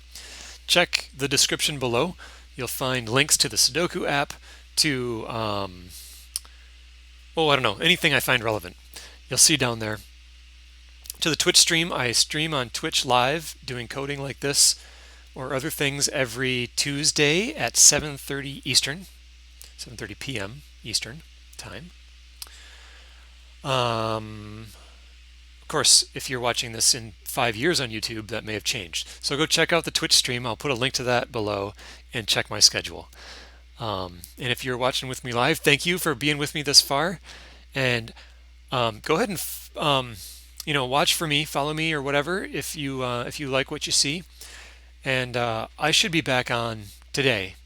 check the description below. You'll find links to the Sudoku app, to, I don't know, anything I find relevant. You'll see down there. To the Twitch stream, I stream on Twitch live doing coding like this or other things every Tuesday at 7:30 Eastern, 7:30 p.m. Eastern time. Of course, if you're watching this in 5 years on YouTube, that may have changed. So go check out the Twitch stream. I'll put a link to that below and check my schedule. And if you're watching with me live, thank you for being with me this far. And go ahead and watch for me, follow me, or whatever if you like what you see. And I should be back on today.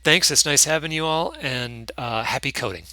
Thanks. It's nice having you all, and happy coding.